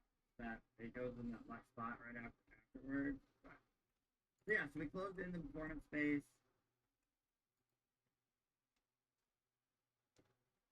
it goes in that black spot right afterwards. But, so yeah, so we closed in the performance space.